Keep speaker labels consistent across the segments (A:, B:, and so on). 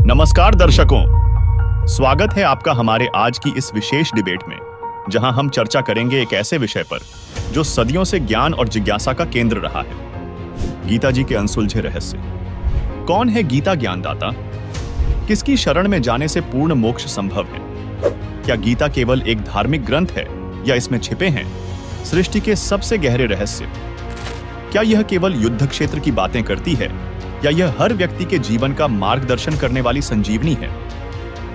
A: नमस्कार दर्शकों, स्वागत है आपका हमारे आज की इस विशेष डिबेट में, जहां हम चर्चा करेंगे एक ऐसे विषय पर जो सदियों से ज्ञान और जिज्ञासा का केंद्र रहा है, गीता जी के अनसुलझे रहस्य। कौन है गीता ज्ञानदाता? किसकी शरण में जाने से पूर्ण मोक्ष संभव है? क्या गीता केवल एक धार्मिक ग्रंथ है या इसमें छिपे हैं सृष्टि के सबसे गहरे रहस्य? क्या यह केवल युद्ध क्षेत्र की बातें करती है या यह हर व्यक्ति के जीवन का मार्गदर्शन करने वाली संजीवनी है?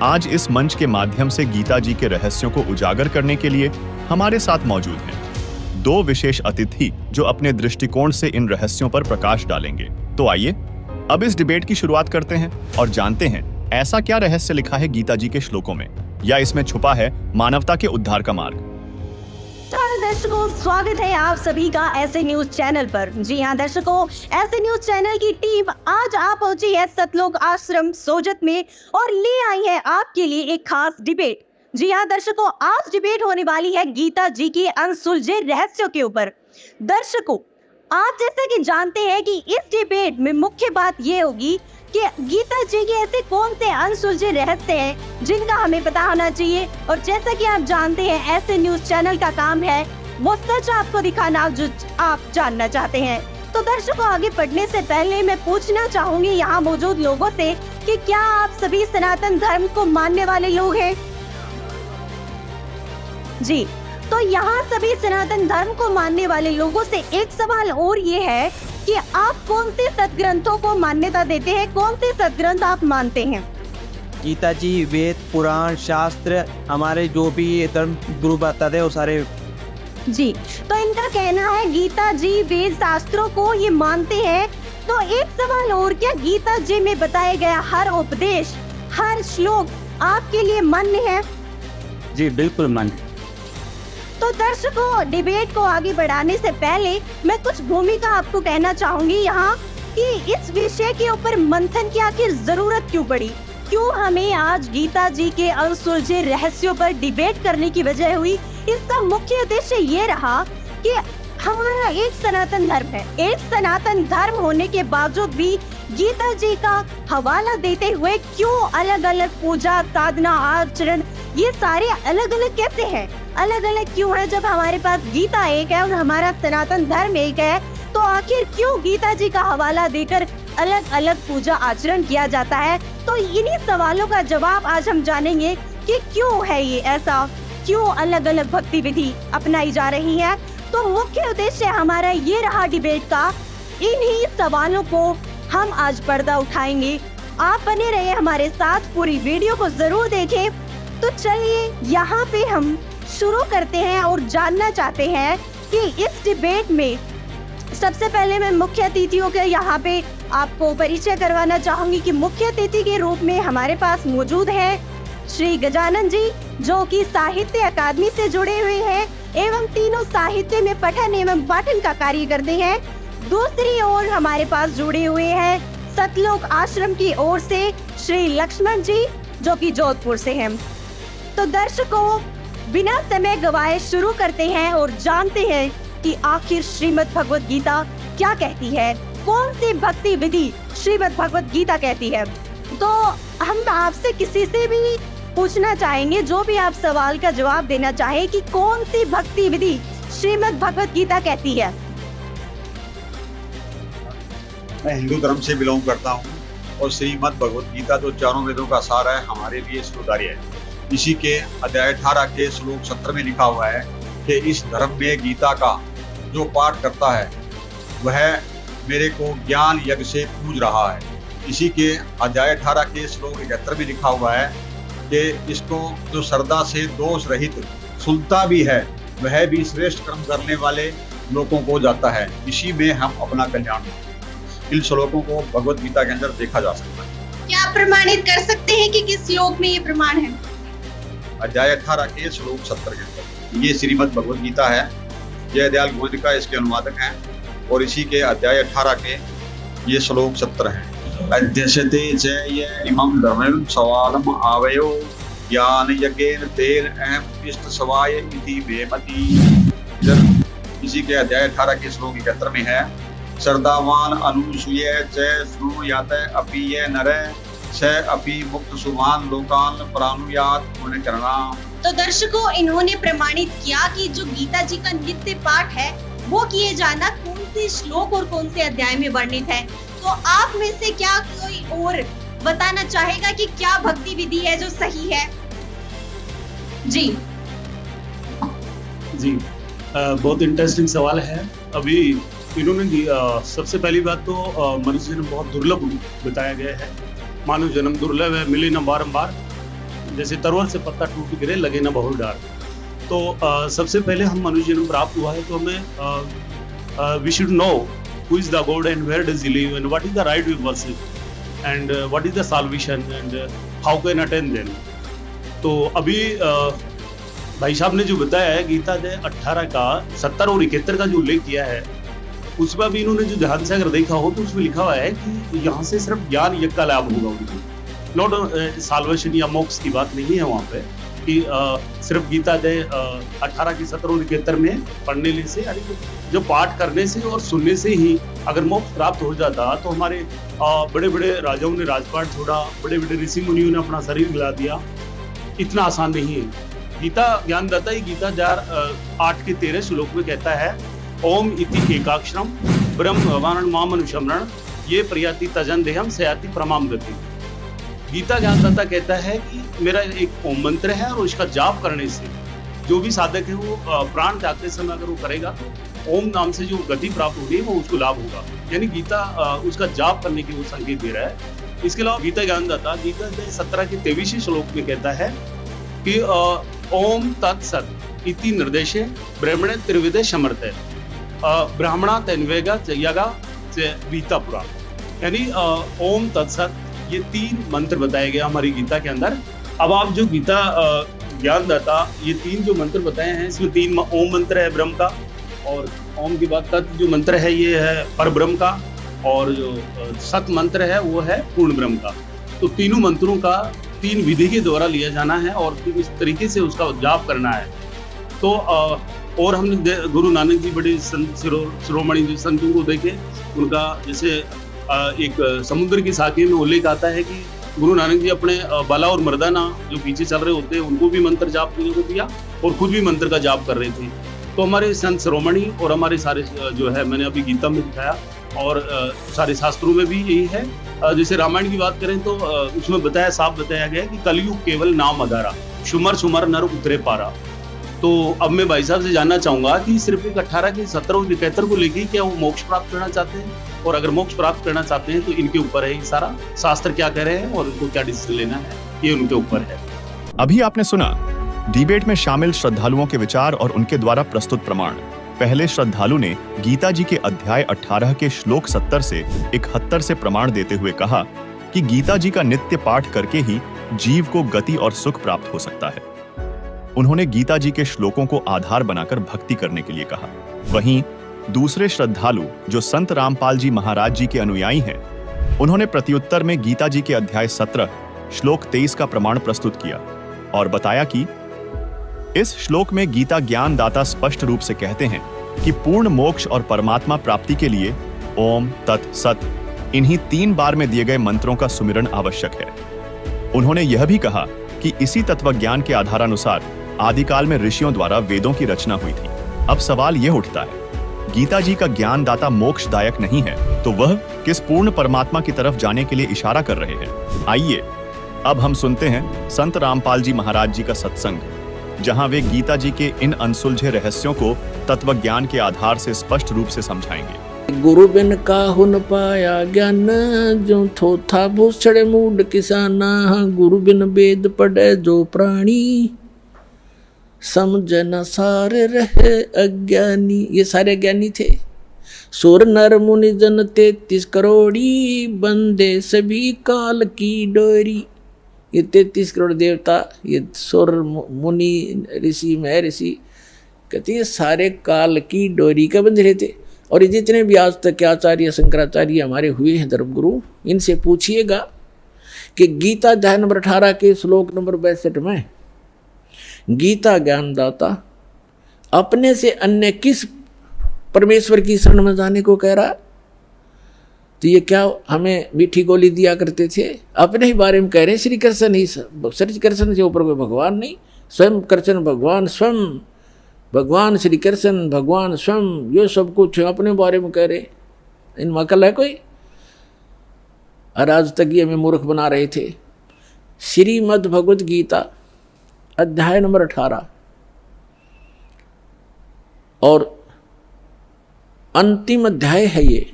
A: आज इस मंच के माध्यम से गीता जी के रहस्यों को उजागर करने के लिए हमारे साथ मौजूद हैं दो विशेष अतिथि जो अपने दृष्टिकोण से इन रहस्यों पर प्रकाश डालेंगे। तो आइए अब इस डिबेट की शुरुआत करते हैं और जानते हैं ऐसा क्या रहस्य लिखा है गीता जी के श्लोकों में, या इसमें छुपा है मानवता के उद्धार का मार्ग।
B: दर्शकों, स्वागत है आप सभी का ऐसे न्यूज चैनल पर। जी हाँ दर्शकों, ऐसे न्यूज चैनल की टीम आज आप पहुंची है सतलोक आश्रम सोजत में और ले आई है आपके लिए एक खास डिबेट। जी हाँ दर्शकों, आज डिबेट होने वाली है गीता जी के अनसुलझे रहस्यों के ऊपर। दर्शकों, आप जैसा कि जानते हैं कि इस डिबेट में मुख्य बात ये होगी कि गीता जी के ऐसे कौन से अनसुलझे रहस्य हैं जिनका हमें पता होना चाहिए। और जैसा कि आप जानते हैं ऐसे न्यूज चैनल का काम है वो सच आपको दिखाना जो आप जानना चाहते हैं। तो दर्शकों, आगे बढ़ने से पहले मैं पूछना चाहूंगी यहाँ मौजूद लोगों से कि क्या आप सभी सनातन धर्म को मानने वाले लोग हैं? जी, तो यहाँ सभी सनातन धर्म को मानने वाले लोगों से एक सवाल और ये है कि आप कौन से सदग्रंथों को मान्यता देते हैं? कौन से सदग्रंथ आप मानते हैं?
C: गीता जी, वेद, पुराण, शास्त्र, हमारे जो भी धर्म गुरु बताते हैं वो सारे।
B: जी, तो इनका कहना है गीता जी वेद शास्त्रों को ये मानते हैं। तो एक सवाल और, क्या गीता जी में बताया गया हर उपदेश, हर श्लोक आपके लिए मान्य है?
C: जी बिल्कुल मान्य।
B: तो दर्शकों, डिबेट को आगे बढ़ाने से पहले मैं कुछ भूमिका आपको कहना चाहूंगी यहाँ कि इस विषय के ऊपर मंथन की आखिर जरूरत क्यों पड़ी, क्यों हमें आज गीता जी के अनसुलझे रहस्यों पर डिबेट करने की वजह हुई। इसका मुख्य उद्देश्य ये रहा कि हमारा एक सनातन धर्म है, एक सनातन धर्म होने के बावजूद भी गीता जी का हवाला देते हुए क्यों अलग अलग पूजा, साधना, आचरण ये सारे अलग अलग कैसे हैं, अलग अलग क्यों है? जब हमारे पास गीता एक है और हमारा सनातन धर्म एक है, तो आखिर क्यों गीता जी का हवाला देकर अलग अलग पूजा आचरण किया जाता है? तो इन्हीं सवालों का जवाब आज हम जानेंगे कि क्यों है ये ऐसा, क्यों अलग अलग भक्ति विधि अपनाई जा रही है। तो मुख्य उद्देश्य हमारा ये रहा डिबेट का, इन्हीं सवालों को हम आज पर्दा उठाएंगे। आप बने रहे हमारे साथ, पूरी वीडियो को जरूर देखें। तो चलिए यहाँ पे हम शुरू करते हैं और जानना चाहते हैं कि इस डिबेट में सबसे पहले मैं मुख्य अतिथियों के यहाँ पे आपको परिचय करवाना चाहूंगी कि मुख्य अतिथि के रूप में हमारे पास मौजूद है श्री गजानन जी, जो कि साहित्य अकादमी से जुड़े हुए हैं एवं तीनों साहित्य में पठन एवं पाठन का कार्य करते हैं। दूसरी ओर हमारे पास जुड़े हुए हैं सतलोक आश्रम की ओर से श्री लक्ष्मण जी, जो कि जोधपुर से हैं। तो दर्शकों, बिना समय गवाए शुरू करते हैं और जानते हैं कि आखिर श्रीमद् भगवत गीता क्या कहती है, कौन सी भक्ति विधि श्रीमद् भगवत गीता कहती है। तो हम आपसे किसी से भी पूछना चाहेंगे, जो भी आप सवाल का जवाब देना चाहे, कि कौन सी भक्ति विधि श्रीमद् भगवत गीता कहती है।
D: मैं हिंदू धर्म से बिलोंग करता हूँ और श्रीमद् भगवत गीता जो चारों वेदों का सार है, हमारे लिए सुधार्य है। इसी के अध्याय 18 के श्लोक 17 में लिखा हुआ है कि इस धर्म में गीता का जो पाठ करता है वह मेरे को ज्ञान यज्ञ से पूज रहा है। इसी के अध्याय 18 के श्लोक 71 में लिखा हुआ है कि इसको जो श्रद्धा से दोष रहित सुनता भी है वह भी श्रेष्ठ कर्म करने वाले लोगों को जाता है। इसी में हम अपना कल्याण पाते। इन श्लोकों को भगवत गीता के अंदर देखा जा सकता है।
B: क्या आप प्रमाणित कर सकते हैं कि किस श्लोक में ये प्रमाण है?
D: अध्याय 18 के श्लोक 70 के अंदर ये श्रीमद् भगवत गीता है। जयदयाल गोविंद इसके अनुवादक हैं और इसी के अध्याय 18 के ये श्लोक 70 है। अध्यक्षते च ये इमं धर्मं सवालम आवयो ज्ञान यज्ञेन तेन अहम इष्ट सवाय इति वेमति। इसी के अध्याय 18 के श्लोक 71 में है, श्रद्धावान अनुसूय च श्रुणुयात अपि ये नर स अपि मुक्त सुभान लोकान प्राणुयात पुण्य करना।
B: तो दर्शकों, इन्होंने प्रमाणित किया कि जो गीता जी का नित्य पाठ है वो किए जाना कौन से श्लोक और कौन से अध्याय में वर्णित है। तो आप में से क्या कोई और बताना चाहेगा कि क्या भक्ति विधि है जो सही है? जी
E: जी, बहुत इंटरेस्टिंग सवाल है। अभी इन्होंने सबसे पहली बात तो मनुष्य जन्म बहुत दुर्लभ बताया गया है। मानव जन्म दुर्लभ है, मिले न बारंबार, जैसे तरवर से पत्ता टूट गिरे लगे न बहुर डार। तो सबसे पहले हम मनुष्य जन्म प्राप्त हुआ है तो हमें we should know who is the god and where does he live and what is the right way worship and what is the salvation and how can attain them. तो अभी भाई साहब ने जो बताया है गीता अध्याय 18 का 70 और 71 का जो उल्लेख किया है, उसमें भी इन्होंने जो ध्यान से अगर देखा हो तो उसमें लिखा हुआ है कि यहाँ से सिर्फ ज्ञान यज्ञ का लाभ होगा उनको, नॉट साल्वेशन या मोक्ष की बात नहीं है वहाँ पे कि सिर्फ गीता अध्याय 18 की 70 और 71 में पढ़ने से, यानी जो पाठ करने से और सुनने से ही अगर मोक्ष प्राप्त हो जाता तो हमारे बड़े बड़े राजाओं ने राजपाट छोड़ा, बड़े बड़े ऋषि मुनियों ने अपना शरीर मिला दिया। इतना आसान नहीं है। गीता ज्ञानदाता ही गीता 8 के 13 श्लोक में कहता है ओम इति एकाक्षरम ब्रह्म भगवान माम अनुशमरण ये प्रयाति तजन देहम सयाति प्रमाम गति। गीता ज्ञानदाता कहता है कि मेरा एक ओम मंत्र है और उसका जाप करने से जो भी साधक है वो प्राण त्यागते समय अगर वो करेगा तो ओम नाम से जो गति प्राप्त होगी वो उसको लाभ होगा। यानी गीता उसका जाप करने की वो संकेत दे रहा है। इसके अलावा गीता ज्ञानदाता गीता 17 के 23 श्लोक में कहता है कि ओम तत्सत इति निर्देशे ब्राह्मणे त्रिविधे समर्थे ब्राह्मणा तन्वेगा यगा वीता पुरा। यानी ओम तत्सत ये 3 मंत्र बताए गए हमारी गीता के अंदर। अब आप जो गीता ज्ञानदाता ये 3 जो मंत्र बताए हैं इसमें 3 ओम मंत्र है ब्रह्म का, और ओम के बाद तत् जो मंत्र है ये है पर ब्रह्म का, और जो सत मंत्र है वो है पूर्ण ब्रह्म का। तो तीनों मंत्रों का 3 विधि के द्वारा लिया जाना है और इस तरीके से उसका जाप करना है। तो और हमने गुरु नानक जी बड़े शिरोमणि संतों को देखे, उनका जैसे एक समुद्र की साखी में उल्लेख आता है कि गुरु नानक जी अपने बाला और मर्दाना जो पीछे चल रहे होते हैं उनको भी मंत्र जाप करने को दिया और खुद भी मंत्र का जाप कर रहे थे। तो हमारे संत शिरोमणि और हमारे सारे जो है मैंने अभी गीता में दिखाया और सारे शास्त्रों में भी यही है। जैसे रामायण की बात करें तो उसमें बताया साफ बताया गया कि कलयुग केवल नाम आधारा शुमर सुमर नर उतरे पारा। तो अब मैं भाई साहब से जानना चाहूंगा कि सिर्फ एक 18 की 17 और 71 को लेके क्या वो मोक्ष प्राप्त करना चाहते हैं, और अगर मोक्ष प्राप्त करना चाहते हैं तो इनके ऊपर है ये सारा, शास्त्र क्या कह रहे हैं और उनको क्या डिसीजन लेना है ये उनके ऊपर है।
A: अभी आपने सुना डिबेट में शामिल श्रद्धालुओं के विचार और उनके द्वारा प्रस्तुत प्रमाण। पहले श्रद्धालु ने गीता जी के अध्याय 18 के श्लोक 70 से 71 से प्रमाण देते हुए कहा कि गीता जी का नित्य पाठ करके ही जीव को गति और सुख प्राप्त हो सकता है। उन्होंने गीता जी के श्लोकों को आधार बनाकर भक्ति करने के लिए कहा। वहीं दूसरे श्रद्धालु जो संत रामपाल जी महाराज जी के अनुयायी हैं, उन्होंने प्रत्युत्तर में गीता जी के अध्याय 17 श्लोक 23 का प्रमाण प्रस्तुत किया और बताया कि इस श्लोक में गीता ज्ञानदाता स्पष्ट रूप से कहते हैं कि पूर्ण मोक्ष और परमात्मा प्राप्ति के लिए ओम तत् सत इन्हीं 3 बार में दिए गए मंत्रों का सुमिरन आवश्यक है। उन्होंने यह भी कहा कि इसी तत्व ज्ञान के आधारानुसार आदिकाल में ऋषियों द्वारा वेदों की रचना हुई थी। अब सवाल यह उठता है, गीता जी का ज्ञानदाता मोक्षदायक नहीं है तो वह किस पूर्ण परमात्मा की तरफ जाने के लिए इशारा कर रहे हैं? आइए अब हम सुनते हैं संत रामपाल जी महाराज जी का सत्संग, जहां वे गीता जी के इन अनसुलझे रहस्यों को तत्व ज्ञान के आधार से स्पष्ट रूप से समझाएंगे।
F: गुरु बिन काहु न पाया ज्ञान, जो थोथा भूषण मूड किसाना। गुरु बिन वेद पढ़े जो प्राणी, समझ न सारे रहे अज्ञानी। ये सारे ज्ञानी थे। सुर नर मुनि जन 33 करोड़ी, बंदे सभी काल की डोरी। ये 33 करोड़ देवता, ये सुर मुनि ऋषि महर्षि कहते हैं सारे काल की डोरी का बंधे रहते। और ये जितने भी आज तक के आचार्य शंकराचार्य हमारे हुए हैं धर्मगुरु, इनसे पूछिएगा कि गीता अध्याय नंबर 18 के श्लोक नंबर 62 में गीता ज्ञानदाता अपने से अन्य किस परमेश्वर की शरण में जाने को कह रहा? तो ये क्या हमें मीठी गोली दिया करते थे? अपने ही बारे में कह रहे श्री कृष्ण ही सब, श्री कृष्ण से ऊपर कोई भगवान नहीं, स्वयं कृष्ण भगवान, स्वयं भगवान श्री कृष्ण भगवान स्वयं, ये सब कुछ अपने बारे में कह रहे। इनमें अकल है कोई? और आज तक ये हमें मूर्ख बना रहे थे। श्रीमद् भगवत गीता अध्याय नंबर 18 और अंतिम अध्याय है ये।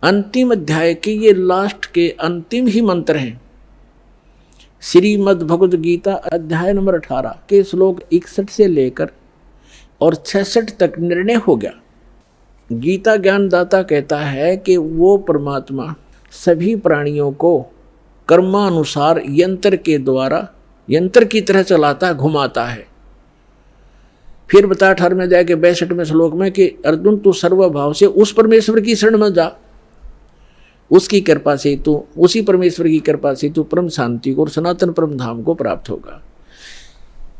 F: अंतिम अध्याय के ये लास्ट के अंतिम ही मंत्र हैं। श्रीमद् भगवत गीता अध्याय नंबर 18 के श्लोक 61 से लेकर और 66 तक निर्णय हो गया। गीता ज्ञानदाता कहता है कि वो परमात्मा सभी प्राणियों को कर्मानुसार यंत्र के द्वारा, यंत्र की तरह चलाता, घुमाता है। फिर बता 18वें अध्याय के 62वें श्लोक में कि अर्जुन तू सर्वभाव से उस परमेश्वर की शरण में जा, उसकी कृपा से तू, उसी परमेश्वर की कृपा से तू परम शांति को और सनातन परम धाम को प्राप्त होगा।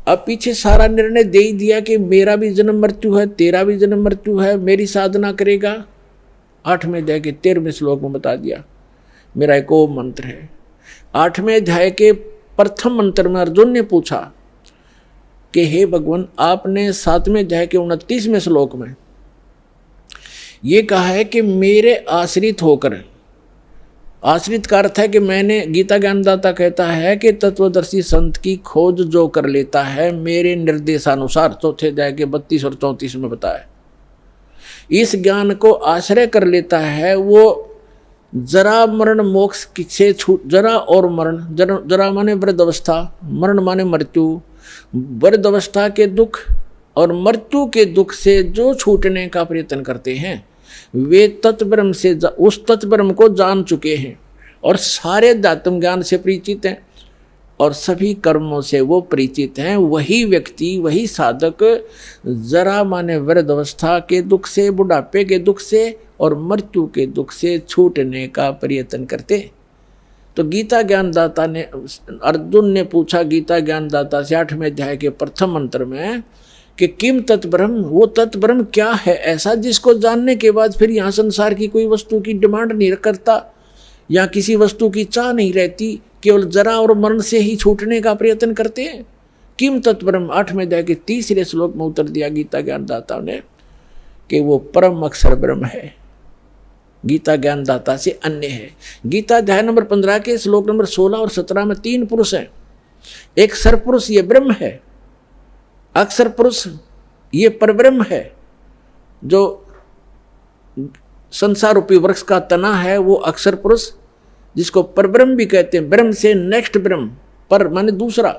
F: अब पीछे सारा निर्णय दे ही दिया कि मेरा भी जन्म मृत्यु है, तेरा भी जन्म मृत्यु है, मेरी साधना करेगा। 8वें अध्याय के 13वें श्लोक में बता दिया। मेरा एक ओम मंत्र है। 8वें अध्याय के प्रथम मंत्र में अर्जुन ने पूछा कि हे भगवान, आपने 7वें अध्याय के 29वें श्लोक में ये कहा है कि मेरे आश्रित होकर, आश्रित का अर्थ है कि मैंने, गीता ज्ञानदाता कहता है कि तत्वदर्शी संत की खोज जो कर लेता है मेरे निर्देशानुसार, चौथे अध्याय के 32 और 34 में बताया, इस ज्ञान को आश्रय कर लेता है, वो जरा मरण मोक्ष से छूट, जरा और मरण, जरा माने वृद्ध अवस्था, मरण माने मृत्यु, वृद्ध अवस्था के दुख और मृत्यु के दुख से जो छूटने का प्रयत्न करते हैं वे तत्ब्रह्म से, उस तत्ब्रह्म को जान चुके हैं और सारे अध्यात्म ज्ञान से परिचित हैं और सभी कर्मों से वो परिचित हैं। वही व्यक्ति, वही साधक जरा माने वृद्ध अवस्था के दुख से, बुढ़ापे के दुख से और मृत्यु के दुख से छूटने का प्रयत्न करते। तो गीता ज्ञानदाता ने, अर्जुन ने पूछा गीता ज्ञानदाता से 8वें अध्याय के प्रथम मंत्र में कि किम तत्ब्रह्म, वो तत्ब्रह्म क्या है ऐसा जिसको जानने के बाद फिर यहाँ संसार की कोई वस्तु की डिमांड नहीं करता या किसी वस्तु की चाह नहीं रहती, केवल जरा और मरण से ही छूटने का प्रयत्न करते हैं। किम तत्ब्रह्म 8वें अध्याय के 3 श्लोक में उत्तर दिया गीता ज्ञानदाता ने कि वो परम अक्षर ब्रह्म है, गीता ज्ञानदाता से अन्य है। गीता अध्याय नंबर 15 के श्लोक नंबर 16 और 17 में 3 पुरुष हैं। एक सरपुरुष ये ब्रह्म है, अक्षर पुरुष ये परब्रह्म है, जो संसार रूपी वृक्ष का तना है वो अक्षर पुरुष, जिसको परब्रह्म भी कहते हैं। ब्रह्म से नेक्स्ट ब्रह्म, पर माने दूसरा,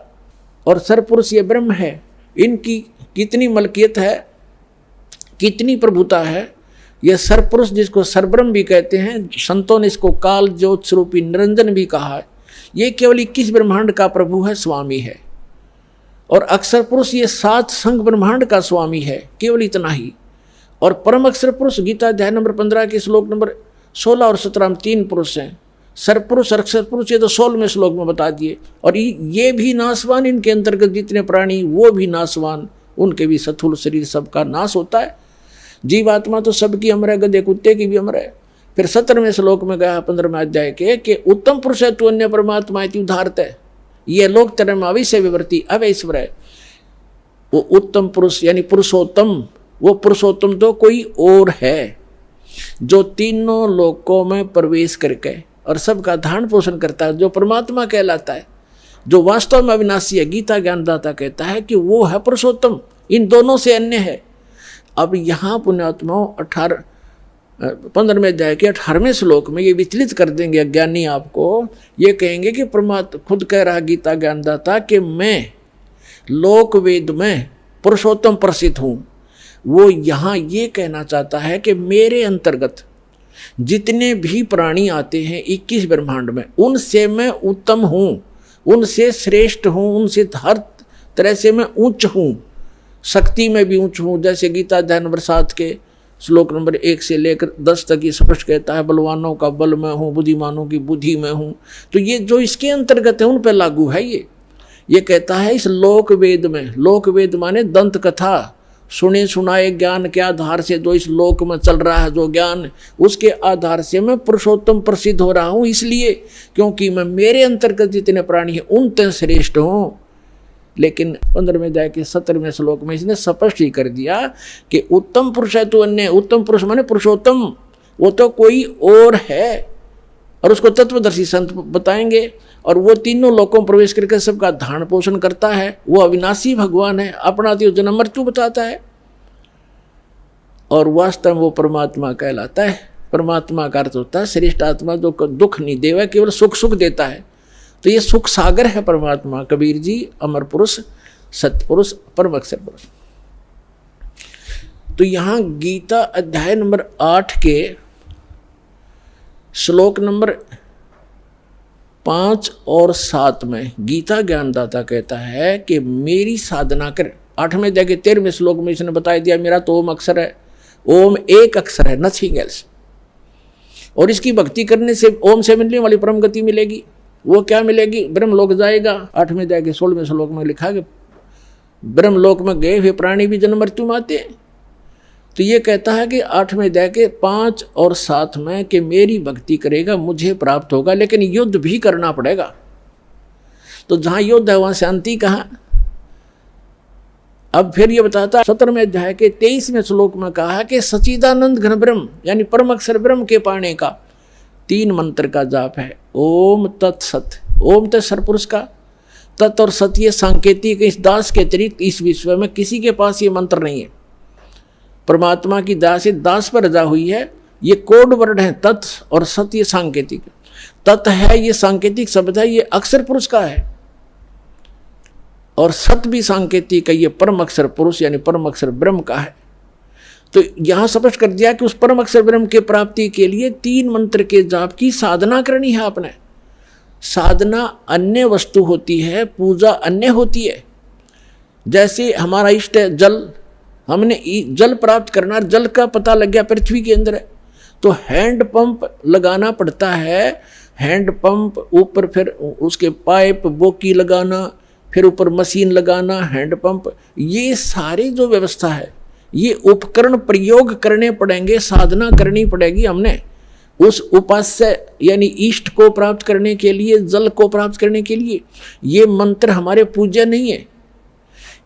F: और सरपुरुष ये ब्रह्म है। इनकी कितनी मलकियत है, कितनी प्रभुता है। यह सरपुरुष जिसको सरब्रह्म भी कहते हैं, संतों ने इसको काल ज्योत स्वरूपी निरंजन भी कहा है। ये केवल 21 ब्रह्मांड का प्रभु है, स्वामी है। और अक्षर पुरुष ये 7 संघ ब्रह्मांड का स्वामी है, केवल इतना ही। और परम अक्षर पुरुष गीता अध्याय नंबर 15 के श्लोक नंबर 16 और 17 में 3 पुरुष हैं। सरपुरुष अक्षर पुरुष ये तो 16वें श्लोक में बता दिए। और ये भी नाशवान, इनके अंतर्गत जितने प्राणी वो भी नाशवान, उनके भी स्थूल शरीर सबका नाश होता है। जीवात्मा तो सबकी अमर है, गधे कुत्ते की भी अमर है। फिर 17वें श्लोक में गया 15वें अध्याय के कि उत्तम पुरुष है तू अन्य परमात्मा इति उदाहरत है, ये लोक तरम अविश्य विवर्ती अवैश्वर है। वो उत्तम पुरुष यानी पुरुषोत्तम, वो पुरुषोत्तम तो कोई और है जो तीनों लोकों में प्रवेश करके और सबका धारण पोषण करता है, जो परमात्मा कहलाता है, जो वास्तव में अविनाशी है। गीता ज्ञानदाता कहता है कि वो है पुरुषोत्तम, इन दोनों से अन्य है। अब यहाँ पुण्यात्माओं 15वें अध्याय के 18वें श्लोक में ये विचलित कर देंगे अज्ञानी आपको। ये कहेंगे कि परमात्मा खुद कह रहा गीता ज्ञानदाता कि मैं लोक वेद में पुरुषोत्तम प्रसिद्ध हूँ। वो यहाँ ये कहना चाहता है कि मेरे अंतर्गत जितने भी प्राणी आते हैं 21 ब्रह्मांड में, उनसे मैं उत्तम हूँ, उनसे श्रेष्ठ हूँ, उनसे हर तरह से मैं उच्च हूँ, शक्ति में भी ऊंच हूँ। जैसे गीता अध्याय नंबर 7 के श्लोक नंबर 1 से लेकर 10 तक ये स्पष्ट कहता है, बलवानों का बल में हूँ, बुद्धिमानों की बुद्धि में हूँ। तो ये जो इसके अंतर्गत है उन पर लागू है। ये कहता है इस लोक वेद में, लोक वेद माने दंत कथा, सुने सुनाए ज्ञान के आधार से जो इस लोक में चल रहा है, जो ज्ञान, उसके आधार से मैं पुरुषोत्तम प्रसिद्ध हो रहा हूँ, इसलिए क्योंकि मैं मेरे अंतर्गत जितने प्राणी हैं उनसे श्रेष्ठ हूँ। लेकिन 15वें अध्याय के 17वें श्लोक में इसने स्पष्ट ही कर दिया कि उत्तम पुरुष है तो अन्य, उत्तम पुरुष माने पुरुषोत्तम, वो तो कोई और है, और उसको तत्वदर्शी संत बताएंगे। और वो तीनों लोकों में प्रवेश करके सबका धारण पोषण करता है, वो अविनाशी भगवान है, अपना जन्म मृत्यु बताता है, और वास्तव में वो परमात्मा कहलाता है। परमात्मा का अर्थ होता है श्रेष्ठ आत्मा, जो दुख नहीं देवा, केवल सुख सुख देता है। तो ये सुख सागर है परमात्मा। कबीर जी अमर पुरुष, सतपुरुष, परम अक्षर पुरुष। तो यहाँ गीता अध्याय नंबर 8 के श्लोक नंबर 5 और 7 में गीता ज्ञानदाता कहता है कि मेरी साधना कर। 8वें अध्याय के 13वें श्लोक में इसने बता दिया मेरा तो ओम अक्षर है, ओम एक अक्षर है, नथिंग एल्स। और इसकी भक्ति करने से ओम से मिलने वाली परम गति मिलेगी। वो क्या मिलेगी? ब्रह्मलोक जाएगा। 8वें अध्याय के 16वें श्लोक में लिखा कि ब्रह्मलोक में गए हुए प्राणी भी जन्म मृत्यु में आते। तो ये कहता है कि 8वें अध्याय के 5 और 7 में कि मेरी भक्ति करेगा मुझे प्राप्त होगा, लेकिन युद्ध भी करना पड़ेगा। तो जहां युद्ध है वहां शांति कहाँ? अब फिर ये बताता है 17वें अध्याय के 23वें श्लोक में कहा कि सच्चिदानंद घन ब्रह्म यानी परम अक्षर ब्रह्म के पाने का 3 मंत्र का जाप है। ओम तत्सत, ओम तो सरपुरुष का, तत् और सत ये सांकेतिक, इस दास के अतिरिक्त इस विश्व में किसी के पास ये मंत्र नहीं है। परमात्मा की दास दास पर रजा हुई है। ये कोड वर्ड है, तत् और सत ये सांकेतिक। तत् है ये सांकेतिक शब्द है, ये अक्षर पुरुष का है, और सत भी सांकेतिक है, ये परम अक्षर पुरुष यानी परम अक्षर ब्रह्म का है। तो यहां स्पष्ट कर दिया कि उस परम अक्षर ब्रह्म के प्राप्ति के लिए 3 मंत्र के जाप की साधना करनी है आपने। साधना अन्य वस्तु होती है, पूजा अन्य होती है। जैसे हमारा इष्ट है जल, हमने जल प्राप्त करना, जल का पता लग गया पृथ्वी के अंदर है, तो हैंड पंप लगाना पड़ता है। हैंड पंप ऊपर फिर उसके पाइप बोकी लगाना, फिर ऊपर मशीन लगाना, हैंड पंप, ये सारी जो व्यवस्था है, ये उपकरण प्रयोग करने पड़ेंगे, साधना करनी पड़ेगी हमने उस उपास्य यानी इष्ट को प्राप्त करने के लिए, जल को प्राप्त करने के लिए। ये मंत्र हमारे पूज्य नहीं है,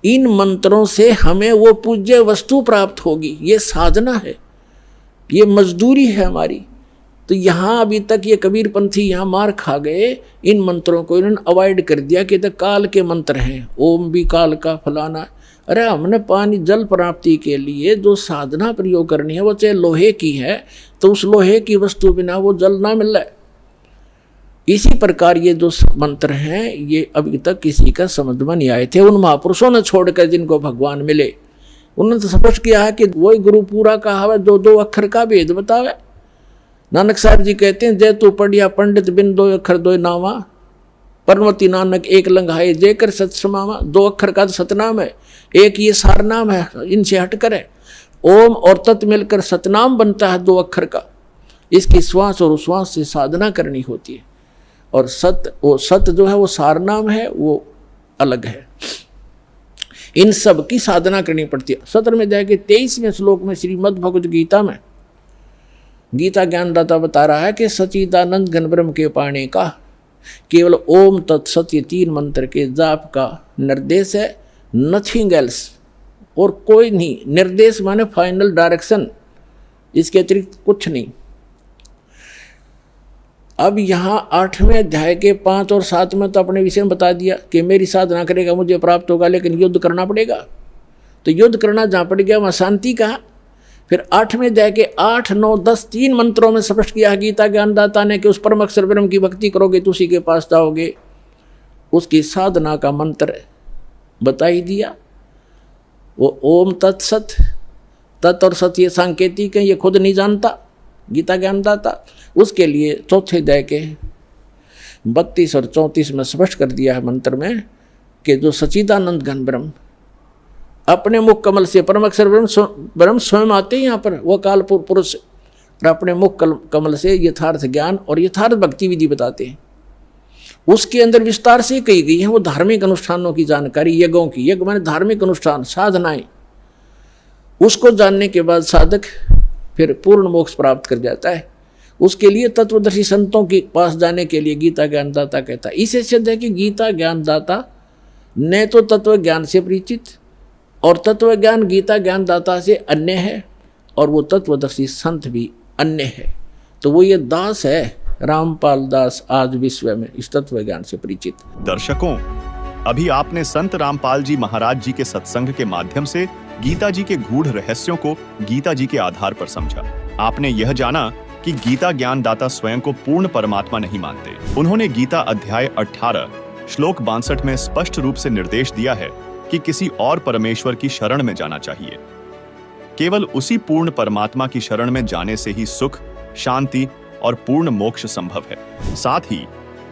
F: इन मंत्रों से हमें वो पूज्य वस्तु प्राप्त होगी। ये साधना है, ये मजदूरी है हमारी। तो यहाँ अभी तक ये कबीर पंथी यहाँ मार खा गए, इन मंत्रों को इन्होंने अवॉइड कर दिया कि तो काल के मंत्र हैं, ओम भी काल का फलाना। अरे हमने पानी जल प्राप्ति के लिए जो साधना प्रयोग करनी है वो चाहे लोहे की है, तो उस लोहे की वस्तु बिना वो जल ना मिल रहा है। इसी प्रकार ये जो मंत्र हैं ये अभी तक किसी का समझ में नहीं आए थे। उन महापुरुषों ने छोड़कर जिनको भगवान मिले, उन्होंने तो स्पष्ट किया है कि वही गुरु पूरा कहावत 2 अक्षर का भेद बतावे। नानक साहब जी कहते हैं, जय तू पढ़िया पंडित बिन 2 अक्षर 2 नामा, परमति नानक एक लंघाए जय कर सत समावा। 2 अक्षर का तो सतनाम है, एक ये सार नाम है, इनसे हटकर है। ओम और तत् मिलकर सतनाम बनता है 2 अक्षर का। इसकी श्वास और उश्वास से साधना करनी होती है, और सत जो है वो सार नाम है, वो अलग है। इन सब की साधना करनी पड़ती है। 17वें अध्याय के 23वें श्लोक में श्रीमद् भगवद गीता में गीता ज्ञानदाता बता रहा है कि सच्चिदानंद घन ब्रह्म के पाने का केवल ओम तत्सत ये 3 मंत्र के जाप का निर्देश है, नथिंग एल्स, और कोई नहीं। निर्देश माने फाइनल डायरेक्शन, इसके अतिरिक्त कुछ नहीं। अब यहाँ 8वें अध्याय के 5 और 7 में तो अपने विषय में बता दिया कि मेरी साधना करेगा मुझे प्राप्त होगा, लेकिन युद्ध करना पड़ेगा। तो युद्ध करना जहाँ पड़ गया वहाँ शांति कहाँ? फिर 8वें अध्याय के 8, 9, 10 3 मंत्रों में स्पष्ट किया गीता ज्ञानदाता ने कि उस परम अक्षर ब्रह्म की भक्ति करोगे तो उसी के पास जाओगे। उसकी साधना का मंत्र बता ही दिया, वो ओम तत्सत। तत् और सत ये सांकेतिक है, ये खुद नहीं जानता गीता ज्ञानदाता। उसके लिए 4थे अध्याय के 32 और 34 में स्पष्ट कर दिया है मंत्र में कि जो सच्चिदानंद घन ब्रह्म अपने मुख कमल से, परम अक्षर ब्रह्म स्वयं आते हैं यहाँ पर, वो काल पुरुष, और अपने मुख कमल से यथार्थ ज्ञान और यथार्थ भक्ति विधि बताते हैं। उसके अंदर विस्तार से कही गई है वो धार्मिक अनुष्ठानों की जानकारी, यज्ञों की। यज्ञ माने धार्मिक अनुष्ठान, साधनाएं। उसको जानने के बाद साधक फिर पूर्ण मोक्ष प्राप्त कर जाता है। उसके लिए तत्वदर्शी संतों के पास जाने के लिए गीता ज्ञानदाता कहता है। इसे सिद्ध है कि गीता ज्ञानदाता न तो तत्व ज्ञान से परिचित और तत्व ज्ञान गीता ज्ञानदाता से अन्य है, और वो तत्वदर्शी संत भी अन्य है। तो वो ये दास है, रामपाल दास, आज विश्व में इस तत्व ज्ञान से परिचित।
A: दर्शकों, अभी आपने संत रामपाल जी महाराज जी के सत्संग के माध्यम से गीता जी के गूढ़ रहस्यों को गीता जी के आधार पर समझा। आपने यह जाना कि गीता ज्ञानदाता स्वयं को पूर्ण परमात्मा नहीं मानते। उन्होंने गीता अध्याय 18 श्लोक 62 में स्पष्ट रूप से निर्देश दिया है कि किसी और परमेश्वर की शरण में जाना चाहिए। केवल उसी पूर्ण परमात्मा की शरण में जाने से ही सुख, शांति और पूर्ण मोक्ष संभव है। साथ ही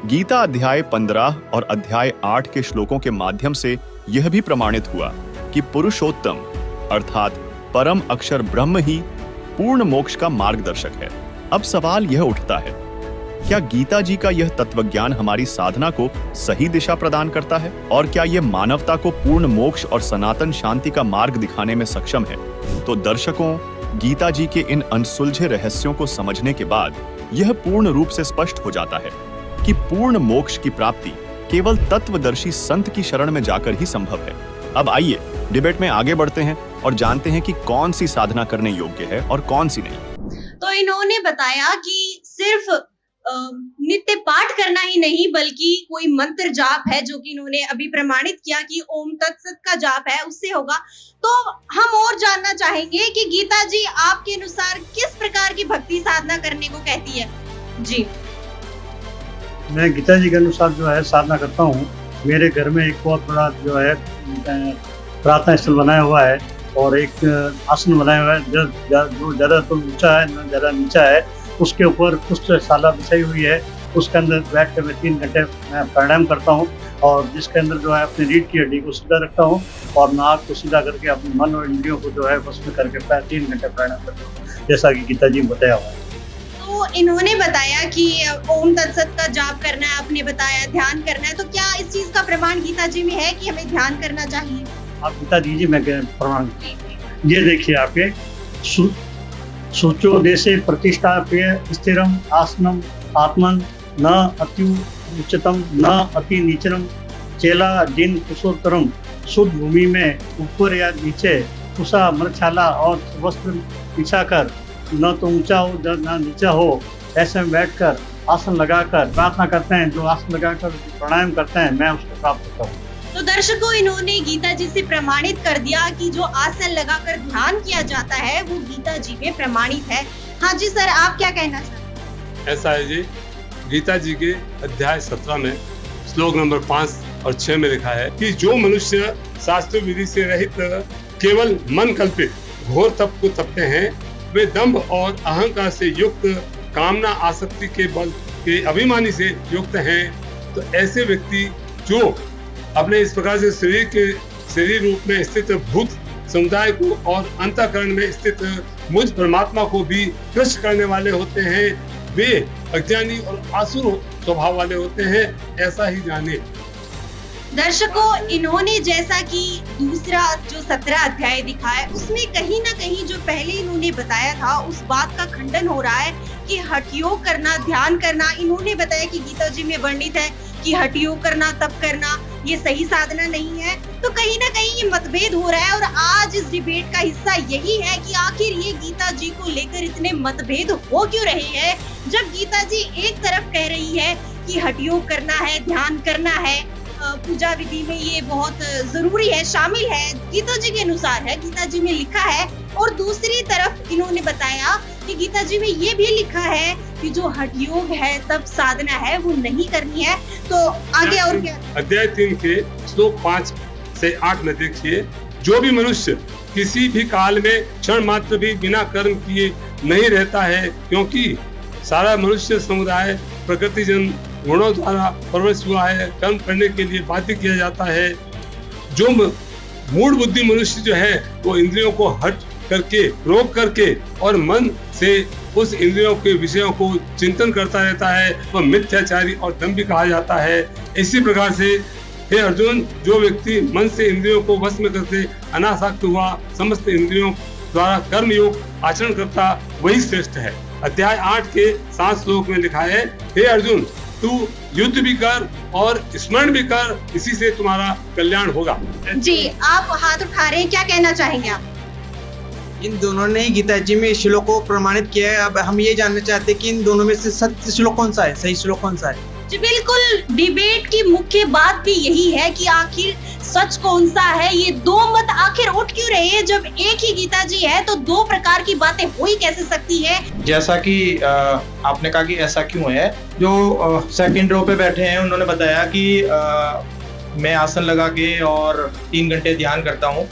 A: गीता अध्याय 15 और अध्याय 8 के श्लोकों के माध्यम से यह भी प्रमाणित हुआ कि पुरुषोत्तम अर्थात परम अक्षर ब्रह्म ही पूर्ण मोक्ष का मार्गदर्शक है। अब सवाल यह उठता है, क्या गीता जी का यह तत्वज्ञान हमारी साधना को सही दिशा प्रदान करता है? और क्या यह मानवता को पूर्ण मोक्ष और सनातन शांति का मार्ग दिखाने में सक्षम है? तो दर्शकों, गीता जी के इन अनसुलझे रहस्यों को समझने के बाद यह पूर्ण रूप से स्पष्ट हो जाता है कि पूर्ण मोक्ष की प्राप्ति केवल तत्वदर्शी संत की शरण में जाकर ही संभव है। अब आइए डिबेट में आगे बढ़ते हैं और जानते हैं कि कौन सी साधना करने योग्य है और कौन सी नहीं।
B: तो इन्होंने बताया कि सिर्फ नित्य पाठ करना ही नहीं, बल्कि कोई मंत्र जाप है जो कि इन्होंने अभी प्रमाणित किया कि ओम तत्सत का जाप है, उससे होगा। तो हम और जानना चाहेंगे कि गीता जी आपके अनुसार किस प्रकार की भक्ति साधना करने को कहती है। जी,
E: मैं गीता जी के अनुसार जो है साधना करता हूँ। मेरे घर में एक बहुत बड़ा जो है प्रार्थना स्थल बनाया हुआ है और एक आसन बनाया हुआ है जो ज़्यादा तो ऊंचा है न ज़्यादा नीचा है। उसके ऊपर पुष्पशाला बिछाई हुई है, उसके अंदर बैठ कर मैं 3 घंटे मैं प्राणायाम करता हूँ और जिसके अंदर जो है अपनी रीढ़ की हड्डी को सीधा रखता हूँ और नाक को सीधा करके अपने मन और इंद्रियों को जो है बस में करके 3 घंटे प्राणायाम करता हूँ, जैसा कि गीता जी ने बताया हुआ है।
B: तो इन्होंने बताया कि ओम तत्सत का जाप करना है, आपने बताया ध्यान करना है। तो क्या इस चीज का प्रमाण गीता जी में है कि हमें ध्यान करना चाहिए?
E: आप गीता दीजिए, मैं प्रमाण। ये देखिए आपके सूचो देशे प्रतिष्ठाप्य स्थिरम आसनम आत्मन न अति उच्चतम न अति नीचरम चेला जिन कुशोत्तरम। शुद्ध भूमि में ऊपर या नीचे कुशा मृक्षाला और वस्त्र बिछाकर, न तो ऊंचा हो न नीचा हो, ऐसे में बैठकर आसन लगाकर प्रार्थना करते हैं। जो आसन लगाकर प्राणायाम करते हैं मैं उसको प्राप्त करता हूँ।
B: तो दर्शकों, इन्होंने गीता जी से प्रमाणित कर दिया कि जो आसन लगाकर ध्यान किया जाता है वो गीता जी में प्रमाणित है। हाँ जी सर, आप क्या कहना चाहते हैं?
G: ऐसा है जी, गीता जी के अध्याय 17 में श्लोक नंबर 5 और 6 में लिखा है कि जो मनुष्य शास्त्र विधि से रहित केवल मन कल्पित घोर तप को तपते हैं, वे दंभ और अहंकार से युक्त, कामना आसक्ति के बल के अभिमानी से युक्त हैं। तो ऐसे व्यक्ति जो अपने इस प्रकार से शरीर रूप में स्थित भूत समुदाय को और अंतःकरण में स्थित मुझ परमात्मा को भी कृष्ण करने वाले होते हैं, वे अज्ञानी और आसुर स्वभाव वाले होते हैं, ऐसा ही जाने।
B: दर्शकों, इन्होंने जैसा कि दूसरा जो 17 अध्याय दिखा है उसमें कहीं ना कहीं जो पहले इन्होंने बताया था उस बात का खंडन हो रहा है कि हठ योग करना, ध्यान करना, इन्होंने बताया कि गीता जी में वर्णित है कि हठ योग करना, तप करना ये सही साधना नहीं है। तो कहीं ना कहीं ये मतभेद हो रहा है और आज इस डिबेट का हिस्सा यही है कि आखिर ये गीता जी को लेकर इतने मतभेद हो क्यों रहे हैं, जब गीता जी एक तरफ कह रही है कि हठ योग करना है, ध्यान करना है, पूजा विधि में ये बहुत जरूरी है, शामिल है, गीता जी के अनुसार है, गीता जी में लिखा है। और दूसरी तरफ इन्होंने बताया कि गीता जी में ये भी लिखा है कि जो हठ योग है, तप साधना है, वो नहीं करनी है। तो आगे और क्या?
G: अध्याय 3 के श्लोक 5 से 8 में देखिए, जो भी मनुष्य किसी भी काल में क्षण मात्र भी बिना कर्म किए नहीं रहता है, क्योंकि सारा मनुष्य समुदाय प्रकृति जन गुणों द्वारा परवरिश हुआ है, कर्म करने के लिए बाध्य किया जाता है। जो मूढ़ बुद्धि मनुष्य जो है वो इंद्रियों को हट करके, रोक करके और मन से उस इंद्रियों के विषयों को चिंतन करता रहता है, वह मिथ्याचारी और दंभी कहा जाता है। इसी प्रकार से हे अर्जुन, जो व्यक्ति मन से इंद्रियों को वश में करके अनासक्त हुआ, समस्त इंद्रियों द्वारा कर्म योग आचरण करता वही श्रेष्ठ है। अध्याय 8 के 7 श्लोक में लिखा है, हे अर्जुन, तू युद्ध भी कर और स्मरण भी कर, इसी से तुम्हारा कल्याण होगा।
B: जी, आप हाथ उठा रहे हैं, क्या कहना चाहेंगे आप?
C: इन दोनों ने गीता जी में इस श्लोक को प्रमाणित किया है। अब हम ये जानना चाहते हैं कि इन दोनों में से सत्य श्लोक कौन सा है, सही श्लोक कौन सा है।
B: जी बिल्कुल, डिबेट की मुख्य बात भी यही है कि आखिर सच कौन सा है। ये दो मत आखिर उठ क्यों रहे हैं? जब एक ही गीता जी है तो दो प्रकार की बातें हो ही कैसे सकती है?
H: जैसा कि आपने कहा कि ऐसा क्यों है, जो सेकंड रो पे बैठे हैं उन्होंने बताया कि मैं आसन लगा के और 3 घंटे ध्यान करता हूँ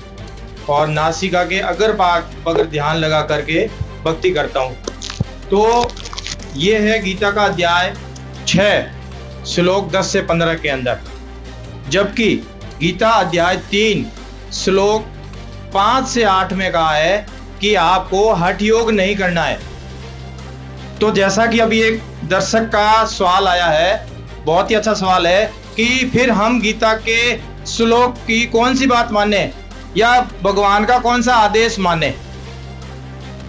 H: और नासिका के अगर पाक पर ध्यान लगा करके भक्ति करता हूँ। तो ये है गीता का अध्याय 6 श्लोक 10 से 15 के अंदर, जबकि गीता अध्याय 3 श्लोक 5 से 8 में कहा है कि आपको हठ योग नहीं करना है। तो जैसा कि अभी एक दर्शक का सवाल आया है, बहुत ही अच्छा सवाल है कि फिर हम गीता के श्लोक की कौन सी बात माने या भगवान का कौन सा आदेश माने।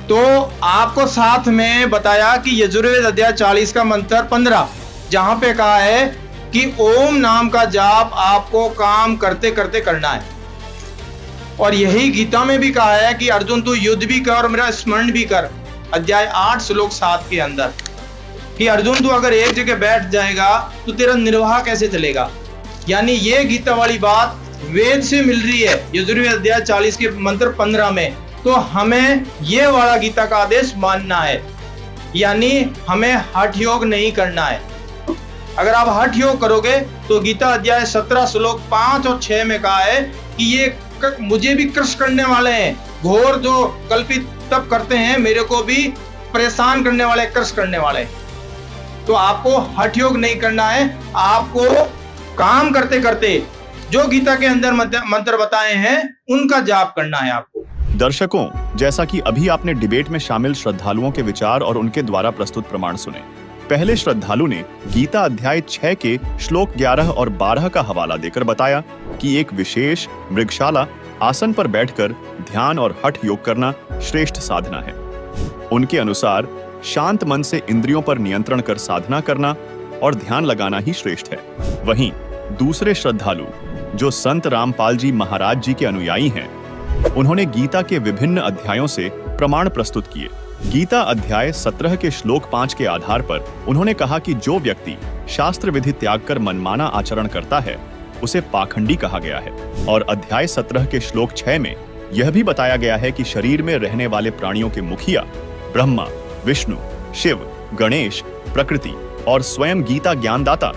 H: तो आपको साथ में बताया कि यजुर्वेद अध्याय 40 का मंत्र 15, जहां पे कहा है कि ओम नाम का जाप आपको काम करते करते करना है। और यही गीता में भी कहा है कि अर्जुन तू युद्ध भी कर और मेरा स्मरण भी कर, अध्याय 8 श्लोक 7 के अंदर, कि अर्जुन तू अगर एक जगह बैठ जाएगा तो तेरा निर्वाह कैसे चलेगा। यानी ये गीता वाली बात वेद से मिल रही है, यजुर्वेद अध्याय 40 के मंत्र 15 में। तो हमें ये वाला गीता का आदेश मानना है, यानी हमें हठ योग नहीं करना है। अगर आप हठ योग करोगे तो गीता अध्याय 17 श्लोक 5 और 6 में कहा है कि ये मुझे भी कृष करने वाले हैं, घोर जो कल्पित तप करते हैं मेरे को भी परेशान करने वाले, कृष करने वाले। तो आपको हठ योग नहीं करना है, आपको काम करते करते जो गीता के अंदर मंत्र बताए हैं उनका जाप करना है आपको।
A: दर्शकों, जैसा कि अभी आपने डिबेट में शामिल श्रद्धालुओं के विचार और उनके द्वारा प्रस्तुत प्रमाण सुने। पहले श्रद्धालु ने गीता अध्याय 6 के श्लोक 11 और 12 का हवाला देकर बताया कि एक विशेष मृगशाला आसन पर बैठकर ध्यान और हठ योग करना श्रेष्ठ साधना है। उनके अनुसार शांत मन से इंद्रियों पर नियंत्रण कर साधना करना और ध्यान लगाना ही श्रेष्ठ है। वहीं दूसरे श्रद्धालु जो संत रामपाल जी महाराज जी के अनुयायी हैं, उन्होंने गीता के विभिन्न अध्यायों से प्रमाण प्रस्तुत किए। गीता अध्याय 17 के श्लोक 5 के आधार पर उन्होंने कहा कि जो व्यक्ति शास्त्र विधि त्याग कर मनमाना आचरण करता है उसे पाखंडी कहा गया है। और अध्याय 17 के श्लोक 6 में यह भी बताया गया है कि शरीर में रहने वाले प्राणियों के मुखिया ब्रह्मा, विष्णु, शिव, गणेश, प्रकृति और स्वयं गीता ज्ञानदाता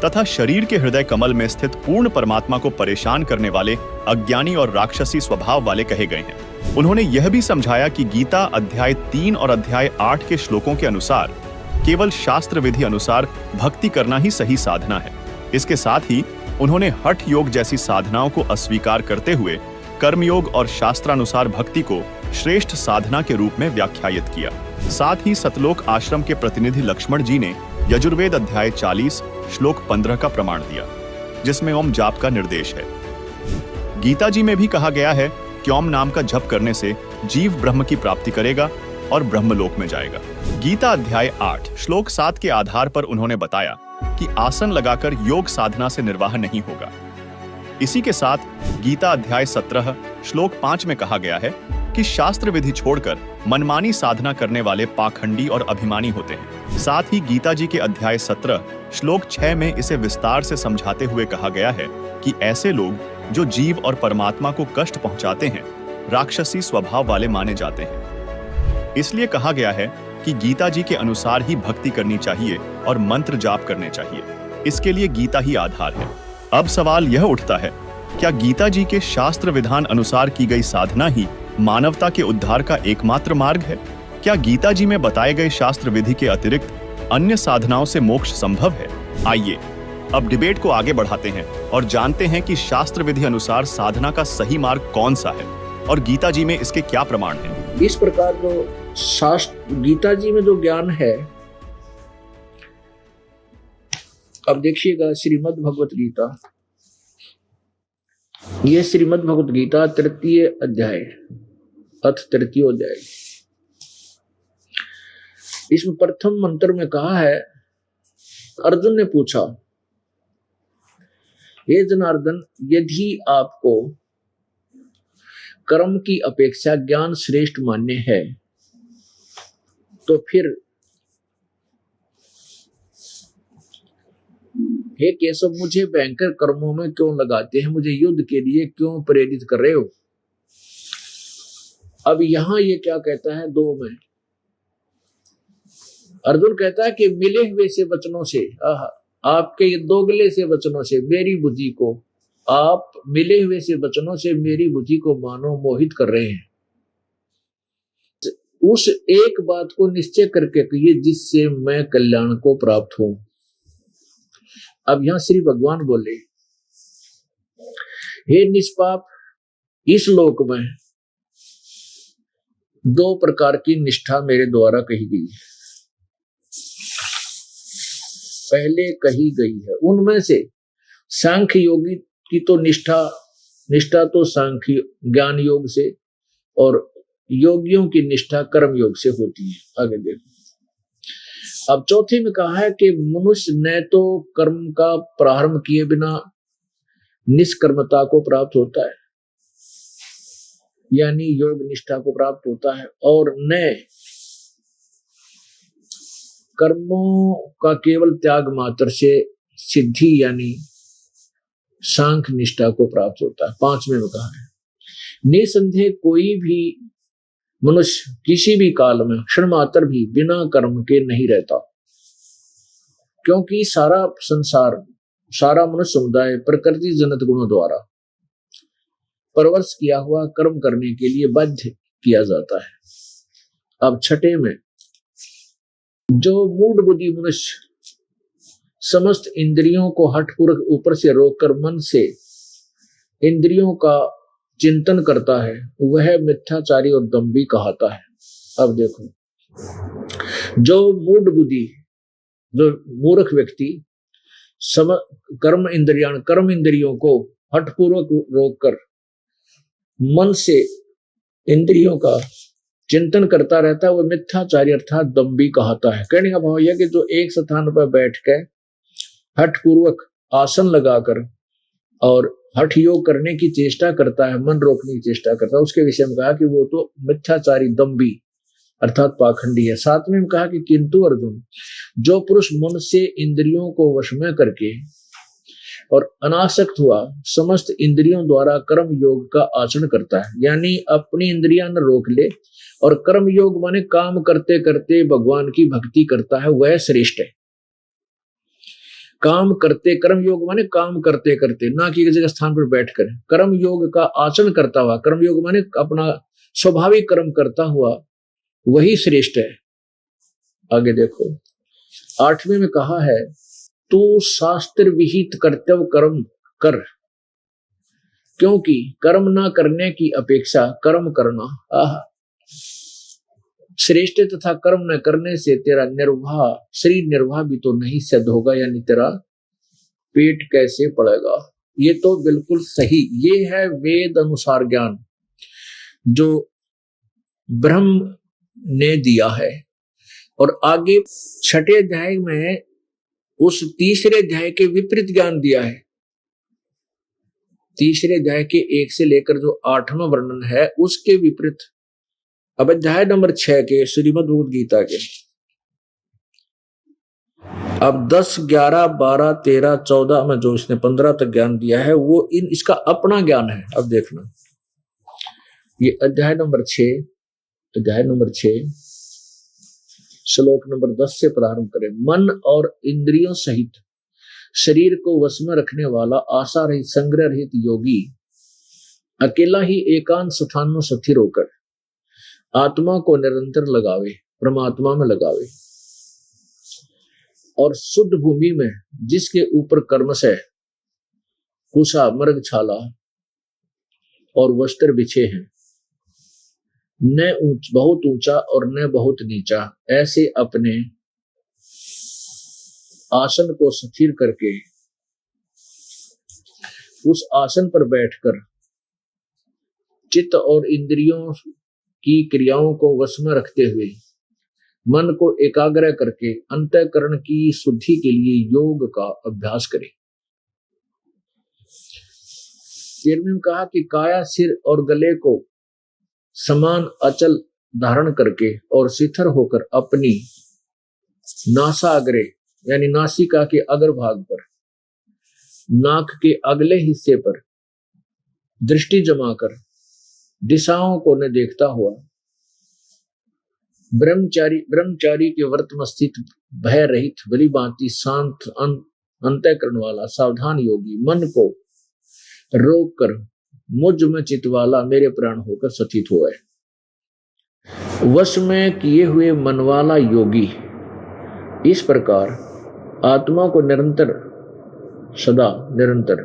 A: तथा शरीर के हृदय कमल में स्थित पूर्ण परमात्मा को परेशान करने वाले अज्ञानी और राक्षसी स्वभाव वाले कहे गए हैं। उन्होंने यह भी समझाया कि गीता अध्याय 3 और अध्याय 8 के श्लोकों के अनुसार केवल शास्त्र विधि अनुसार भक्ति करना ही सही साधना है। इसके साथ ही उन्होंने हठ योग जैसी साधनाओं को अस्वीकार करते हुए कर्मयोग और शास्त्रानुसार भक्ति को श्रेष्ठ साधना के रूप में व्याख्यायित किया। साथ ही सतलोक आश्रम के प्रतिनिधि लक्ष्मण जी ने यजुर्वेद अध्याय 40 श्लोक 15 का प्रमाण दिया, जिसमें ओम जाप का निर्देश है। गीता जी में भी कहा गया है कि ओम नाम का जप करने से जीव ब्रह्म की प्राप्ति करेगा और ब्रह्मलोक में जाएगा। गीता अध्याय 8 श्लोक 7 के आधार पर उन्होंने बताया कि आसन लगाकर योग साधना से निर्वाह नहीं होगा। इसी के साथ गीता अध्याय 17 श्लोक 5 में कहा गया है कि शास्त्र विधि छोड़कर मनमानी साधना करने वाले पाखंडी और अभिमानी होते हैं। साथ ही गीता जी के अध्याय 17 श्लोक 6 में इसे विस्तार से समझाते हुए कहा गया है कि ऐसे लोग जो जीव और परमात्मा को कष्ट पहुंचाते हैं राक्षसी स्वभाव वाले माने जाते हैं। इसलिए कहा गया है कि गीता जी के अनुसार ही भक्ति करनी चाहिए और मंत्र जाप करने चाहिए। इसके लिए गीता ही आधार है। अब सवाल यह उठता है, क्या गीता जी के शास्त्र विधान अनुसार की गई साधना ही मानवता के उद्धार का एकमात्र मार्ग है? क्या गीता जी में बताए गए शास्त्र विधि के अतिरिक्त अन्य साधनाओं से मोक्ष संभव है? आइए अब डिबेट को आगे बढ़ाते हैं और जानते हैं कि शास्त्र विधि अनुसार साधना का सही मार्ग कौन सा है और गीता जी में इसके क्या प्रमाण हैं।
F: इस प्रकार जो शास्त्र गीता जी में जो ज्ञान है, अब देखिएगा श्रीमद् भगवत गीता, ये श्रीमद् भगवत गीता 3 अध्याय अथ तृतीय हो जाएगी। इसमें प्रथम मंत्र में कहा है, अर्जुन ने पूछा, हे जनार्दन, यदि आपको कर्म की अपेक्षा ज्ञान श्रेष्ठ मान्य है तो फिर हे केशव, मुझे भयंकर कर्मों में क्यों लगाते हैं, मुझे युद्ध के लिए क्यों प्रेरित कर रहे हो। अब यहां ये क्या कहता है, दो में अर्जुन कहता है कि मिले हुए से वचनों से, आपके ये दोगले से वचनों से मेरी बुद्धि को, आप मिले हुए से वचनों से मेरी बुद्धि को मानो मोहित कर रहे हैं। उस एक बात को निश्चय करके कहिए जिससे मैं कल्याण को प्राप्त हूं। अब यहां श्री भगवान बोले, हे निष्पाप, इस लोक में दो प्रकार की निष्ठा मेरे द्वारा कही गई है, पहले कही गई है। उनमें से सांख्य योगी की तो निष्ठा तो सांख्य ज्ञान योग से, और योगियों की निष्ठा कर्म योग से होती है। आगे देखो, अब चौथे में कहा है कि मनुष्य न तो कर्म का प्रारंभ किए बिना निष्कर्मता को प्राप्त होता है, यानी योग निष्ठा को प्राप्त होता है, और न कर्मों का केवल त्याग मात्र से सिद्धि यानी सांख्य निष्ठा को प्राप्त होता है। पांचवें में कहा है, निसंदेह कोई भी मनुष्य किसी भी काल में क्षण मात्र भी बिना कर्म के नहीं रहता, क्योंकि सारा संसार, सारा मनुष्य समुदाय प्रकृति जनित गुणों द्वारा परवश किया हुआ कर्म करने के लिए बाध्य किया जाता है। अब छठे में, जो मूढ़ बुद्धि मनुष्य समस्त इंद्रियों को हठपूर्वक ऊपर से रोककर मन से इंद्रियों का चिंतन करता है, वह मिथ्याचारी और दंभी कहलाता है। अब देखो, जो मूढ़ बुद्धि, जो मूर्ख व्यक्ति कर्म इंद्रियों को हठपूर्वक रोककर मन से इंद्रियों का चिंतन करता रहता है, वह मिथ्याचारी अर्थात दंभी कहलाता है। कहने का भाव यह कि जो एक स्थान पर बैठ कर हठपूर्वक आसन लगाकर और हठ योग करने की चेष्टा करता है, मन रोकने की चेष्टा करता है, उसके विषय में कहा कि वो तो मिथ्याचारी दंभी अर्थात पाखंडी है। सातवें में कहा कि किंतु अर्जुन, जो पुरुष मन से इंद्रियों को वश में करके और अनासक्त हुआ समस्त इंद्रियों द्वारा कर्म योग का आचरण करता है, यानी अपनी इंद्रियां न रोक ले और कर्म योग माने काम करते करते भगवान की भक्ति करता है, वह श्रेष्ठ है। काम करते, कर्म योग माने काम करते करते, ना कि एक जगह स्थान पर बैठकर कर्म योग का आचरण करता हुआ, कर्म योग माने अपना स्वाभाविक कर्म करता हुआ, वही श्रेष्ठ है। आगे देखो, आठवें में कहा है, तू शास्त्र विहित कर्तव्य कर्म कर, क्योंकि कर्म ना करने की अपेक्षा कर्म करना श्रेष्ठ, तथा कर्म न करने से तेरा निर्वाह, शरीर निर्वाह भी तो नहीं सिद्ध होगा, यानी तेरा पेट कैसे पड़ेगा। ये तो बिल्कुल सही, ये है वेद अनुसार ज्ञान जो ब्रह्म ने दिया है। और आगे छठे अध्याय में उस तीसरे अध्याय के विपरीत ज्ञान दिया है। तीसरे अध्याय के 1 से लेकर जो 8वां वर्णन है उसके विपरीत अब अध्याय नंबर 6 के श्रीमद् भगवद गीता के अब 10, 11, 12, 13, 14 में जो इसने 15 तक ज्ञान दिया है वो इसका अपना ज्ञान है। अब देखना, ये अध्याय नंबर 6 श्लोक नंबर 10 से प्रारंभ करें। मन और इंद्रियों सहित शरीर को वश में रखने वाला आशा रहित, संग्रह रहित योगी अकेला ही एकांत स्थान में स्थिर होकर आत्मा को निरंतर लगावे, परमात्मा में लगावे, और शुद्ध भूमि में जिसके ऊपर कर्म से कुशा, मृग छाला और वस्त्र बिछे हैं, न बहुत ऊंचा और न बहुत नीचा, ऐसे अपने आसन को स्थिर करके उस आसन पर बैठकर चित्त और इंद्रियों की क्रियाओं को वश में रखते हुए मन को एकाग्र करके अंतःकरण की शुद्धि के लिए योग का अभ्यास करें। 13वें में कहा कि काया, सिर और गले को समान अचल धारण करके और शिथिल होकर अपनी नासाग्रे यानी नासिका के अग्रभाग पर, नाक के अगले हिस्से पर दृष्टि जमाकर दिशाओं को न देखता हुआ ब्रह्मचारी के व्रत में स्थित भय रहित भली भांति शांत अंतःकरण वाला सावधान योगी मन को रोक कर मुझ में चित्त वाला मेरे प्राण होकर स्थित हुआ है। वश में किए हुए मन वाला योगी इस प्रकार आत्मा को निरंतर सदा निरंतर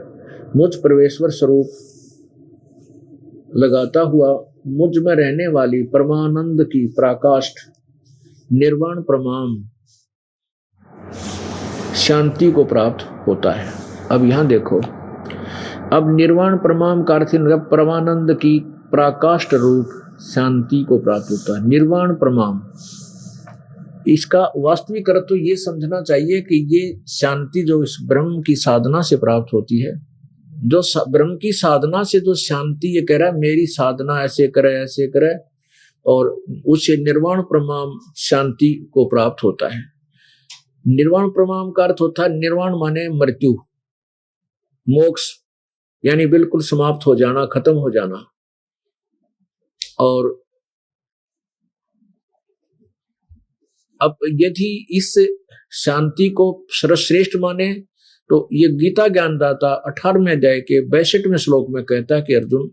F: मुझ परमेश्वर स्वरूप लगाता हुआ मुझ में रहने वाली परमानंद की पराकाष्ठ निर्वाण परमाम शांति को प्राप्त होता है। अब यहां देखो, अब निर्वाण परमाम का अर्थ परमानंद की पराकाष्ठ रूप शांति को प्राप्त होता है। निर्वाण परमाम, इसका वास्तविक अर्थ तो ये समझना चाहिए कि ये शांति जो इस ब्रह्म की साधना से प्राप्त होती है, जो ब्रह्म की साधना से जो शांति, ये कह रहा है मेरी साधना ऐसे करे और उससे निर्वाण प्रमाम शांति को प्राप्त होता है। निर्वाण प्रमाम का अर्थ होता है, निर्वाण माने मृत्यु, मोक्ष यानी बिल्कुल समाप्त हो जाना, खत्म हो जाना। और अब यदि इस शांति को सर्वश्रेष्ठ माने तो ये गीता ज्ञानदाता 18वें अध्याय के 62वें श्लोक में कहता है कि अर्जुन,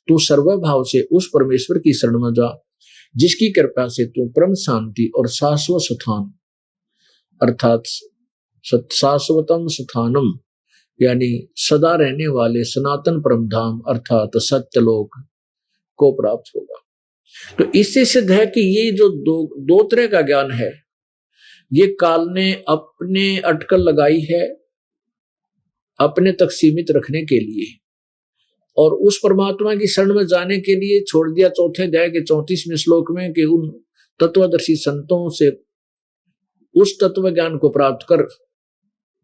F: तू सर्वभाव से उस परमेश्वर की शरण में जा जिसकी कृपा से तू परम शांति और शाश्वत स्थान अर्थात शाश्वतम स्थानम यानी सदा रहने वाले सनातन परम धाम अर्थात सत्यलोक को प्राप्त होगा। तो इससे सिद्ध है कि ये जो दो तरह का ज्ञान है, ये काल ने अपने अटकल लगाई है अपने तक सीमित रखने के लिए, और उस परमात्मा की शरण में जाने के लिए छोड़ दिया चौथे अध्याय के 34वें श्लोक में कि उन तत्वदर्शी संतों से उस तत्व ज्ञान को प्राप्त कर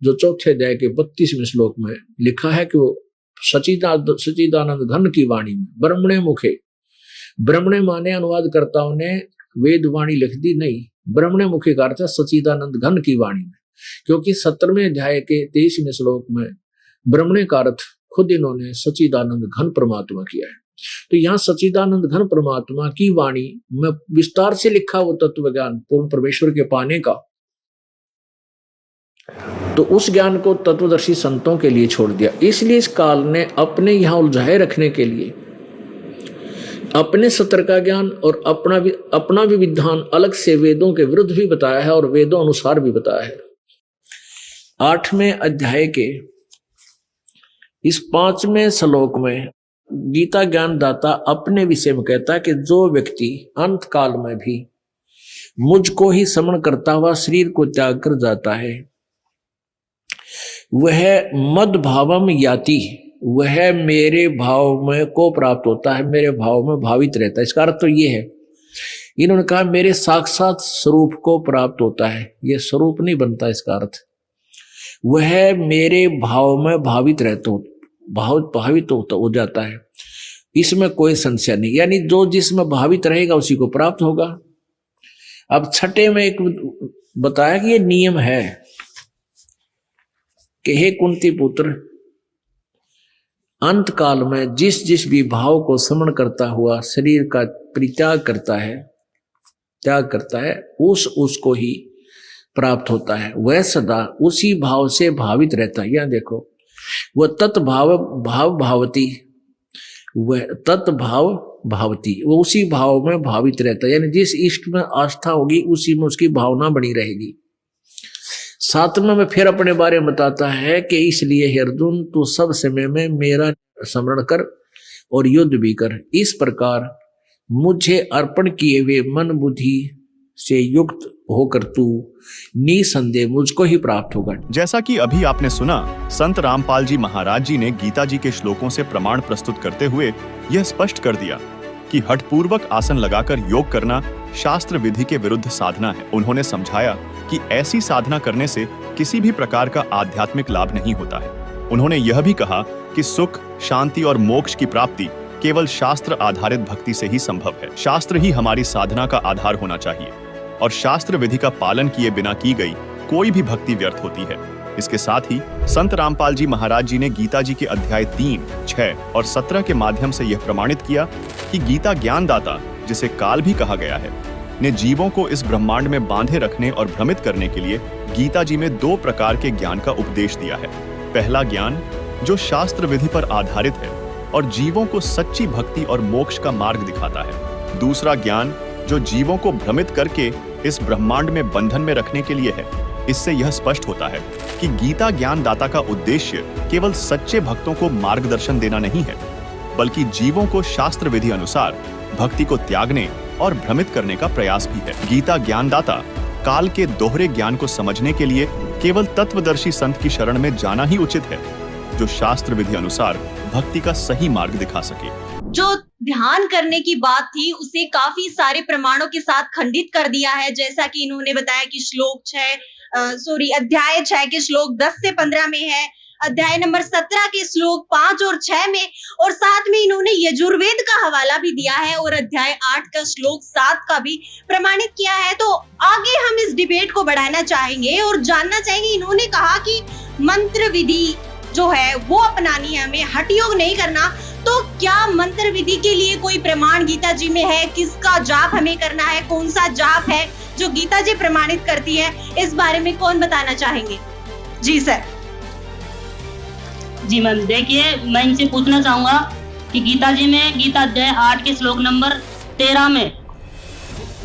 F: जो चौथे अध्याय के 32वें श्लोक में लिखा है कि वो सच्चिदानंद घन की वाणी में ब्रह्मणे मुखे, ब्रह्मणे माने अनुवादकर्ताओं ने वेद वाणी लिख दी, नहीं, ब्रह्मणे मुखे का अर्थ है सच्चिदानंद घन की वाणी में, क्योंकि 17वें अध्याय के 23वें श्लोक में ब्रह्मणे का अर्थ खुद इन्होंने सच्चिदानंद घन परमात्मा किया है। तो यहाँ सच्चिदानंद घन परमात्मा की वाणी में विस्तार से लिखा वो तत्व ज्ञान पूर्ण परमेश्वर के पाने का, तो उस ज्ञान को तत्वदर्शी संतों के लिए छोड़ दिया। इसलिए इस काल ने अपने यहाँ उलझाए रखने के लिए अपने सत्र का ज्ञान और अपना भी विधान अलग से वेदों के विरुद्ध भी बताया है और वेदों अनुसार भी बताया है। 8वें अध्याय के इस 5वें श्लोक में गीता ज्ञान दाता अपने विषय में कहता है कि जो व्यक्ति अंत काल में भी मुझको ही स्मरण करता हुआ शरीर को त्याग कर जाता है वह मद भावम याति, वह मेरे भाव में को प्राप्त होता है, मेरे भाव में भावित रहता है। इसका अर्थ तो ये है, इन्होंने कहा मेरे साक्षात स्वरूप को प्राप्त होता है, ये स्वरूप नहीं बनता। इसका अर्थ वह मेरे भाव में भावित रहता भावित हो जाता है, इसमें कोई संशय नहीं। यानी जो जिसमें भावित रहेगा उसी को प्राप्त होगा। अब 6 में एक बताया कि ये नियम है कि हे कुंती पुत्र, अंत काल में जिस भी भाव को स्मरण करता हुआ शरीर का परित्याग त्याग करता है उसको ही प्राप्त होता है, वह सदा उसी भाव से भावित रहता है। यह देखो, वह भाव भावती, वह तत्भाव भावती, वो उसी भाव में भावित रहता है। यानी जिस इष्ट में आस्था होगी उसी में उसकी भावना बनी रहेगी। 7वें में फिर अपने बारे में बताता है कि इसलिए हे अर्जुन, तू सब समय में मेरा स्मरण कर और युद्ध भी कर। इस प्रकार मुझे अर्पण किए हुए मन बुद्धि से युक्त होकर तू निसंदेह मुझको ही प्राप्त होगा।
A: जैसा कि अभी आपने सुना, संत रामपाल जी महाराज जी ने गीता जी के श्लोकों से प्रमाण प्रस्तुत करते हुए यह स्पष्ट कर दिया कि कि हठपूर्वक आसन लगाकर योग करना शास्त्र विधि के विरुद्ध साधना है। उन्होंने समझाया कि ऐसी साधना करने से किसी भी प्रकार का आध्यात्मिक लाभ नहीं होता है। उन्होंने यह भी कहा कि सुख, शांति और मोक्ष की प्राप्ति केवल शास्त्र आधारित भक्ति से ही संभव है। शास्त्र ही हमारी साधना का आधार होना चाहिए और शास्त्र विधि का पालन किए बिना की गई कोई भी भक्ति व्यर्थ होती है। इसके साथ ही संत रामपाल जी महाराज जी ने गीता जी के अध्याय 3, 6 और 17 के माध्यम से यह प्रमाणित किया कि गीता ज्ञानदाता, जिसे काल भी कहा गया है, ने जीवों को इस ब्रह्मांड में बांधे रखने और भ्रमित करने के लिए गीता जी में 2 प्रकार के ज्ञान का उपदेश दिया है। पहला ज्ञान जो शास्त्र विधि पर आधारित है और जीवों को सच्ची भक्ति और मोक्ष का मार्ग दिखाता है। दूसरा ज्ञान जो जीवों को भ्रमित करके इस ब्रह्मांड में बंधन में रखने के लिए है। इससे यह स्पष्ट होता है कि गीता ज्ञानदाता का उद्देश्य केवल सच्चे भक्तों को मार्गदर्शन देना नहीं है, बल्कि जीवों को शास्त्र विधि अनुसार भक्ति को त्यागने और भ्रमित करने का प्रयास भी है। गीता ज्ञानदाता काल के दोहरे ज्ञान को समझने के लिए केवल तत्वदर्शी संत की शरण में जाना ही उचित है, जो शास्त्र विधि अनुसार भक्ति का सही मार्ग दिखा सके।
I: जो ध्यान करने की बात थी उसे काफी सारे प्रमाणों के साथ खंडित कर दिया है, जैसा कि इन्होंने बताया कि अध्याय 6 के श्लोक 10 से 15 में है, अध्याय नंबर 17 के श्लोक 5 और 6 में, और साथ में इन्होंने यजुर्वेद का हवाला भी दिया है और अध्याय 8 का श्लोक 7 का भी प्रमाणित किया है। तो आगे हम इस डिबेट को बढ़ाना चाहेंगे और जानना चाहेंगे, इन्होंने कहा कि मंत्र विधि जो है वो अपनानी है, हमें हठ योग नहीं करना। तो क्या मंत्र विधि के लिए कोई प्रमाण गीता जी में है? किसका जाप हमें करना है? कौन सा जाप है जो गीता जी प्रमाणित करती है? इस बारे में कौन बताना चाहेंगे? जी सर।
J: जी मैम, देखिए मैं इनसे पूछना चाहूंगा कि गीता जी में गीता अध्याय 8 के श्लोक नंबर 13 में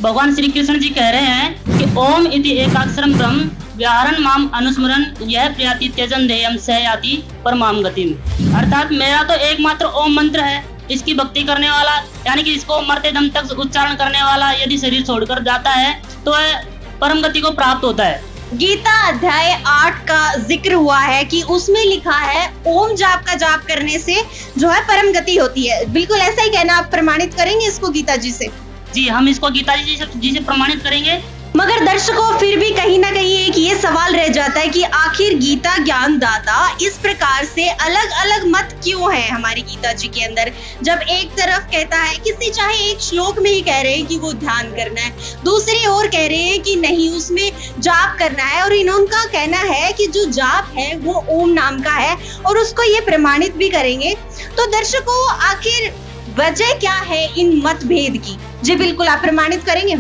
J: भगवान श्री कृष्ण जी कह रहे हैं कि ओम इति एकाक्षरम ब्रह्म व्याहरण माम अनुस्मरण यह प्रयाति त्यजन देयम सहयाति परमाम गतिम। अर्थात मेरा तो एकमात्र ओम मंत्र है, इसकी भक्ति करने वाला यानी कि इसको मरते दम तक उच्चारण करने वाला यदि शरीर छोड़कर जाता है तो परम गति को प्राप्त होता है।
I: गीता अध्याय 8 का जिक्र हुआ है कि उसमें लिखा है ओम जाप का जाप करने से जो है परम गति होती है। बिल्कुल ऐसा ही कहना, आप प्रमाणित करेंगे इसको गीता जी से?
J: जी, हम इसको गीता जी से प्रमाणित करेंगे।
I: मगर दर्शकों, फिर भी कहीं ना कहीं एक ये सवाल रह जाता है कि आखिर गीता ज्ञानदाता इस प्रकार से अलग अलग मत क्यों है हमारी गीता जी के अंदर? जब एक तरफ कहता है, किसी चाहे एक श्लोक में ही कह रहे हैं कि वो ध्यान करना है, दूसरी ओर कह रहे हैं कि नहीं उसमें जाप करना है, और इनका कहना है कि जो जाप है वो ओम नाम का है और उसको ये प्रमाणित भी करेंगे। तो दर्शकों, आखिर वजह क्या है इन मतभेद की? जी बिल्कुल, आप प्रमाणित करेंगे?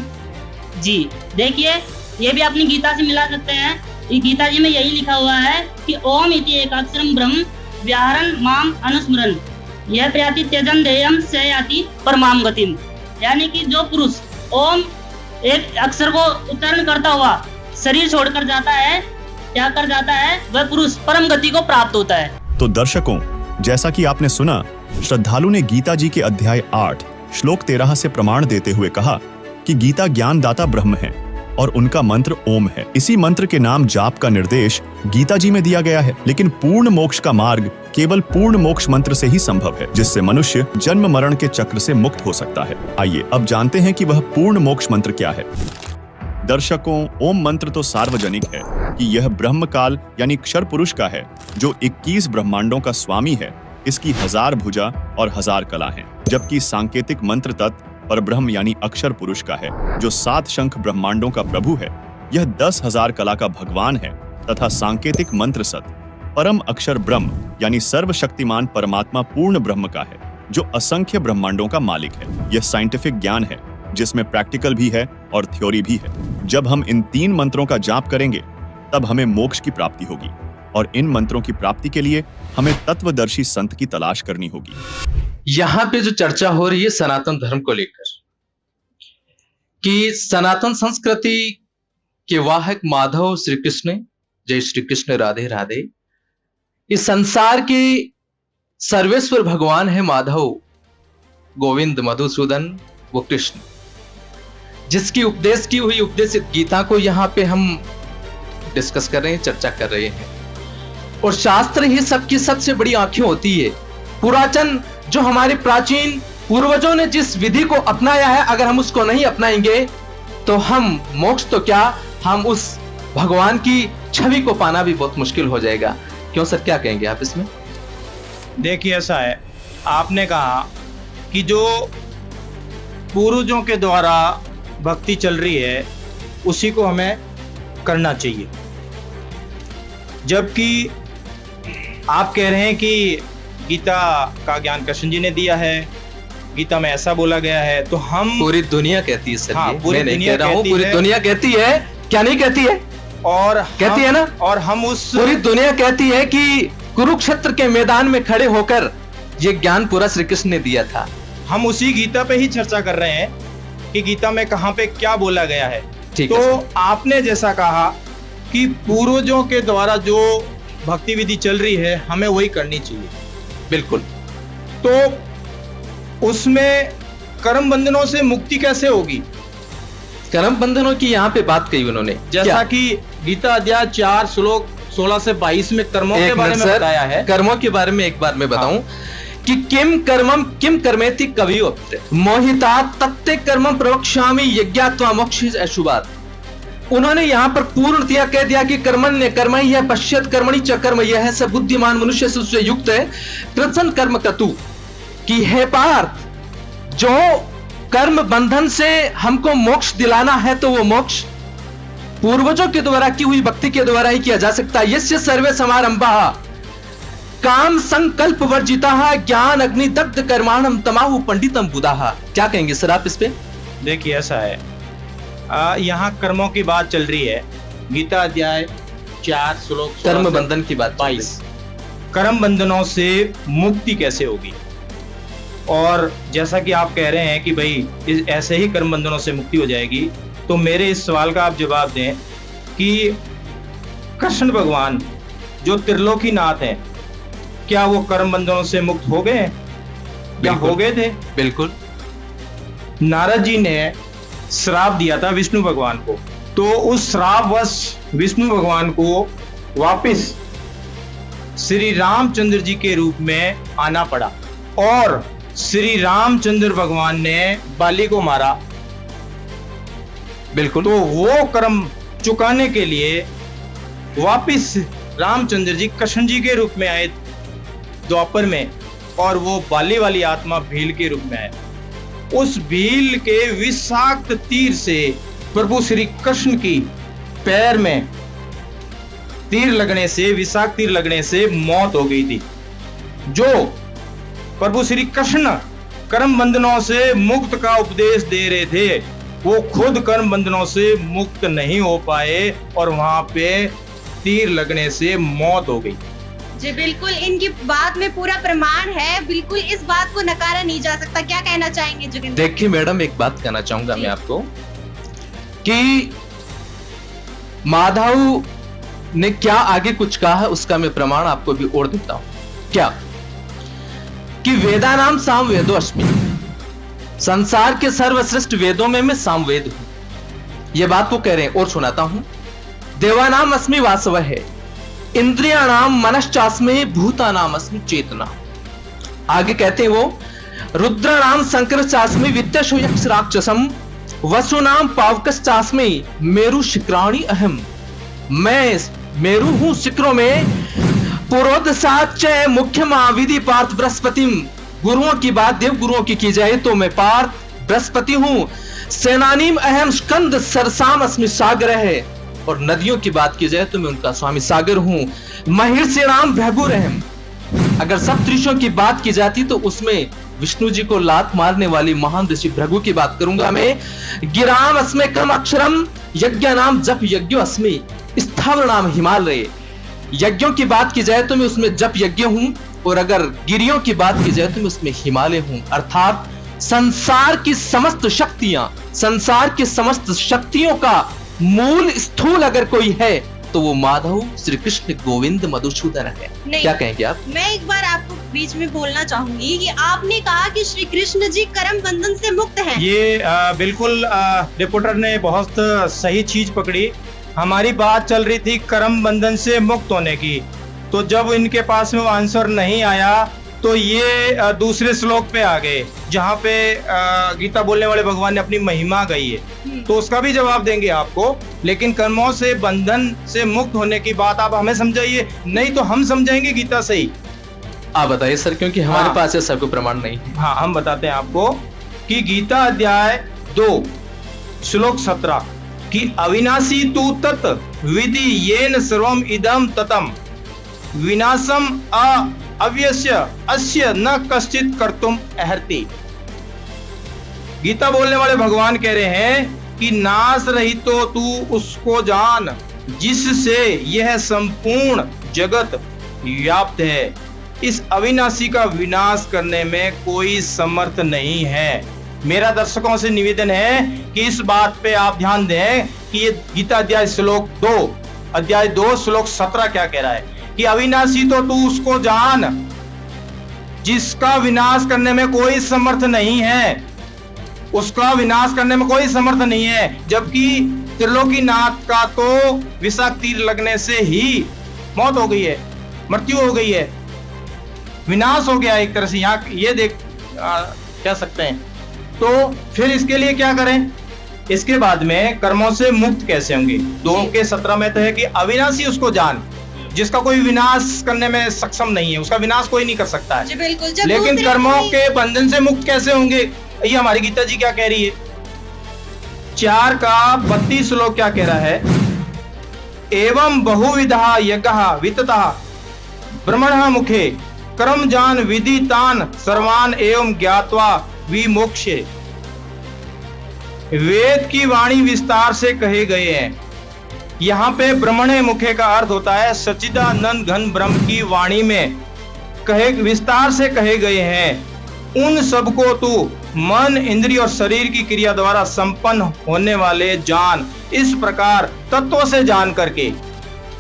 J: जी देखिए, ये भी अपनी गीता से मिला सकते हैं। गीता जी में यही लिखा हुआ है कि ओम इति एकाक्षरम ब्रह्म व्याहरण माम अनुस्मरण यह प्रयाति त्यजन देयम सहयाति परमाम गतिम। यानी कि जो पुरुष ओम एक अक्षर को उच्चारण करता हुआ शरीर छोड़कर जाता है, त्याग कर जाता है, वह पुरुष परम गति को प्राप्त होता है।
A: तो दर्शकों, जैसा कि आपने सुना, श्रद्धालु ने गीता जी के अध्याय 8 श्लोक 13 से प्रमाण देते हुए कहा कि गीता ज्ञानदाता ब्रह्म है और उनका मंत्र ओम है। इसी मंत्र के नाम जाप का निर्देश गीता जी में दिया गया है, लेकिन पूर्ण मोक्ष का मार्ग केवल पूर्ण मोक्ष मंत्र से ही संभव है, जिससे मनुष्य जन्म मरण के चक्र से मुक्त हो सकता है। आइए अब जानते हैं कि वह पूर्ण मोक्ष मंत्र क्या है। दर्शकों, ओम मंत्र तो सार्वजनिक है कि यह ब्रह्म काल यानी क्षर पुरुष का है, जो 21 ब्रह्मांडों का स्वामी है। इसकी 1000 भुजा और 1000 कला हैं, जबकि सांकेतिक मंत्र तत्व पर ब्रह्म यानी अक्षर पुरुष का है, जो 7 शंख ब्रह्मांडों का प्रभु है। यह 10,000 कला का भगवान है तथा सांकेतिक मंत्र सत परम अक्षर ब्रह्म यानी सर्वशक्तिमान परमात्मा पूर्ण ब्रह्म का है, जो असंख्य ब्रह्मांडों का मालिक है। यह साइंटिफिक ज्ञान है जिसमें प्रैक्टिकल भी है और थ्योरी भी है। जब हम इन 3 मंत्रों का जाप करेंगे तब हमें मोक्ष की प्राप्ति होगी, और इन मंत्रों की प्राप्ति के लिए हमें तत्वदर्शी संत की तलाश करनी होगी।
H: यहाँ पे जो चर्चा हो रही है सनातन धर्म को लेकर, कि सनातन संस्कृति के वाहक माधव श्री कृष्ण, जय श्री कृष्ण, राधे राधे, इस संसार के सर्वेश्वर भगवान है माधव, गोविंद, मधुसूदन, वो कृष्ण, जिसकी उपदेश की हुई उपदेशित गीता को यहाँ पे हम डिस्कस कर रहे हैं, चर्चा कर रहे हैं। और शास्त्र ही सबकी सबसे बड़ी आंखें होती है। पुरातन जो हमारे प्राचीन
K: पूर्वजों ने जिस विधि को अपनाया है, अगर हम उसको नहीं अपनाएंगे तो हम मोक्ष तो क्या, हम उस भगवान की छवि को पाना भी बहुत मुश्किल हो जाएगा। क्यों सर, क्या कहेंगे आप इसमें?
H: देखिए ऐसा है, आपने कहा कि जो पूर्वजों के द्वारा भक्ति चल रही है उसी को हमें करना चाहिए, जबकि आप कह रहे हैं कि गीता का ज्ञान कृष्ण जी ने दिया है, गीता में ऐसा बोला गया है, तो हम
K: पूरी दुनिया कहती है सर।
H: हाँ,
K: मैं नहीं कह रहा हूँ, पूरी दुनिया कहती है, क्या नहीं कहती है?
H: और
K: कहती है ना।
H: और हम उस
K: पूरी दुनिया कहती है कि कुरुक्षेत्र के मैदान में खड़े होकर ये ज्ञान पूरा श्री कृष्ण ने दिया था।
H: हम उसी गीता पे ही चर्चा कर रहे हैं कि गीता में कहाँ पे क्या बोला गया है।
K: ठीक
H: तो
K: है
H: आपने जैसा कहा कि पूर्वजों के द्वारा जो भक्ति विधि चल रही है हमें वही करनी चाहिए।
K: बिल्कुल।
H: तो उसमें कर्म बंधनों से मुक्ति कैसे होगी?
K: कर्म बंधनों की यहाँ पे बात कही उन्होंने,
H: जैसा कि गीता अध्याय 4 श्लोक 16 से 22 में कर्मों के बारे में बताया है।
K: कर्मों के बारे में एक बार मैं बताऊं कि किम कर्मम किम कर्मेति कवियो मोहिता तत्ते कर्मम प्रवक्ष्यामि यज्ञात्वा मोक्षित अशुभात्। उन्होंने यहाँ पर पूर्णतया कह दिया कि कर्मण्य कर्म ही है, पश्यत कर्मणि च कर्म यह है, सब बुद्धिमान मनुष्य से उससे युक्त है, कृत्सन कर्म कतु। कि है पार्थ, जो कर्म बंधन से हमको मोक्ष दिलाना है तो वो मोक्ष पूर्वजों के द्वारा की हुई भक्ति के द्वारा ही किया जा सकता है। यस्य सर्वे समारंभा काम संकल्प वर्जिता ज्ञान अग्नि दग्ध कर्माणम तमाहु पंडितम बुधाहा। क्या कहेंगे सर आप इस पे?
H: देखिए ऐसा है, यहाँ कर्मों की बात चल रही है। गीता अध्याय 4 श्लोक
K: कर्म बंधन की बात
H: 22, कर्म बंधनों से मुक्ति कैसे होगी? और जैसा कि आप कह रहे हैं कि भाई ऐसे ही कर्म बंधनों से मुक्ति हो जाएगी, तो मेरे इस सवाल का आप जवाब दें कि कृष्ण भगवान जो त्रिलोकीनाथ हैं, क्या वो कर्म बंधनों से मुक्त हो गए या हो गए थे?
K: बिल्कुल।
H: नारद जी ने श्राप दिया था विष्णु भगवान को, तो उस श्रापवश विष्णु भगवान को वापस श्री रामचंद्र जी के रूप में आना पड़ा और श्री रामचंद्र भगवान ने बाली को मारा।
K: बिल्कुल।
H: तो वो कर्म चुकाने के लिए वापस रामचंद्र जी कृष्ण जी के रूप में आए द्वापर में, और वो बाली वाली आत्मा भील के रूप में आए। उस भील के विषाक्त तीर से प्रभु श्री कृष्ण की पैर में तीर लगने से, विषाक्त तीर लगने से मौत हो गई थी। जो प्रभु श्री कृष्ण कर्म बंधनों से मुक्त का उपदेश दे रहे थे, वो खुद कर्म बंधनों से मुक्त नहीं हो पाए और वहां पे तीर लगने से मौत हो गई।
I: जी बिल्कुल, इनकी बात में पूरा प्रमाण है, बिल्कुल इस बात को नकारा नहीं जा सकता। क्या कहना चाहेंगे जोगिंदर?
K: देखिए मैडम, एक बात कहना चाहूंगा मैं आपको कि माधव ने क्या आगे कुछ कहा है, उसका मैं प्रमाण आपको भी और देता हूं। क्या कि वेदा नाम साम वेदो अस्मि, संसार के सर्वश्रेष्ठ वेदों में मैं सामवेद हूं, ये बात वो कह रहे हैं। और सुनाता हूं, देवानाम अस्मि वासव है, इंद्रियाणाम मनश्चास्मि, भूतानाम अस्मि चेतना। आगे कहते हैं वो, रुद्राणाम संकरश्चास्मि, वित्तशो यक्ष राक्षसम, वसुनाम पावकश्चास्मि, मेरु शिखराणि अहम। मैं मेरु हूं शिखरों में, पुरोधसाच मुख्य महाविधि पार्थ बृहस्पतिम। गुरुओं की बात देव गुरुओं की जाए तो मैं पार्थ बृहस्पति हूं। सेनानीम अहम स्कंद सरसाम अस्मि सागर है, और नदियों की बात की जाए तो मैं उनका स्वामी सागर हूं। महिर्षिणाम भैभुर अहम। अगर सब ऋषियों की बात की जाती तो उसमें विष्णु जी को लात मारने वाली महान ऋषि भृगु की बात करूंगा मैं। गिराम अस्मे क्रम अक्षरम, यज्ञ नाम जप यज्ञ अस्मि, स्थावर नाम हिमालय। यज्ञों की बात की जाए तो मैं उसमें जप यज्ञ हूं, और अगर गिरियों की बात की जाए तो मैं उसमें हिमालय हूं। अर्थात संसार की समस्त शक्तियां, संसार की समस्त शक्तियों का मूल स्थूल अगर कोई है तो वो माधव श्री कृष्ण गोविंद मधुसूदन है। क्या कहेंगे आप?
I: मैं एक बार आपको बीच में बोलना चाहूंगी कि आपने कहा कि श्री कृष्ण जी कर्म बंधन से मुक्त हैं।
H: ये बिल्कुल रिपोर्टर ने बहुत सही चीज पकड़ी। हमारी बात चल रही थी कर्म बंधन से मुक्त होने की, तो जब इनके पास में वो आंसर नहीं आया तो ये दूसरे श्लोक पे आ गए जहाँ पे गीता बोलने वाले भगवान ने अपनी महिमा गई है, तो उसका भी जवाब देंगे आपको। लेकिन कर्मों से बंधन से मुक्त होने की बात आप हमें समझाइए, नहीं तो हम समझाएंगे गीता से ही।
K: आप बताइए सर, क्योंकि हमारे पास ये सब प्रमाण नहीं है।
H: हाँ, हम बताते हैं आपको कि गीता अध्याय 2 श्लोक 17 कि अविनाशी तू तत् विधि येन सर्वम इदम ततम विनाशम अव्यस्य अस्य न कश्चित कर्तुम अर्हति। गीता बोलने वाले भगवान कह रहे हैं कि नाश रहित तो तू उसको जान जिससे यह संपूर्ण जगत व्याप्त है। इस अविनाशी का विनाश करने में कोई समर्थ नहीं है। मेरा दर्शकों से निवेदन है कि इस बात पे आप ध्यान दें कि ये गीता अध्याय 2 श्लोक 17 क्या कह रहा है कि अविनाशी तो तू उसको जान जिसका विनाश करने में कोई समर्थ नहीं है, उसका विनाश करने में कोई समर्थ नहीं है। जबकि त्रिलोकीनाथ का तो विषाक्त तीर लगने से ही मौत हो गई है, मृत्यु हो गई है, विनाश हो गया एक तरह से, यहाँ ये देख कह सकते हैं। तो फिर इसके लिए क्या करें? इसके बाद में कर्मों से मुक्त कैसे होंगे? 2 के 17 में तो है कि अविनाशी उसको जान जिसका कोई विनाश करने में सक्षम नहीं है, उसका विनाश कोई नहीं कर सकता है।
I: बिल्कुल।
H: लेकिन कर्मों के बंधन से मुक्त कैसे होंगे, ये हमारी गीता जी क्या कह रही है? 4 का 32 श्लोक क्या कह रहा है? एवं बहुविधा यज्ञः विततः ब्रह्मणः मुखे कर्म जान विधि तान सर्वान एवं ज्ञात्वा विमोक्षे। वेद की वाणी विस्तार से कहे गए हैं। यहाँ पे ब्रह्मणे मुखे का अर्थ होता है सच्चिदानंद घन ब्रह्म की वाणी में कहे विस्तार से कहे गए हैं। उन सबको तू मन इंद्रिय और शरीर की क्रिया द्वारा संपन्न होने वाले जान। इस प्रकार तत्वों से जान करके,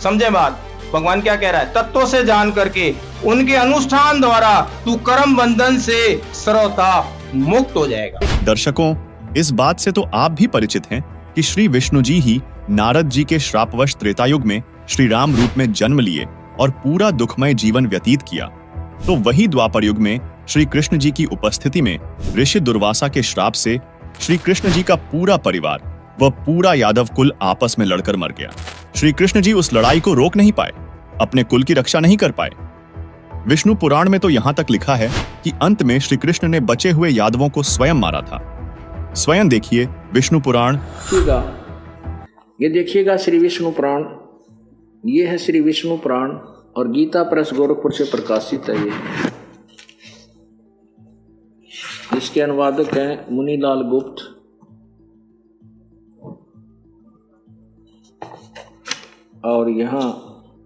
H: समझे बात? भगवान क्या कह रहा है? तत्वों से जान करके उनके अनुष्ठान द्वारा तू कर्म बंधन से सर्वथा मुक्त हो जाएगा।
A: दर्शकों, इस बात से तो आप भी परिचित हैं कि श्री विष्णु जी ही नारद जी के श्रापवश त्रेतायुग में श्री राम रूप में जन्म लिए और पूरा दुखमय जीवन व्यतीत किया। तो वही द्वापर युग में श्री कृष्ण जी की उपस्थिति में ऋषि दुर्वासा के श्राप से श्री कृष्ण जी का पूरा परिवार व पूरा यादव कुल आपस में लड़कर मर गया। श्री कृष्ण जी उस लड़ाई को रोक नहीं पाए, अपने कुल की रक्षा नहीं कर पाए। विष्णु पुराण में तो यहाँ तक लिखा है कि अंत में श्री कृष्ण ने बचे हुए यादवों को स्वयं मारा था। स्वयं देखिए विष्णु पुराण।
F: ये देखिएगा श्री विष्णु पुराण, ये है श्री विष्णु पुराण और गीता प्रेस गोरखपुर से प्रकाशित है। ये इसके अनुवादक हैं मुनीलाल गुप्त। और यहाँ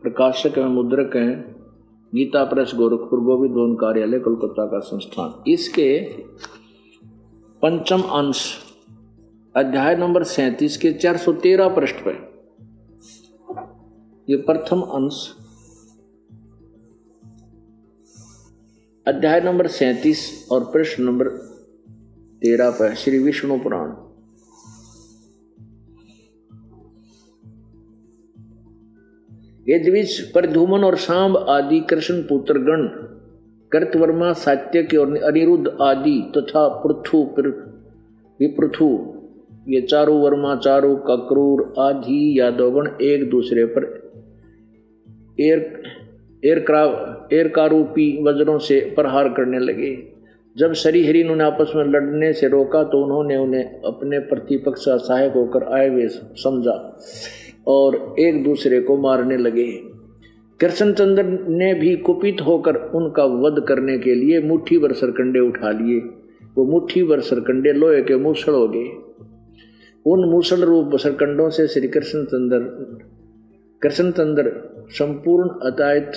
F: प्रकाशक एवं मुद्रक हैं गीता प्रेस गोरखपुर, गोविंद भवन कार्यालय कोलकाता का संस्थान। इसके 5म अंश अध्याय नंबर 37 के 413 पृष्ठ पर ये प्रथम अंश अध्याय नंबर 37 और पृष्ठ नंबर 13 पर श्री विष्णु पुराण। ये द्विज प्रद्युम्न और सांब आदि कृष्ण पुत्र गण, कृतवर्मा सात्यकी और अनिरुद्ध आदि तथा पृथु ये चारों वर्मा, चारों कक्रूर आदि यादवगण एक दूसरे पर एरकारूपी वज्रों से प्रहार करने लगे। जब श्रीहरि ने आपस में लड़ने से रोका तो उन्होंने उन्हें अपने प्रतिपक्ष का सहायक होकर आए हुए समझा और एक दूसरे को मारने लगे। कृष्णचंद्र ने भी कुपित होकर उनका वध करने के लिए मुट्ठी भर सरकंडे उठा लिए। वो मुट्ठी भर सरकंडे लोहे के मूसल हो गए। उन मूसल रूप सरकंडों से श्री कृष्णचंद्र संपूर्ण अतायत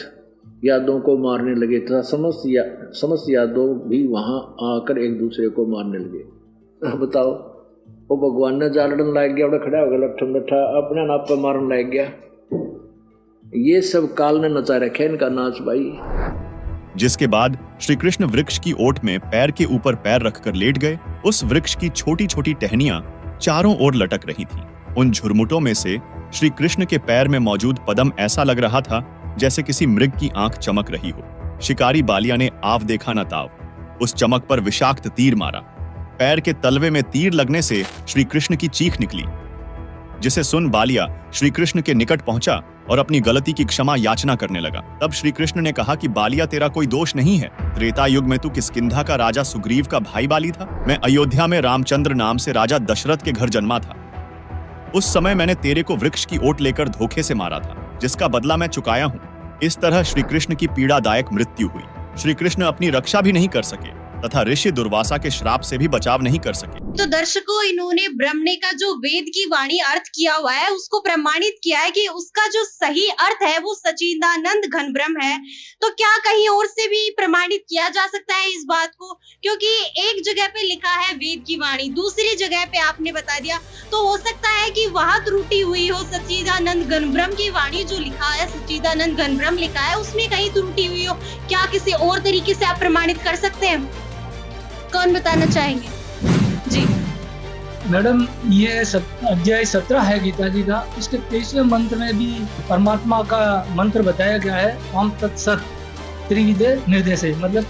F: यादों को मारने लगे तथा समस्त यादव भी वहां आकर एक दूसरे को मारने लगे। बताओ, वो भगवान ने जालड़न लाग गया, अपने खड़ा हो गया लट्ठम लट्ठा, अपने नाप पर मारन लाग गया। ये सब काल ने नचा रखे इनका नाच भाई।
A: जिसके बाद श्री कृष्ण वृक्ष की ओट में पैर के ऊपर पैर रखकर लेट गए। उस वृक्ष की छोटी छोटी टहनियां चारों ओर लटक रही थीं। उन झुरमुटों में से श्री कृष्ण के पैर में मौजूद पदम ऐसा लग रहा था जैसे किसी मृग की आंख चमक रही हो। शिकारी बालिया ने आव देखा न ताव, उस चमक पर विषाक्त तीर मारा। पैर के तलवे में तीर लगने से श्री कृष्ण की चीख निकली, जिसे सुन बालिया श्री कृष्ण के निकट पहुंचा और अपनी गलती की क्षमा याचना करने लगा। तब श्री कृष्ण ने कहा कि बालिया, तेरा कोई दोष नहीं है। त्रेता युग में तू किष्किंधा का राजा सुग्रीव का भाई बाली था। मैं अयोध्या में रामचंद्र नाम से राजा दशरथ के घर जन्मा था। उस समय मैंने तेरे को वृक्ष की ओट लेकर धोखे से मारा था, जिसका बदला मैं चुकाया हूं। इस तरह श्री कृष्ण की पीड़ादायक मृत्यु हुई। श्री कृष्ण अपनी रक्षा भी नहीं कर सके तथा ऋषि दुर्वासा के श्राप से भी बचाव नहीं कर सके।
I: तो दर्शकों, इन्होंने ब्रह्मणे का जो वेद की वाणी अर्थ किया हुआ है उसको प्रमाणित किया है कि उसका जो सही अर्थ है वो सच्चिदानंद घन ब्रह्म है। तो क्या कहीं और से भी प्रमाणित किया जा सकता है इस बात को? क्योंकि एक जगह पे लिखा है वेद की वाणी, दूसरी जगह पे आपने बता दिया, तो हो सकता है कि वहां त्रुटि हुई हो। सच्चिदानंद घन ब्रह्म की वाणी जो लिखा है, सच्चिदानंद घन ब्रह्म लिखा है, उसमें कहीं त्रुटि हुई हो। क्या किसी और तरीके से आप प्रमाणित कर सकते हैं? कौन बताना चाहेंगे? जी
L: मैडम, ये अध्याय 17 है गीता जी का। इसके 23वें मंत्र में भी परमात्मा का मंत्र बताया गया है, ओम तत्सत त्रिविधे निर्देशे, मतलब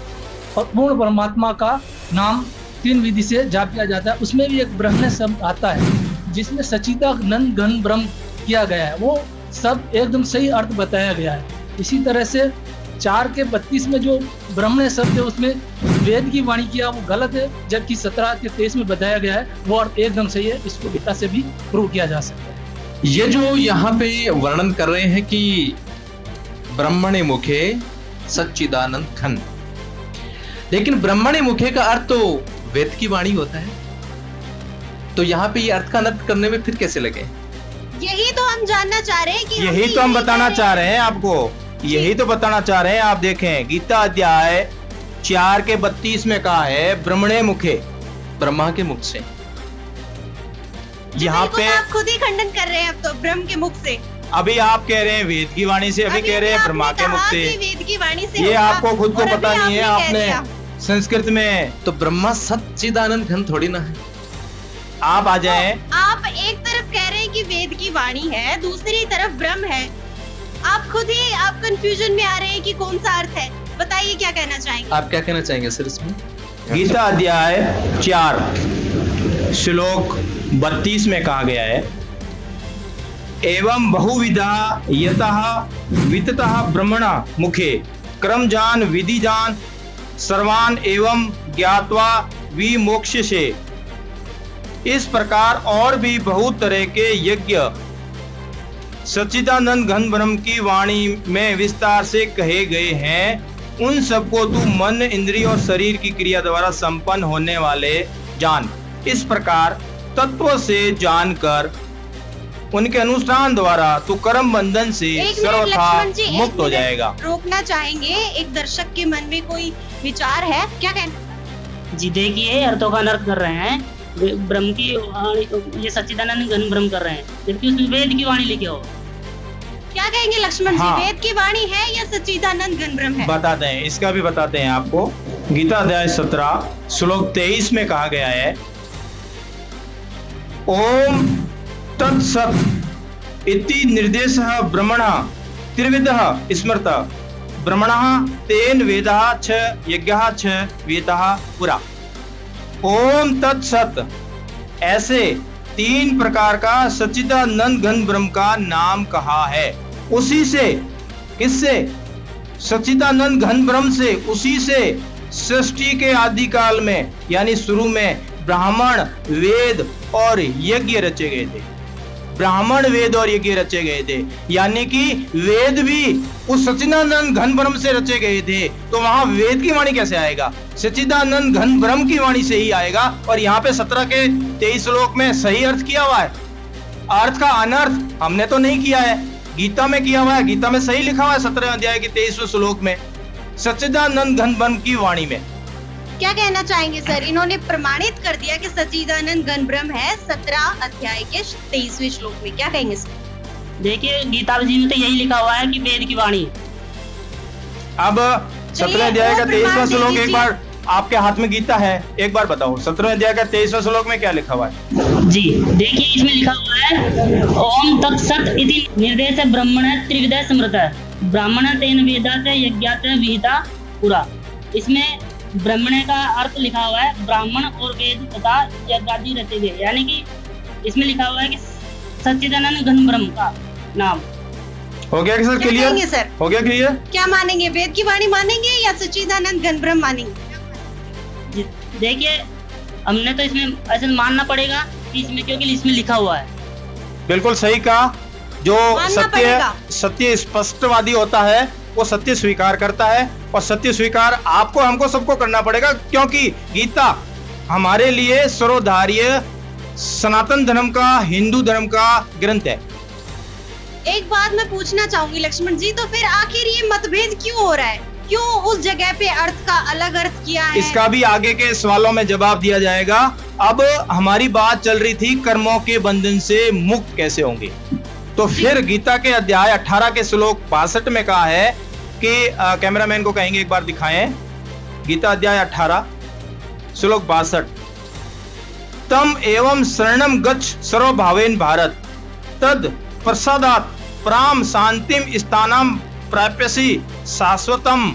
L: पूर्ण परमात्मा का नाम 3 विधि से जाप किया जाता है। उसमें भी एक ब्रह्मण्य शब्द आता है जिसमें सच्चिदानंद घन ब्रह्म किया गया है, वो सब एकदम सही अर्थ बताया गया है। इसी तरह से 4 के 32 में जो ब्रह्मण्य शब्द है उसमें वेद की वाणी किया वो गलत है, जबकि 17 के 23 में बताया गया है वो अर्थ एकदम सही है। इसको गीता से भी प्रूव किया जा सकता है।
K: ये जो यहाँ पे वर्णन कर रहे हैं कि ब्रह्मणे मुखे सच्चिदानंद घन, लेकिन ब्रह्मणे मुखे का अर्थ तो वेद की वाणी होता है, तो यहाँ पे ये अर्थ का अनर्थ करने में फिर कैसे लगे?
I: यही तो हम जानना चाह रहे हैं कि
H: यही तो हम बताना चाह रहे हैं आपको, यही तो बताना चाह रहे हैं। आप देखें गीता अध्याय 4 के 32 में कहा है ब्रह्मणे मुखे,
K: ब्रह्मा के मुख से।
H: यहाँ पे
I: आप खुद ही खंडन कर रहे हैं अब तो ब्रह्म के मुख से।
H: अभी आप कह रहे हैं वेद की वाणी से, अभी कह रहे हैं ब्रह्मा के मुख से।
I: वेद की वाणी से
H: ये आपको खुद को पता नहीं है, आपने संस्कृत में
K: तो ब्रह्मा सच्चिदानंद घन थोड़ी ना है।
H: आप आ जाएं।
I: आप एक तरफ कह रहे हैं कि वेद की वाणी है, दूसरी तरफ ब्रह्म है। आप खुद ही आप कंफ्यूजन में आ रहे हैं कि कौन सा अर्थ है। बताइए क्या कहना चाहेंगे?
K: आप क्या कहना चाहेंगे सर इसमें?
H: गीता अध्याय 4 श्लोक 32 में कहा गया है, एवं बहुविधा यतः विततः ब्रह्मणा मुखे क्रमजान विधिजान सर्वान एवं ज्ञात्वा विमोक्ष्यसे। इस प्रकार और भी बहुत तरह के यज्ञ सच्चिदानंद घन ब्रह्म की वाणी में विस्तार से कहे गए हैं। उन सबको तू मन, इंद्रिय और शरीर की क्रिया द्वारा संपन्न होने वाले जान। इस प्रकार तत्व से जानकर उनके अनुष्ठान द्वारा तू कर्म बंधन से सर्वथा मुक्त हो जाएगा।
I: रोकना चाहेंगे, एक दर्शक के मन में कोई विचार है, क्या कहना?
J: जी देखिए, अर्थों का अनर्थ कर रहे हैं। ब्रह्म की वाणी, ये सच्चिदानंद घन ब्रह्म कर रहे हैं, जबकि उसमें वेद की वाणी लिखे हो।
I: क्या कहेंगे लक्ष्मण जी?
H: हाँ।
I: वेद की वाणी है या सच्चिदानंद घन ब्रह्म है?
H: बताते हैं, इसका भी बताते हैं आपको। गीता अध्याय 17 श्लोक 23 में कहा गया है, ओम तत्सत इति निर्देशः ब्रह्मणः त्रिविधः स्मृतः ब्रह्मणः तेन वेदः छ यज्ञः छ वेदः पुरा। ओम तत्सत, ऐसे 3 प्रकार का सच्चिदानंद घन ब्रह्म का नाम कहा है। उसी से, किससे? सच्चिदानंद घन ब्रह्म से, उसी से सृष्टि के आदि काल में यानी शुरू में ब्राह्मण, वेद और यज्ञ रचे गए थे। ब्राह्मण, वेद और यज्ञ रचे गए थे, यानी कि वेद भी उस सच्चिदानंद घन ब्रह्म से रचे गए थे। तो वहां वेद की वाणी कैसे आएगा? सच्चिदानंद घन ब्रह्म की वाणी से ही आएगा। और यहाँ पे 17 के 23 श्लोक में सही अर्थ किया हुआ है। अर्थ का अनर्थ हमने तो नहीं किया है, गीता में किया हुआ है। गीता में सही लिखा हुआ है 17 अध्याय के 23वें श्लोक में सच्चिदानंद घन ब्रह्म की वाणी में।
I: क्या कहना चाहेंगे सर? इन्होंने प्रमाणित कर दिया कि सच्चिदानंद घन ब्रह्म है 17 अध्याय के 23वें श्लोक में। क्या कहेंगे सर?
J: देखिए, गीता जी में तो यही लिखा हुआ है कि वेद की वाणी।
H: अब 17 अध्याय का 23वां श्लोक, एक बार आपके हाथ में गीता है, एक बार बताओ 17 अध्याय का 23वां श्लोक में क्या लिखा हुआ है?
J: जी देखिए, इसमें लिखा हुआ है, ओम तत्सत इति निर्देश ब्रह्मण त्रिविध स्मृत ब्राह्मण तेन वेदात यज्ञात विहिता पूरा। इसमें ब्राह्मण का अर्थ लिखा हुआ है ब्राह्मण और वेद तथा यज्ञादि रचे गए, यानी कि इसमें लिखा हुआ है कि सच्चिदानंद घन ब्रह्म का नाम।
H: हो गया सर
I: क्या
H: क्लियर?
I: कहेंगे सर?
H: हो गया क्लियर?
I: क्या मानेंगे, वेद की वाणी मानेंगे या सच्चिदानंद घन ब्रह्म मानेंगे?
J: देखिए, हमने तो इसमें ऐसे मानना पड़ेगा कि इसमें, क्योंकि इसमें लिखा हुआ है।
H: बिल्कुल सही कहा। जो
I: मानना पड़ेगा।
H: सत्य स्पष्टवादी होता है वो सत्य स्वीकार करता है, और सत्य स्वीकार आपको हमको सबको करना पड़ेगा, क्योंकि गीता हमारे लिए सर्वधार्य सनातन धर्म का, हिंदू धर्म का ग्रंथ है।
I: एक बात मैं पूछना चाहूंगी लक्ष्मण जी, तो फिर आखिर ये मतभेद क्यों हो रहा है? क्यों उस जगह पे अर्थ का अलग अर्थ किया है?
H: इसका भी आगे के सवालों में जवाब दिया जाएगा। अब हमारी बात चल रही थी कर्मों के बंधन से मुक्त कैसे होंगे, तो फिर गीता के अध्याय 18 के श्लोक 62 में कहा है कि कैमरामैन को कहेंगे एक बार दिखाएं, गीता अध्याय 18 श्लोक 62, तम एवं शरणम गच्छ सर्वभावेन भारत तद प्रसादात प्राम शांतिम स्थानम प्राप्यसि शाश्वतम।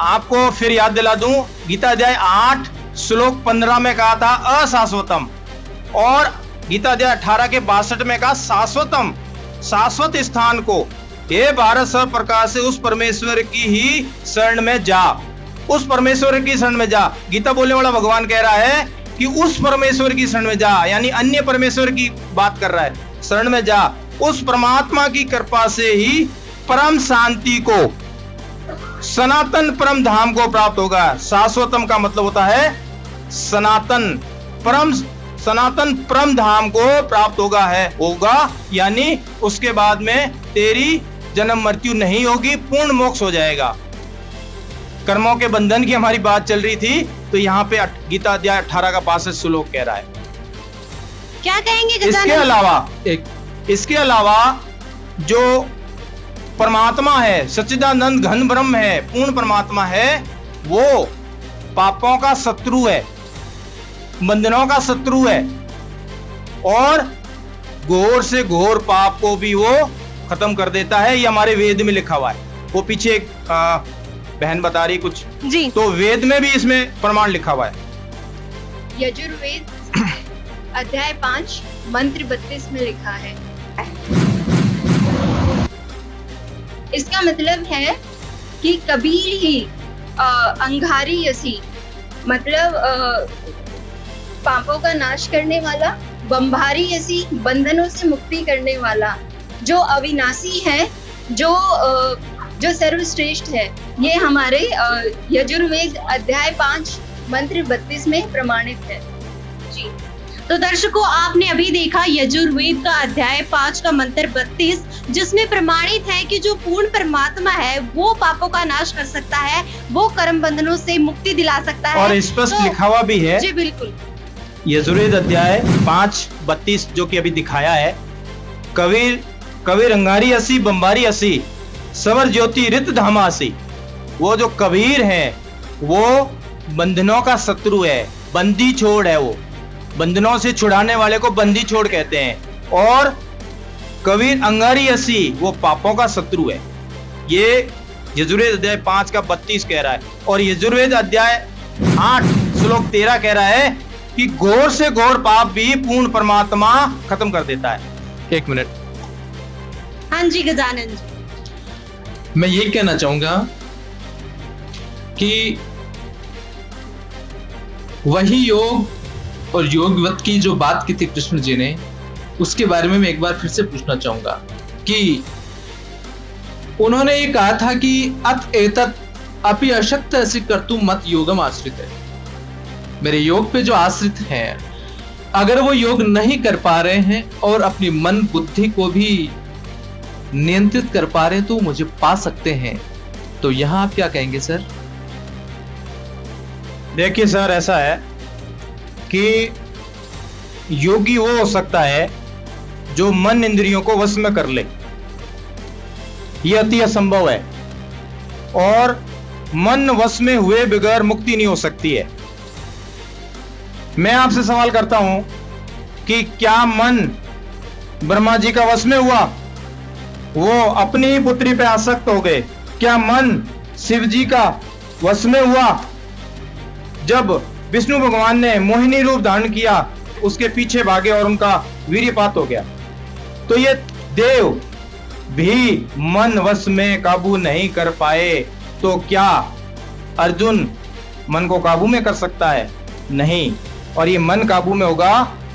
H: आपको फिर याद दिला दूं, गीता अध्याय 8 श्लोक 15 में कहा था अशाश्वतम, और गीता अध्याय 18 के 62 में कहा शाश्वतम, शाश्वत स्थान को। हे भारत सर्व प्रकार से उस परमेश्वर की ही शरण में जा, उस परमेश्वर की शरण में जा। गीता बोलने वाला भगवान कह रहा है कि उस परमेश्वर की शरण में जा, यानी अन्य परमेश्वर की बात कर रहा है, शरण में जा। उस परमात्मा की कृपा से ही परम शांति को, सनातन परम धाम को प्राप्त होगा। शाश्वतम का मतलब होता है सनातन परम धाम को प्राप्त होगा, यानी उसके बाद में तेरी जन्म मृत्यु नहीं होगी, पूर्ण मोक्ष हो जाएगा। कर्मों के बंधन की हमारी बात चल रही थी, तो यहाँ पे गीता अध्याय 18 का 65 श्लोक कह रहा है।
I: क्या कहेंगे?
H: इसके अलावा जो परमात्मा है, सच्चिदानंद घन ब्रह्म है, पूर्ण परमात्मा है, वो पापों का शत्रु है, बंधनों का शत्रु है, और घोर से घोर पाप को भी वो खत्म कर देता है। ये हमारे वेद में लिखा हुआ है। वो पीछे एक बहन बता रही कुछ
I: जी,
H: तो वेद में भी इसमें प्रमाण लिखा हुआ है।
M: यजुर्वेद अध्याय 5 मंत्र 32 में लिखा है। इसका मतलब है कि कबीर ही अंगारी यसी, मतलब पापों का नाश करने वाला, बंभारी यसी, बंधनों से मुक्ति करने वाला, जो अविनाशी है, जो सर्वश्रेष्ठ है। ये हमारे यजुर्वेद अध्याय 5 मंत्र 32 में प्रमाणित है जी।
I: तो दर्शकों, आपने अभी देखा यजुर्वेद का अध्याय 5 का मंत्र 32, जिसमें प्रमाणित है कि जो पूर्ण परमात्मा है वो पापों का नाश कर सकता है, वो कर्म बंधनों से मुक्ति दिला सकता है,
H: और स्पष्ट लिखा हुआ भी है
I: जी। बिल्कुल,
H: यजुर्वेद अध्याय 5:32 जो कि अभी दिखाया है, कबीर अंगारी असी बंबारी असी सवर ज्योति रित धामासी। वो जो कबीर है वो बंधनों का शत्रु है, बंदी छोड़ है, वो बंधनों से छुड़ाने वाले को बंदी छोड़ कहते हैं, और कबीर अंगारी असी वो पापों का शत्रु है। ये यजुर्वेद अध्याय 5 का 32 कह रहा है, और यजुर्वेद अध्याय 8 श्लोक 13 कह रहा है कि घोर से घोर पाप भी पूर्ण परमात्मा खत्म कर देता है।
K: एक मिनट,
I: हाँ जी गजानन जी।
K: मैं ये कहना चाहूंगा कि वही योग और योगवत की जो बात की थी कृष्ण जी ने, उसके बारे में मैं एक बार फिर से पूछना चाहूंगा कि उन्होंने ये कहा था कि अत एतत् अपि अशक्त ऐसी कर्तुम मत योगम आश्रित है। मेरे योग पे जो आश्रित हैं, अगर वो योग नहीं कर पा रहे हैं और अपनी मन बुद्धि को भी नियंत्रित कर पा रहे हैं, तो मुझे पा सकते हैं। तो यहां आप क्या कहेंगे सर?
H: देखिए सर, ऐसा है कि योगी वो हो सकता है जो मन इंद्रियों को वश में कर ले, ये अति असंभव है, और मन वश में हुए बगैर मुक्ति नहीं हो सकती है। मैं आपसे सवाल करता हूं कि क्या मन ब्रह्मा जी का वश में हुआ? वो अपनी ही पुत्री पे आसक्त हो गए। क्या मन शिव जी का वश में हुआ। जब विष्णु भगवान ने मोहिनी रूप धारण किया, उसके पीछे भागे और उनका वीर्यपात हो गया। तो ये देव भी मन वश में काबू नहीं कर पाए, तो क्या अर्जुन मन को काबू में कर सकता है? नहीं। और ये मन काबू में होगा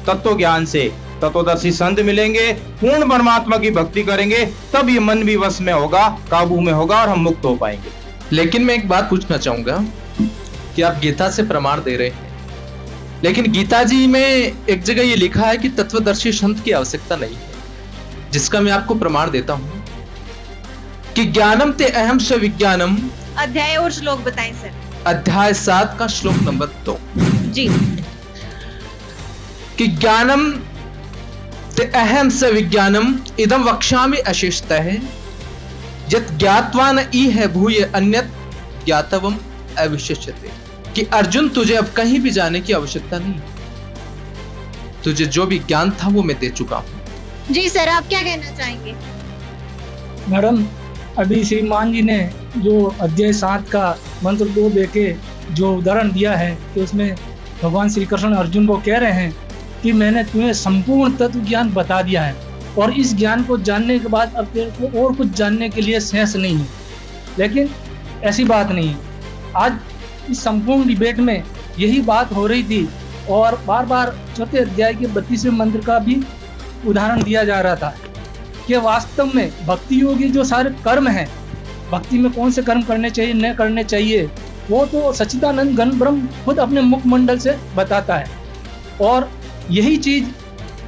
H: तत्व ज्ञान से। तत्वदर्शी संत मिलेंगे, पूर्ण परमात्मा की भक्ति करेंगे, तब ये मन भी वश में होगा, काबू में होगा और हम मुक्त हो पाएंगे।
K: लेकिन मैं एक बात पूछना चाहूंगा कि आप गीता से प्रमाण दे रहे हैं, लेकिन गीता जी में एक जगह ये लिखा है कि तत्वदर्शी संत की आवश्यकता नहीं है, जिसका मैं आपको प्रमाण देता हूं कि ज्ञानम ते अहम स विज्ञानम।
I: अध्याय और श्लोक बताएं सर।
K: अध्याय 7 का श्लोक नंबर 2
I: जी।
K: कि ज्ञानम ते अहम स विज्ञानम इदम वक्ष्यामि अशेषतः यत् ज्ञात्वा न इह भूय अन्यत् ज्ञातवम अविशेष्यते। कि अर्जुन तुझे अब कहीं भी जाने की आवश्यकता नहीं, तुझे जो भी ज्ञान था वो मैं दे चुका हूं।
I: जी सर, आप क्या कहना चाहेंगे?
L: मैडम, अभी श्रीमान जी ने जो अध्याय 7 का मंत्र 2 देके जो उदाहरण दिया है कि उसमें भगवान श्री कृष्ण अर्जुन को कह रहे हैं कि मैंने तुम्हें संपूर्ण तत्व ज्ञान बता दिया है और इस ज्ञान को जानने के बाद अब तेरे को और कुछ जानने के लिए शेष नहीं है। लेकिन ऐसी बात नहीं है। आज इस संपूर्ण डिबेट में यही बात हो रही थी और बार बार चौथे अध्याय के 32वें मंत्र का भी उदाहरण दिया जा रहा था कि वास्तव में भक्ति योगी जो सारे कर्म हैं, भक्ति में कौन से कर्म करने चाहिए न करने चाहिए, वो तो सच्चिदानंद घन ब्रह्म खुद अपने मुखमंडल से बताता है। और यही चीज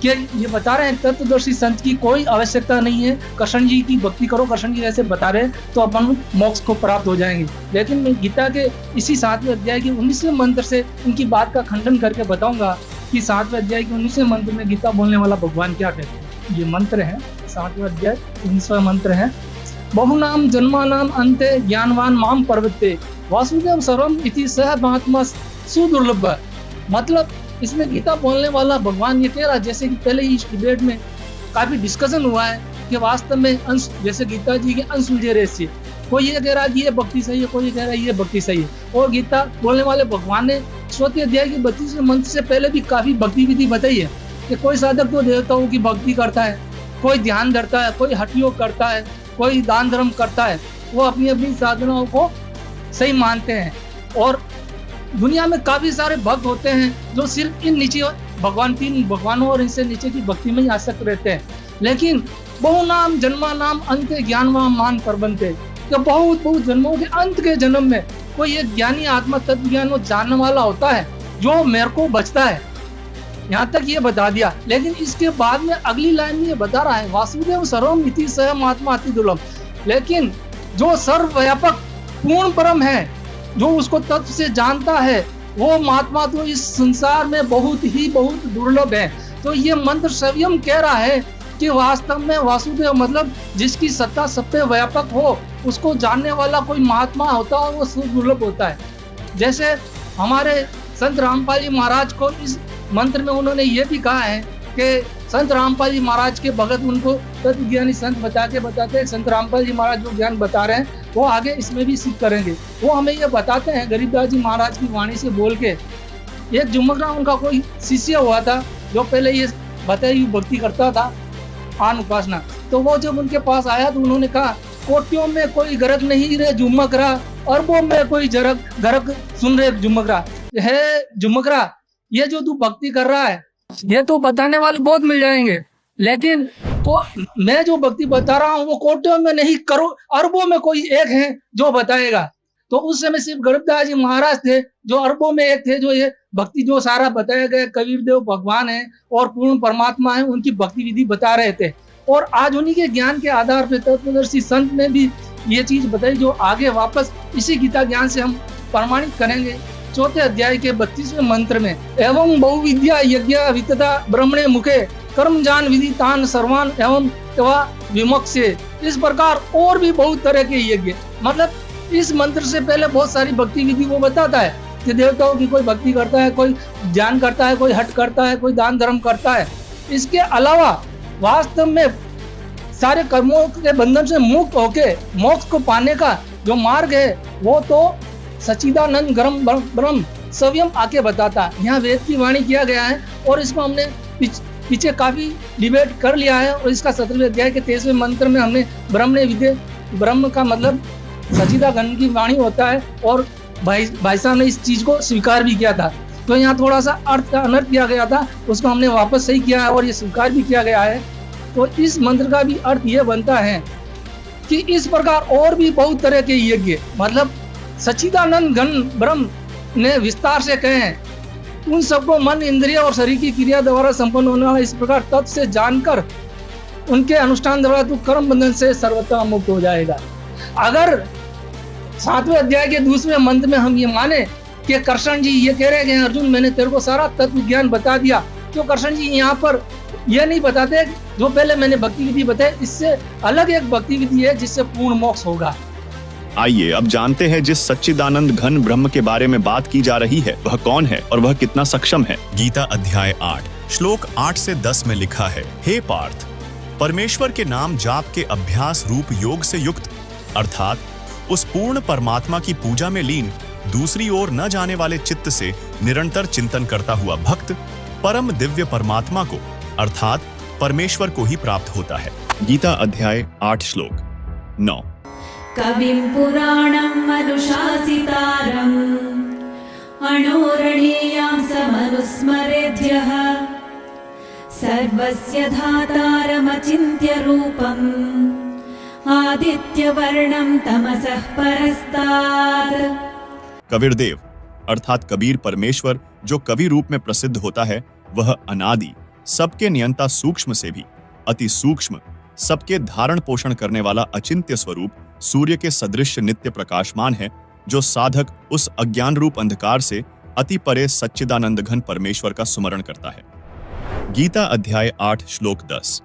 L: कि ये बता रहे हैं तत्वदर्शी संत की कोई आवश्यकता नहीं है, कृष्ण जी की भक्ति करो, कृष्ण जी ऐसे बता रहे हैं तो अपन मोक्ष को प्राप्त हो जाएंगे। लेकिन मैं गीता के इसी 7वें अध्याय के 19वें मंत्र से इनकी बात का खंडन करके बताऊंगा कि 7वें अध्याय के 19वें मंत्र में गीता बोलने वाला भगवान क्या कहते हैं। ये मंत्र है 7वें अध्याय 19वां मंत्र है, बहुनाम जन्मानाम अंते ज्ञानवान माम पर्वते वासुदेव सर्वम इति सह महात्मा सुदुर्लभ। मतलब इसमें गीता बोलने वाला भगवान ये कह रहा, जैसे कि पहले इस डिबेट में काफी डिस्कशन हुआ है कि वास्तव में अंश, जैसे गीता जी के अंश उलझे रहस्य, कोई ये कह रहा है कि ये भक्ति सही है, कोई ये कह रहा है ये भक्ति सही है। और गीता बोलने वाले भगवान ने 4वें अध्याय के 32वें मंत्र से पहले भी काफी भक्ति विधि बताई है कि कोई साधक तो देवताओं की भक्ति करता है, कोई ध्यान धरता है, कोई हठ योग करता है, कोई दान धर्म करता है, वो अपनी अपनी साधनाओं को सही मानते हैं। और दुनिया में काफी सारे भक्त होते हैं जो सिर्फ इन नीचे भगवान, 3 भगवानों और इनसे नीचे की भक्ति में ही आसक्त रहते हैं। लेकिन बहुनाम जन्मानाम अंत ज्ञानवान मान परबंते, कि बहुत बहुत जन्मों के अंत के जन्म में कोई एक ज्ञानी आत्मा तत्व ज्ञान को जानने वाला होता है जो मेरे को बचता है। यहाँ तक ये बता दिया। लेकिन इसके बाद में अगली लाइन में ये बता रहा है वासुदेव सर्वम इति सह महात्मा अति दुर्लभ। लेकिन जो सर्वव्यापक पूर्ण परम है, जो उसको तत्व से जानता है, वो महात्मा तो इस संसार में बहुत दुर्लभ है। तो ये मंत्र स्वयं कह रहा है कि वास्तव में वासुदेव मतलब जिसकी सत्ता सब पे व्यापक हो, उसको जानने वाला कोई महात्मा होता है, वो दुर्लभ होता है। जैसे हमारे संत रामपाल जी महाराज को इस मंत्र में उन्होंने ये भी कहा है कि संत रामपाल जी महाराज के भगत उनको तत्व ज्ञानी संत बताते हैं। संत रामपाल जी महाराज जो ज्ञान बता रहे हैं वो आगे इसमें भी सिद्ध करेंगे। वो हमें ये बताते हैं गरीबदास जी महाराज की वाणी से बोल के, एक जुमकरा उनका कोई शिष्य हुआ था जो पहले ये बताई भक्ति करता था आन उपासना। तो वो जब उनके पास आया तो उन्होंने कहा कोटियों में कोई गरक नहीं रे जुमकरा, अरबों में कोई गरक सुन रहे जुमकरा। है जुमकरा, ये जो तू भक्ति कर रहा है ये तो बताने वाले बहुत मिल जाएंगे, लेकिन तो मैं जो भक्ति बता रहा हूँ वो कोटियों में नहीं, अरबों में कोई एक है जो बताएगा। तो उस समय सिर्फ गरीबदास जी महाराज थे जो अरबों में एक थे, जो ये भक्ति जो सारा बताया गया कबीर देव भगवान है और पूर्ण परमात्मा है, उनकी भक्ति विधि बता रहे थे। और आज उन्हीं के ज्ञान के आधार पर तत्वदर्शी संत ने भी ये चीज बताई जो आगे वापस इसी गीता ज्ञान से हम प्रमाणित करेंगे। 4थे अध्याय के 32वें मंत्र में एवं बहुविद्या यज्ञ वितता ब्रह्मणे मुखे कर्म जान विधि तान सर्वान एवं तवा विमोक्षे। इस प्रकार और भी बहुत तरह के यज्ञ, मतलब इस मंत्र से पहले बहुत सारी भक्ति विधि वो बताता है कि देवताओं की कोई भक्ति करता है, कोई ध्यान करता है, कोई हठ करता है, कोई दान धर्म करता है। इसके अलावा वास्तव में सारे कर्मों के बंधन से मुक्त होके मोक्ष को पाने का जो मार्ग है वो तो सच्चिदानंद ब्रह्म स्वयं आके बताता है। यहाँ वेद की वाणी किया गया है और इसको हमने पीछे काफी डिबेट कर लिया है और इसका 17वें अध्याय के 23वें मंत्र में हमने ब्रह्म का मतलब सच्चिदानंद की वाणी होता है और भाई साहब ने इस चीज को स्वीकार भी किया था। तो यहाँ थोड़ा सा अर्थ का अनर्थ किया गया था, उसको हमने वापस सही किया है और ये स्वीकार भी किया गया है। तो इस मंत्र का भी अर्थ ये बनता है कि इस प्रकार और भी बहुत तरह के यज्ञ मतलब सच्चिदानंद घन ब्रह्म ने विस्तार से कहे हैं। उन सबको मन, इंद्रिय और शरीर की क्रिया द्वारा संपन्न होने वाला इस प्रकार तत्व से जानकर उनके अनुष्ठान द्वारा तू कर्म बंधन से सर्वथा मुक्त हो जाएगा। अगर 7वें अध्याय के 2वें मंत्र में हम ये माने कि कृष्ण जी ये कह रहे हैं अर्जुन मैंने तेरे को सारा तत्व ज्ञान बता दिया, तो कृष्ण जी यहाँ पर ये नहीं बताते जो पहले मैंने भक्ति विधि बताई, इससे अलग एक भक्ति विधि है जिससे पूर्ण मोक्ष होगा।
A: आइए अब जानते हैं जिस सच्चिदानंद घन ब्रह्म के बारे में बात की जा रही है वह कौन है और वह कितना सक्षम है। गीता अध्याय 8 श्लोक 8 से 10 में लिखा है, हे पार्थ, परमेश्वर के नाम जाप के अभ्यास रूप योग से युक्त अर्थात उस पूर्ण परमात्मा की पूजा में लीन दूसरी ओर न जाने वाले चित्त से निरंतर चिंतन करता हुआ भक्त परम दिव्य परमात्मा को अर्थात परमेश्वर को ही प्राप्त होता है। गीता अध्याय 8 श्लोक 9
N: कविं पुराणं अनुशासितारम् अणोरणीयां समनुस्मरेद्यः सर्वस्य धातारमचिन्त्य रूपम् आदित्यवर्णं तमसः परस्तात्।
A: कबीरदेव अर्थात कबीर परमेश्वर जो कवि रूप में प्रसिद्ध होता है वह अनादि, सबके नियंता सूक्ष्म से भी अति सूक्ष्म, सबके धारण पोषण करने वाला अचिंत्य स्वरूप सूर्य के सदृश नित्य प्रकाशमान है, जो साधक उस अज्ञान रूप अंधकार से अति परे सच्चिदानंद घन परमेश्वर का सुमरण करता है। गीता अध्याय 8 श्लोक 10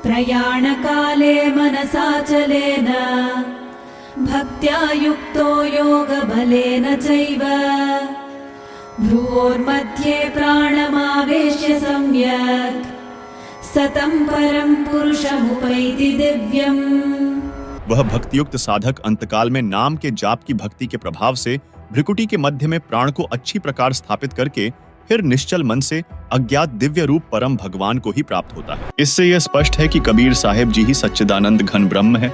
N: प्रयाणकाले मनसाचलेन भक्त्या युक्तो योगबलेन चैव भ्रुवोर्मध्ये प्राणमावेश्य सम्यक् सतं परम पुरुषमुपैति दिव्यम्।
A: वह भक्तियुक्त साधक अंतकाल में नाम के जाप की भक्ति के प्रभाव से भ्रिकुटी के मध्य में प्राण को अच्छी प्रकार स्थापित करके फिर निश्चल मन से अज्ञात दिव्य रूप परम भगवान को ही प्राप्त होता है। इससे यह स्पष्ट है कि कबीर साहिब जी ही सच्चिदानंद घन ब्रह्म है।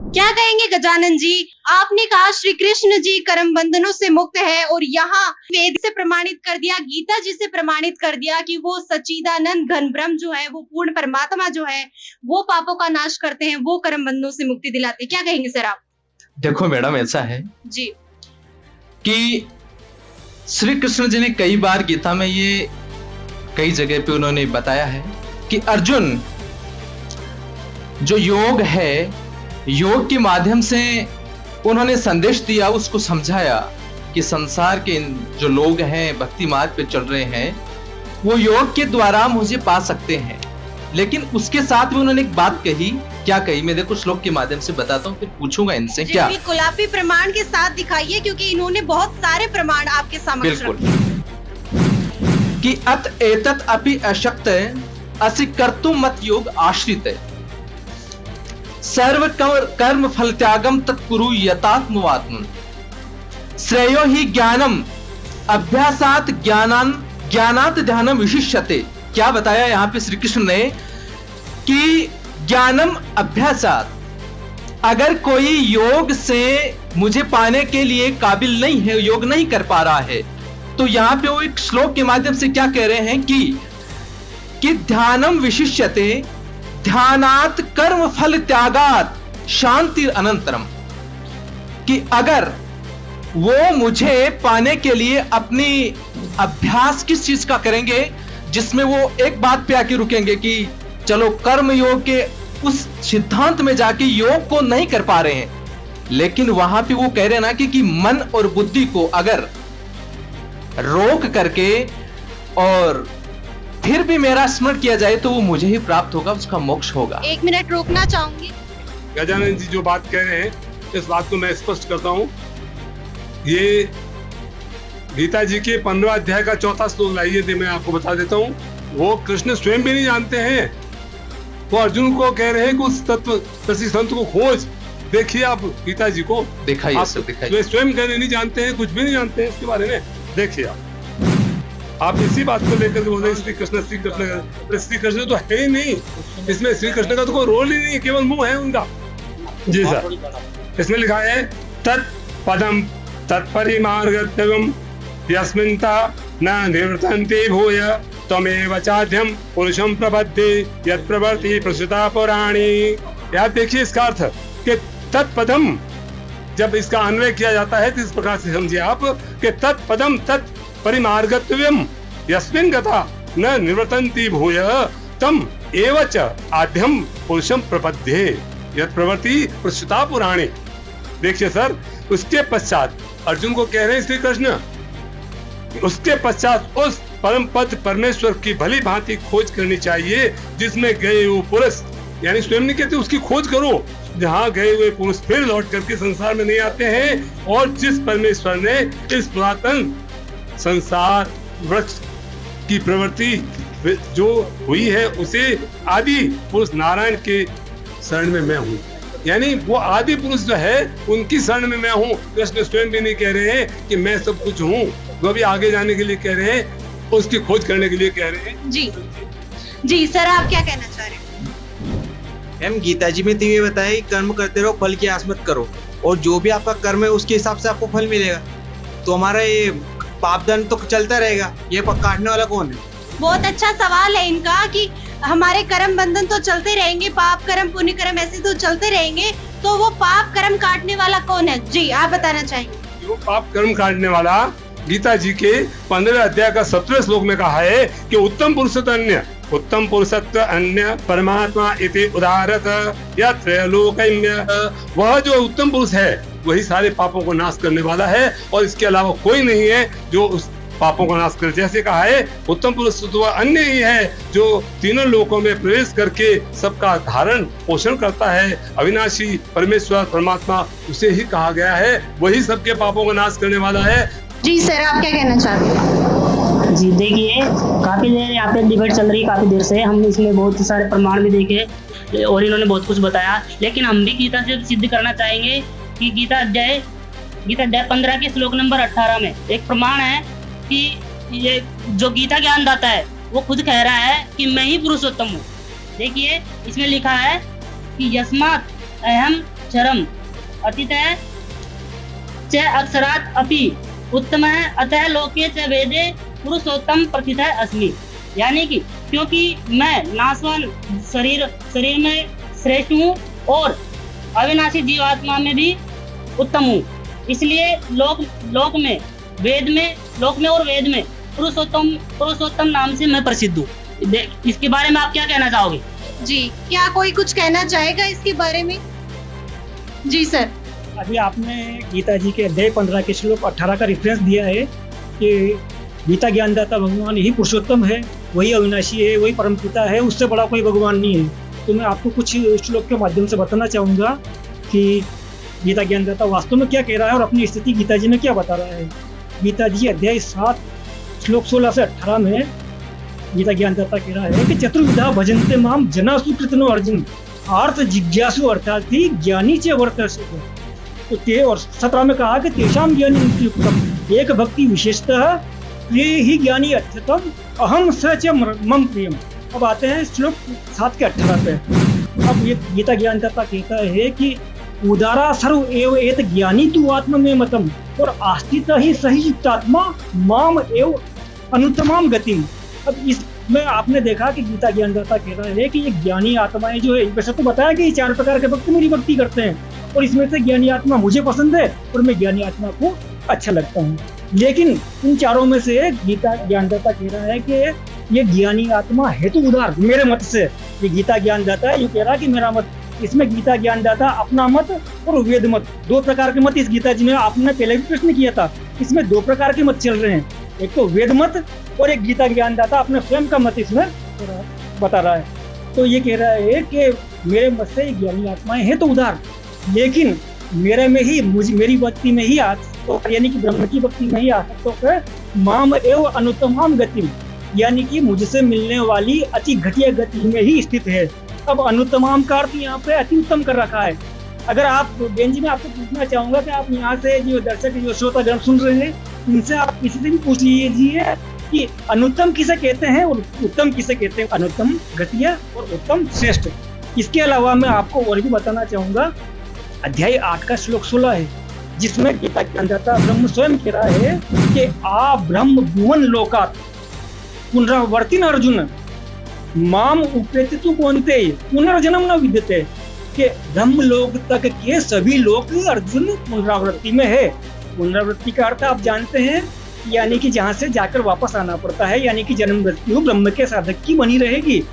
I: क्या कहेंगे गजानन जी? आपने कहा श्री कृष्ण जी कर्म बंधनों से मुक्त है और यहाँ वेद से प्रमाणित कर दिया, गीता जी से प्रमाणित कर दिया कि वो सच्चिदानंद घन ब्रह्म जो है, वो पूर्ण परमात्मा जो है, वो पापों का नाश करते हैं, वो कर्म बंधनों से मुक्ति दिलाते हैं। क्या कहेंगे सर आप?
K: देखो मैडम, ऐसा है
I: जी
K: कि श्री कृष्ण जी ने कई बार गीता में ये कई जगह पे उन्होंने बताया है कि अर्जुन, जो योग है, योग के माध्यम से उन्होंने संदेश दिया, उसको समझाया कि संसार के जो लोग हैं भक्ति मार्ग पे चल रहे हैं वो योग के द्वारा मुझे पा सकते हैं। लेकिन उसके साथ में उन्होंने एक बात कही। क्या कही? मैं देखो श्लोक के माध्यम से बताता हूँ, फिर पूछूंगा इनसे। क्या?
I: बिल्कुल, आप भी प्रमाण के साथ दिखाइए क्योंकि इन्होंने बहुत सारे प्रमाण आपके समक्ष रखे
K: कि अत एतत् अपि अशक्त असि कर्तुम मत योग आश्रित सर्व कर्म फल त्यागम तत्कुरु यतात्मवात्म श्रेयो ही ज्ञानम अभ्यासात ज्ञानात ध्यानम विशिष्यते। क्या बताया यहाँ पे श्री कृष्ण ने कि ज्ञानम अभ्यासात, अगर कोई योग से मुझे पाने के लिए काबिल नहीं है, योग नहीं कर पा रहा है, तो यहाँ पे वो एक श्लोक के माध्यम से क्या कह रहे हैं कि ध्यानम विशिष्यते ध्यानात कर्म फल त्यागात शांति अनंतरम, कि अगर वो मुझे पाने के लिए अपनी अभ्यास किस चीज का करेंगे, जिसमें वो एक बात पे आके रुकेंगे कि चलो कर्म योग के उस सिद्धांत में जाके योग को नहीं कर पा रहे हैं, लेकिन वहां पे वो कह रहे ना कि मन और बुद्धि को अगर रोक करके और फिर भी मेरा स्मरण किया जाए तो वो मुझे ही प्राप्त होगा, उसका मोक्ष होगा।
I: 1 मिनट रोकना चाहूंगी।
G: गजानन जी जो बात कह रहे हैं इस बात को मैं स्पष्ट करता हूं। ये गीता जी के 15 अध्याय का 4था श्लोक लाइए थे, मैं आपको बता देता हूं। वो कृष्ण स्वयं भी नहीं जानते हैं, वो अर्जुन को कह रहे हैं कि उस तत्व संत को खोज, देखिए आप गीता जी को,
K: दिखाइए
G: आप
K: सर, दिखाइए।
G: स्वयं कहने नहीं जानते हैं, कुछ भी नहीं जानते हैं इसके बारे में। देखिए आप इसी बात को लेकर के बोल रहे हैं श्री कृष्ण तो है ही नहीं इसमें, श्री कृष्ण का तो कोई रोल ही नहीं, केवल मुंह है उनका। जी सर, इसमें लिखा है तत्पदम तत्परिमार्गत्वम यस्मिन्ता न निवर्तन्ते भूय त्वमेव चाद्यम पुरुषम प्रपद्ये यत् प्रवर्ति प्रसुता पुराणी। याद देखिए इसका अर्थ कि तत्पदम, जब इसका अन्वय किया जाता है तो इस प्रकार से समझिए आप कि तत्पदम तत्परिमार्गत्वम यस्मिन् गता न निवर्तन्ति भूय तम एव च आद्यम पुरुषम प्रपद्ये यत् प्रवर्ति प्रसुता पुराणी। देखिए सर, उसके पश्चात अर्जुन को कह रहे हैं श्री कृष्ण, उसके पश्चात उस परम पद परमेश्वर की भली भांति खोज करनी चाहिए जिसमें गए हुए पुरुष, यानी स्वयं नहीं कहते, उसकी खोज करो जहाँ गए हुए पुरुष फिर लौट करके संसार में नहीं आते हैं, और जिस परमेश्वर ने इस पुरातन संसार वृक्ष की प्रवृत्ति जो हुई है उसे आदि पुरुष नारायण के शरण में मैं हूँ, यानी वो आदि पुरुष जो है उनकी शरण में मैं हूँ। कृष्ण स्वयं भी नहीं कह रहे हैं कि मैं सब कुछ हूँ, वो भी आगे जाने के लिए कह रहे हैं, उसकी खोज करने के लिए कह रहे हैं।
I: जी सर, आप क्या कहना चाह रहे हैं?
C: मैम गीता जी में तो ये बताया कि कर्म करते रहो, फल की आस मत करो, और जो भी आपका कर्म है उसके हिसाब से आपको फल मिलेगा। तो हमारा ये पापदान तो चलता रहेगा, ये काटने वाला कौन है?
I: बहुत अच्छा सवाल है इनका कि हमारे कर्म बंधन तो चलते रहेंगे, पाप कर्म पुण्य कर्म ऐसे तो चलते रहेंगे, तो वो पाप कर्म काटने वाला कौन है? जी आप बताना चाहेंगे।
G: वो पाप कर्म काटने वाला गीता जी के 15 अध्याय का 17 श्लोक में कहा है कि उत्तम पुरुषत्व अन्य परमात्मा इति उदारत यत्र लोकैम्य। वह जो उत्तम पुरुष है वही सारे पापों को नाश करने वाला है, और इसके अलावा कोई नहीं है जो उस पापों को नाश करे। जैसे कहा है उत्तम पुरुष तो वह अन्य ही है जो तीनों लोकों में प्रवेश करके सबका धारण पोषण करता है, अविनाशी परमेश्वर परमात्मा, उसे ही कहा गया है, वही सबके पापों को नाश करने वाला है।
I: जी सर, आप क्या कहना चाहते हैं?
J: जी देखिए, काफ़ी देर यहाँ पे डिबेट चल रही है, काफ़ी देर से हम इसमें बहुत सारे प्रमाण भी देखे और इन्होंने बहुत कुछ बताया, लेकिन हम भी गीता से सिद्ध करना चाहेंगे कि गीता अध्याय 15 के श्लोक नंबर 18 में एक प्रमाण है कि ये जो गीता ज्ञानदाता है वो खुद कह रहा है कि मैं ही पुरुषोत्तम हूँ। देखिए इसमें लिखा है कि यस्मात् अहम चरम अतितः च अक्षरात् अपि उत्तमः अतः लोके च वेदे पुरुषोत्तम प्रथितः अस्मि। यानी कि क्योंकि मैं नाशवान शरीर में श्रेष्ठ हूँ और अविनाशी जीवात्मा में भी उत्तम हूँ, इसलिए लोक में और वेद में पुरुषोत्तम नाम से मैं प्रसिद्ध हूँ। इसके बारे में आप क्या कहना चाहोगे?
I: जी, क्या कोई कुछ कहना चाहेगा इसके बारे में? जी सर।
L: अभी आपने गीता जी के अध्याय 15 के श्लोक 18 का रेफरेंस दिया है कि गीता ज्ञानदाता भगवान ही पुरुषोत्तम है, वही अविनाशी है, वही परम पिता है, उससे बड़ा कोई भगवान नहीं है। तो मैं आपको कुछ श्लोक के माध्यम से बताना चाहूँगा कि गीता ज्ञानदाता वास्तव में क्या कह रहा है और अपनी स्थिति गीता जी में क्या बता रहा है। गीता जी अध्याय 7 श्लोक 16 से 18 में गीता ज्ञानदाता कह रहा है कि चतुर्विधा भजन्ते माम जना सुकृतनो अर्जुन आर्थ जिज्ञासु अर्थार्थी ज्ञानी च वर्तते। तो ते और 17 में कहा कि तेषाम ज्ञानी युक्तम एक भक्ति विशेषतः प्रिय ही ज्ञानी अर्थतम अहम सच मम प्रियम। अब आते हैं श्लोक 7 के 18 पे। अब ये गीता ज्ञानदाता कहता है कि उदारा सर्व एव एत ज्ञानी तु आत्म में मतम और आस्थित ही सही युक्तात्मा माम एव अनुत्तमाम गतिम। अब इसमें आपने देखा कि गीता ज्ञानदाता कह रहा है कि ये ज्ञानी आत्माएं जो है, वैसे तो बताया कि 4 प्रकार के भक्त मेरी भक्ति करते हैं और इसमें से ज्ञानी आत्मा मुझे पसंद है और मैं ज्ञानी आत्मा को अच्छा लगता हूँ, लेकिन इन चारों में से गीता ज्ञानदाता कह रहा है कि ये ज्ञानी आत्मा है तो उदार मेरे मत से। ये गीता ज्ञानदाता है, ये कह रहा है कि मेरा मत। इसमें गीता ज्ञानदाता अपना मत और वेद मत, 2 प्रकार के मत इस गीता जी में आपने पहले भी प्रश्न किया था, इसमें 2 प्रकार के मत चल रहे हैं, एक तो वेद मत और एक गीता ज्ञानदाता अपने स्वयं का मत इसमें बता रहा है। तो ये कह रहा है कि मेरे मत से ज्ञानी आत्माएं हैं तो उदार, लेकिन मेरे में ही मेरी भक्ति में ही यानी कि ब्रह्म की भक्ति में ही आसक्त होकर माम एव अनुत्तमाम गति, यानी कि मुझसे मिलने वाली अति घटिया गति में ही स्थित है। अब अनुत्तमाम का अर्थ यहाँ पे अति उत्तम कर रखा है, अगर आप बेन जी, मैं आपको पूछना चाहूंगा कि आप यहाँ से जो दर्शक जो श्रोतागण सुन रहे हैं, उनसे आप किसी से भी पूछ लीजिए कि अनुत्तम किसे कहते हैं और उत्तम किसे कहते हैं। अनुत्तम घटिया और उत्तम श्रेष्ठ। इसके अलावा मैं आपको और भी बताना चाहूंगा, अध्याय 8 का श्लोक 16 है, जिसमें गीता ज्ञानदाता ब्रह्म स्वयं कह रहा है कि आ ब्रह्म भुवन लोकात् पुनरावर्तिन अर्जुन माम उपेति तु कौन्तेय पुनर्जन्म न विद्यते, कि ब्रह्म लोक तक के सभी लोग अर्जुन पुनरावृत्ति में है। पुनरावृत्ति का अर्थ आप जानते हैं, यानी कि जहाँ से जाकर वापस आना पड़ता है, यानी कि जन्म मृत्यु ब्रह्म के साधक की बनी रहेगी।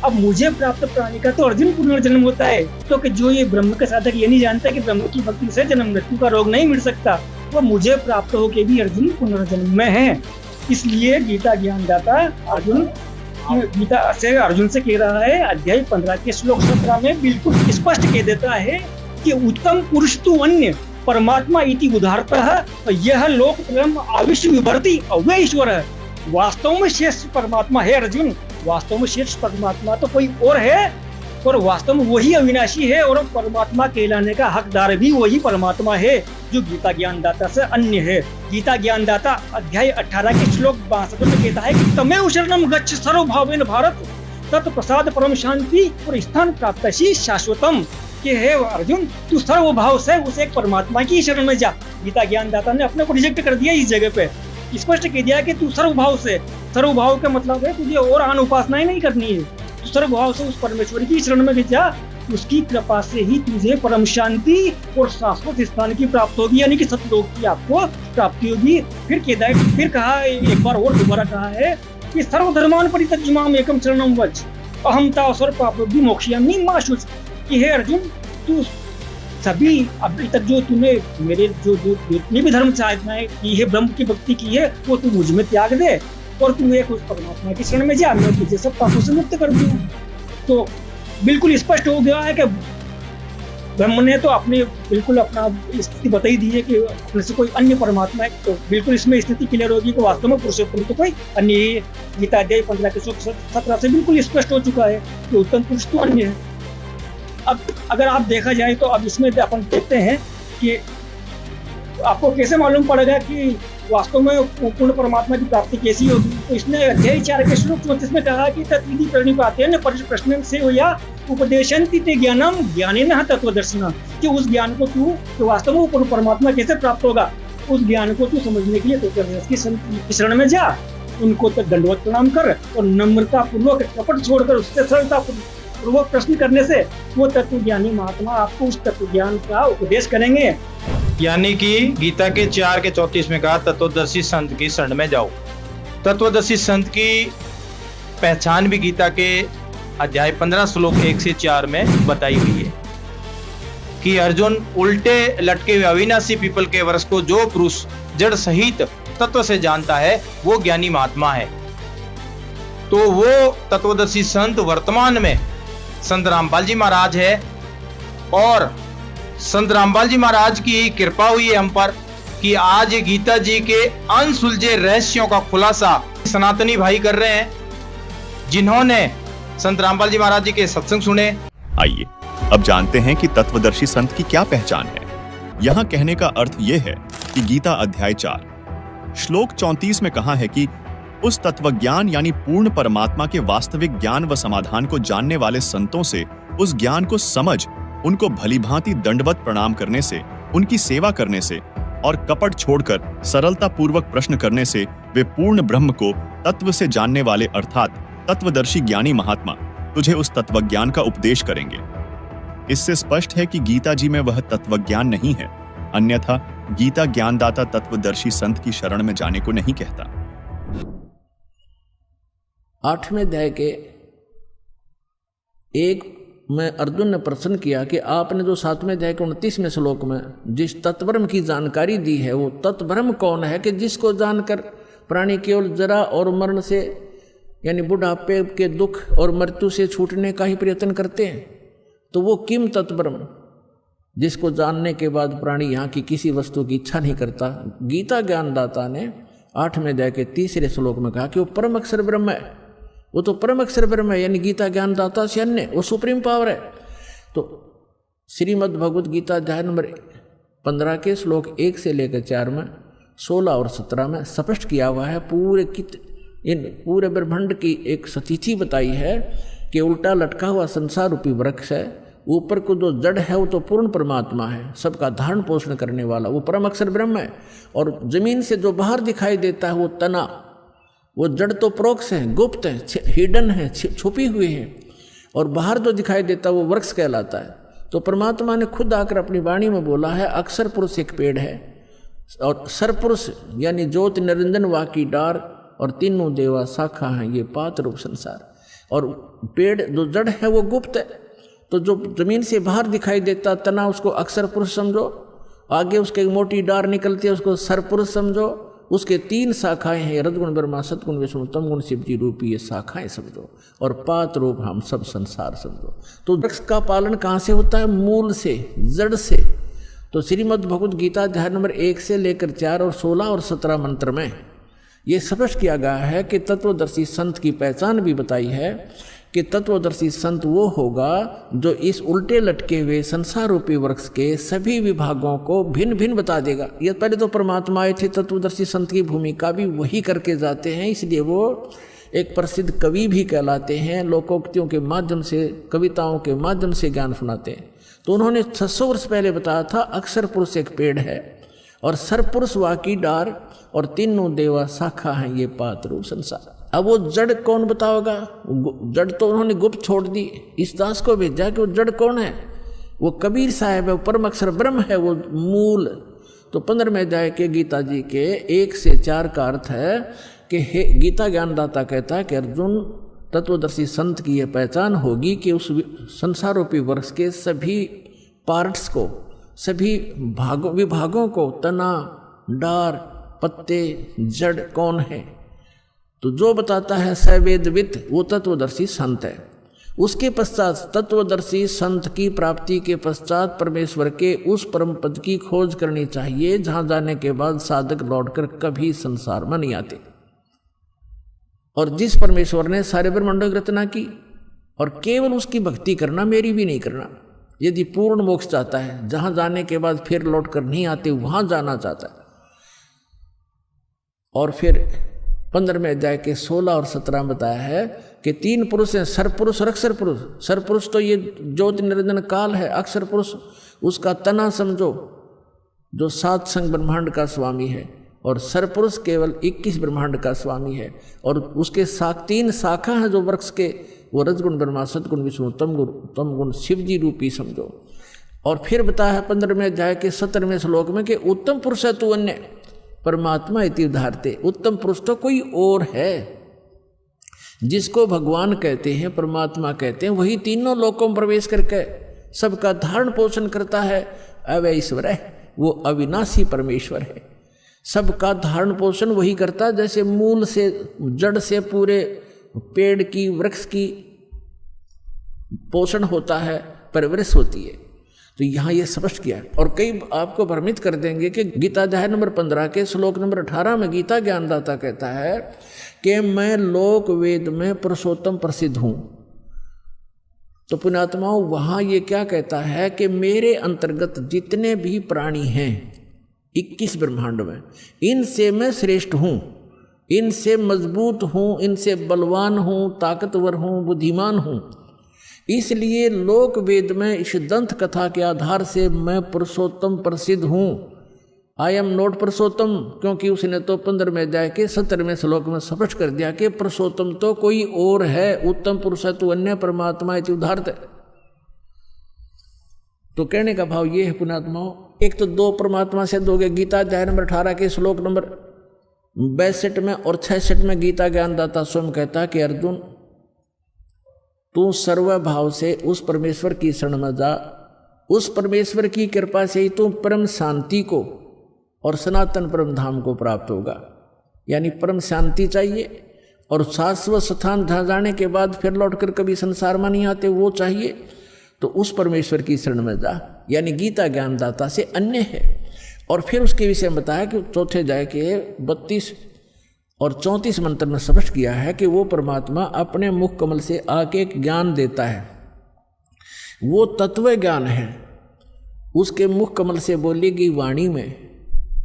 L: अब मुझे प्राप्त प्राणी का तो अर्जुन पुनर्जन्म होता है, तो कि जो ये ब्रह्म का साधक ये नहीं जानता कि ब्रह्म की भक्ति से जन्म मृत्यु का रोग नहीं मिट सकता, वो मुझे प्राप्त होके भी अर्जुन पुनर्जन्म में है। इसलिए गीता ज्ञानदाता अर्जुन से कह रहा है, अध्याय 15 के श्लोक 17 में बिल्कुल स्पष्ट कह देता है कि उत्तम पुरुष तु अन्य परमात्मा इति उदाहरतः यह लोक त्रयम् आविश्य विभर्ति अव्यय ईश्वर है। वास्तव में श्रेष्ठ परमात्मा है अर्जुन, वास्तव में श्रेष्ठ परमात्मा तो कोई और है, और वास्तव में वही अविनाशी है, और परमात्मा कहलाने का हकदार भी वही परमात्मा है जो गीता ज्ञानदाता से अन्य है। गीता ज्ञानदाता अध्याय 18 के श्लोक 62 में कहता है कि तमेव शरणं गच्छ सर्वभावेन भारत तत्प्रसाद परम शांति और स्थान प्राप्तसि शाश्वतम, कि हे अर्जुन तू सर्वभाव से उस एक परमात्मा की शरण में जा। गीता ज्ञानदाता ने अपने को रिजेक्ट कर दिया इस जगह पे, स्पष्ट कह दिया कि तू सर्वभाव से, सर्वभाव का मतलब है तुझे और आन उपासनाएं नहीं करनी है, तू सर्वभाव से उस परमेश्वर की शरण में जा, उसकी कृपा से ही तुझे परम शांति और शाश्वत स्थान की प्राप्त होगी, यानी कि सतलोक की आपको प्राप्ति होगी। फिर कहा, एक बार और दोबारा कहा है कि सर्वधर्मान परित्यज्य माम एकम शरणं व्रज अहम तावसर पापयोगी मोक्षयामि मा शुच, कि हे अर्जुन तू सभी अभी तक जो तूने मेरे जो जितनी भी धर्म साधनाएं की है, ब्रह्म की भक्ति की है, वो तू मुझ में त्याग दे और तू एक उस परमात्मा की शरण में जा, मैं तुझे सब पापों से मुक्त कर दूं। तो बिल्कुल स्पष्ट हो गया है कि ब्रह्म ने तो अपनी बिल्कुल अपना स्थिति बताई दी है कि अपने से कोई अन्य परमात्मा है, तो बिल्कुल इसमें स्थिति क्लियर होगी कि वास्तव में पुरुषोत्तम तो कोई अन्य ही है। गीता अध्याय 15 के श्लोक 17 से बिल्कुल स्पष्ट हो चुका है कि उत्तम पुरुष तो अन्य है। अब अगर आप देखा जाए तो अब इसमें अपन देखते हैं कि आपको कैसे मालूम पड़ेगा कि वास्तव में पूर्ण परमात्मा की प्राप्ति कैसी होगी। तो इसने अध्याय 4 के श्लोक 34 में कहा कि तत्विधि प्रणिपातेन प्रश्न से हो या उपदेशन्ति ते ज्ञानम ज्ञानेन तत्वदर्शिना, कि उस ज्ञान को तू तो वास्तव में पूर्ण परमात्मा कैसे प्राप्त होगा, उस ज्ञान को तू समझने के लिए तत्वदर्शी की शरण में जा, उनको तो दंडवत प्रणाम कर और नम्रता पूर्वक कपट छोड़कर उससे सरलता पूर्वक प्रश्न करने से वो तत्वज्ञानी महात्मा आपको उस तत्व ज्ञान का उपदेश करेंगे।
H: यानी कि गीता के 4 के 34 में कहा तत्वदर्शी संत की शरण में जाओ। तत्वदर्शी संत की पहचान भी गीता के अध्याय 15 श्लोक 1 से 4 में बताई हुई है कि अर्जुन उल्टे लटके हुए अविनाशी पीपल के वृक्ष को जो पुरुष जड़ सहित तत्व से जानता है वो ज्ञानी महात्मा है। तो वो तत्वदर्शी संत वर्तमान में संत रामपाल जी महाराज है, और संत रामपाल जी महाराज की कृपा हुई है हम पर कि आज गीता जी के अनसुलझे रहस्यों का खुलासा सनातनी भाई कर रहे हैं, जिन्होंने संत रामपाल जी महाराज जी के सत्संग सुने।
A: आइए अब जानते हैं कि तत्वदर्शी संत की क्या पहचान है। यहाँ कहने का अर्थ यह है कि गीता अध्याय 4 श्लोक 34 में कहा है कि उस तत्वज्ञान यानी पूर्ण परमात्मा के वास्तविक ज्ञान व समाधान को जानने वाले संतों से उस ज्ञान को समझ, उनको भलीभांति दंडवत प्रणाम करने से, उनकी सेवा करने से और कपट छोड़कर सरलता पूर्वक प्रश्न करने से वे पूर्ण ब्रह्म को तत्व से जानने वाले अर्थात तत्वदर्शी ज्ञानी महात्मा तुझे उस तत्वज्ञान का उपदेश करेंगे। इससे स्पष्ट है कि गीता जी में वह तत्वज्ञान नहीं है, अन्यथा गीता ज्ञानदाता तत्वदर्शी संत की शरण में जाने को नहीं कहता।
F: 8वें अध्याय के 1 में अर्जुन ने प्रश्न किया कि आपने जो 7वें अध्याय के 29वें श्लोक में जिस तत्ब्रह्म की जानकारी दी है वो तत्ब्रह्म कौन है कि जिसको जानकर प्राणी केवल जरा और मरण से यानी बुढ़ापे के दुख और मृत्यु से छूटने का ही प्रयत्न करते हैं। तो वो किम तत्ब्रह्म जिसको जानने के बाद प्राणी यहाँ की किसी वस्तु की इच्छा नहीं करता। गीता ज्ञानदाता ने 8वें अध्याय के 3 श्लोक में कहा कि वो परम अक्षर ब्रह्म है, वो तो परम अक्षर ब्रह्म है, यानी गीता ज्ञानदाता से अन्य वो सुप्रीम पावर है। तो श्रीमद् भगवद गीता अध्याय नंबर 15 के श्लोक 1 से लेकर 4 में, 16 और 17 में स्पष्ट किया हुआ है। इन पूरे ब्रह्मांड की एक स्थिति बताई है कि उल्टा लटका हुआ संसार रूपी वृक्ष है, ऊपर को जो जड़ है वो तो पूर्ण परमात्मा है, सबका धारण पोषण करने वाला, वो परम अक्षर ब्रह्म है। और जमीन से जो बाहर दिखाई देता है वो तना, वो जड़ तो प्रोक्ष है, गुप्त है, हिडन है, छुपी हुई है, और बाहर जो दिखाई देता है वो वृक्ष कहलाता है। तो परमात्मा ने खुद आकर अपनी वाणी में बोला है, अक्षर पुरुष एक पेड़ है, और सरपुरुष यानी ज्योति निरंजन वाकी डार, और तीनों देवा शाखा हैं, ये पात रूप संसार। और पेड़ जो जड़ है वो गुप्त है, तो जो जमीन से बाहर दिखाई देता तना उसको अक्षर पुरुष समझो, आगे उसके एक मोटी डार निकलती है उसको सरपुरुष समझो, उसके 3 शाखाएं हैं, रजगुण ब्रह्मा सतगुण विष्णु तमगुण शिव जी रूपी ये शाखाएं समझो, और पात रूप हम सब संसार समझो। तो वृक्ष का पालन कहाँ से होता है? मूल से, जड़ से। तो श्रीमद् भगवद गीता अध्याय नंबर 1 से लेकर 4 और 16 और 17 मंत्र में ये स्पष्ट किया गया है कि तत्वदर्शी संत की पहचान भी बताई है कि तत्वदर्शी संत वो होगा जो इस उल्टे लटके हुए संसार रूपी वृक्ष के सभी विभागों को भिन्न भिन्न बता देगा। ये पहले तो परमात्मा आए थे, तत्वदर्शी संत की भूमिका भी वही करके जाते हैं, इसलिए वो एक प्रसिद्ध कवि भी कहलाते हैं, लोकोक्तियों के माध्यम से, कविताओं के माध्यम से ज्ञान सुनाते हैं। तो उन्होंने 600 वर्ष पहले बताया था अक्षर पुरुष एक पेड़ है, और सरपुरुष वाकी डार, और तीनों देवा शाखा हैं, ये पात रूप संसार। अब वो जड़ कौन बताओगा? जड़ तो उन्होंने गुप्त छोड़ दी, इस दास को भेजा कि वो जड़ कौन है? वो कबीर साहब है, वो परम अक्षर ब्रह्म है, वो मूल। तो 15वें अध्याय के गीता जी के 1 से 4 का अर्थ है कि हे गीता ज्ञानदाता कहता है कि अर्जुन, तत्वदर्शी संत की यह पहचान होगी कि उस संसार रूपी वृक्ष के सभी पार्ट्स को, सभी विभागों को, तना, डार, पत्ते, जड़ कौन है, तो जो बताता है सवेदवित वो तत्वदर्शी संत है। उसके पश्चात तत्वदर्शी संत की प्राप्ति के पश्चात परमेश्वर के उस परम पद की खोज करनी चाहिए जहां जाने के बाद साधक लौटकर कभी संसार में नहीं आते। और जिस परमेश्वर ने सारे ब्रह्मांडों की रचना की, और केवल उसकी भक्ति करना, मेरी भी नहीं करना, यदि पूर्ण मोक्ष चाहता है, जहां जाने के बाद फिर लौट कर नहीं आते वहां जाना चाहता है। और फिर 15वें अध्याय के 16 और 17 में बताया है कि 3 पुरुष हैं, सरपुरुष और अक्षर पुरुष। सरपुरुष तो ये ज्योति निरंजन काल है, अक्षर पुरुष उसका तना समझो जो 7 संग ब्रह्मांड का स्वामी है, और सरपुरुष केवल 21 ब्रह्मांड का स्वामी है, और उसके 3 शाखा हैं जो वृक्ष के, वो रजगुण ब्रह्मा सतगुण विष्णु तमगुण शिव जी रूपी समझो। और फिर बताया है 15वें अध्याय के 17वें श्लोक में कि उत्तम पुरुष है तू अन्य परमात्मा इति उदाहरते। उत्तम पुरुष तो कोई और है, जिसको भगवान कहते हैं, परमात्मा कहते हैं, वही तीनों लोकों में प्रवेश करके सबका धारण पोषण करता है। अवैश्वर है, वो अविनाशी परमेश्वर है, सबका धारण पोषण वही करता है। जैसे मूल से, जड़ से पूरे पेड़ की, वृक्ष की पोषण होता है, परवरिश होती है। तो यहाँ ये स्पष्ट किया। और कई आपको भ्रमित कर देंगे कि गीता अध्याय नंबर 15 के श्लोक नंबर 18 में गीता ज्ञानदाता कहता है कि मैं लोक वेद में पुरुषोत्तम प्रसिद्ध हूँ। तो पुण्यात्माओं, वहाँ ये क्या कहता है कि मेरे अंतर्गत जितने भी प्राणी हैं 21 ब्रह्मांड में, इनसे मैं श्रेष्ठ हूँ, इनसे मजबूत हूँ, इनसे बलवान हूँ, ताकतवर हूँ, बुद्धिमान हूँ। इसलिए लोक वेद में इस दंत कथा के आधार से मैं पुरुषोत्तम प्रसिद्ध हूँ। आई एम नॉट पुरुषोत्तम, क्योंकि उसने तो 15वें अध्याय के 17वें श्लोक में स्पष्ट कर दिया कि पुरुषोत्तम तो कोई और है, उत्तम पुरुष है तू अन्य परमात्मा इति उदाहरते। तो कहने का भाव ये है पुण्यात्माओं, एक तो 2 परमात्मा से दोगे। गीता अध्याय नंबर 18 के श्लोक नंबर 62 में और 66 में गीता ज्ञानदाता स्वयं कहता है कि अर्जुन, तू सर्वभाव से उस परमेश्वर की शरण में जा, उस परमेश्वर की कृपा से ही तू परम शांति को और सनातन परम धाम को प्राप्त होगा। यानी परम शांति चाहिए, और शाश्वत स्थान जहाँ जाने के बाद फिर लौटकर कभी संसार में नहीं आते वो चाहिए। तो उस परमेश्वर की शरण में जा, यानी गीता ज्ञानदाता से अन्य है। और फिर उसके विषय में बताया कि चौथे अध्याय के 32 और 34 मंत्र में स्पष्ट किया है कि वो परमात्मा अपने मुख कमल से आके एक ज्ञान देता है, वो तत्व ज्ञान है। उसके मुख कमल से बोली गई वाणी में,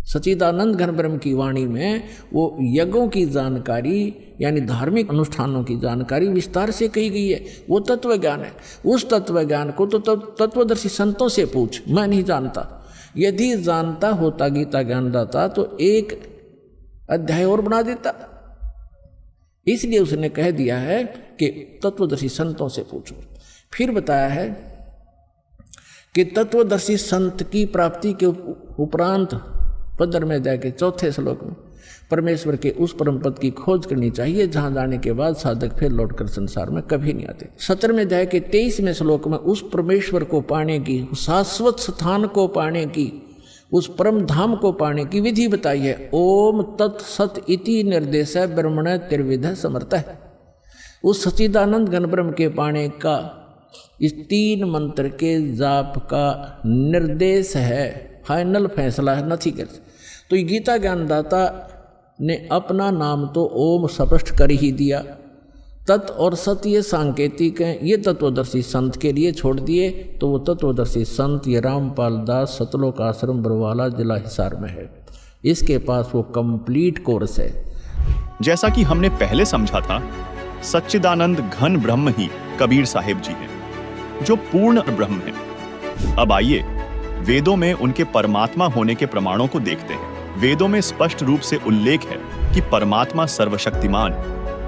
F: सच्चिदानंद घन ब्रह्म की वाणी में वो यज्ञों की जानकारी यानी धार्मिक अनुष्ठानों की जानकारी विस्तार से कही गई है। वो तत्व ज्ञान है। उस तत्व ज्ञान को तो तत्वदर्शी संतों से पूछ, मैं नहीं जानता। यदि जानता होता गीता ज्ञानदाता तो एक अध्याय और बना देता। इसलिए उसने कह दिया है कि तत्वदर्शी संतों से पूछो। फिर बताया है कि तत्वदर्शी संत की प्राप्ति के उपरांत 15वें अध्याय के 4थे श्लोक में परमेश्वर के उस परम पद की खोज करनी चाहिए जहां जाने के बाद साधक फिर लौटकर संसार में कभी नहीं आते। 17वें अध्याय के 23वें श्लोक में उस परमेश्वर को पाने की, शाश्वत स्थान को पाने की, उस परम धाम को पाने की विधि बताई है। ओम तत्सत इति निर्देश ब्रह्मण त्रिविध समर्थ है। उस सच्चिदानंद घन ब्रह्म के पाने का इस 3 मंत्र के जाप का निर्देश है, फाइनल फैसला है, नथी कर। तो ये गीता ज्ञानदाता ने अपना नाम तो ओम स्पष्ट कर ही दिया। तत् और सत ये सांकेतिक हैं, ये तत्वदर्शी संत के लिए छोड़ दिए। तो वो तत्वदर्शी संत ये रामपाल दास सतलोक आश्रम बरवाला जिला हिसार में है। इसके पास वो कंप्लीट कोर्स है।
A: जैसा कि हमने पहले समझा था, सच्चिदानंद घन ब्रह्म ही कबीर साहिब जी हैं, जो पूर्ण ब्रह्म है। अब आइए वेदों में उनके परमात्मा होने के प्रमाणों को देखते हैं। वेदों में स्पष्ट रूप से उल्लेख है कि परमात्मा सर्वशक्तिमान,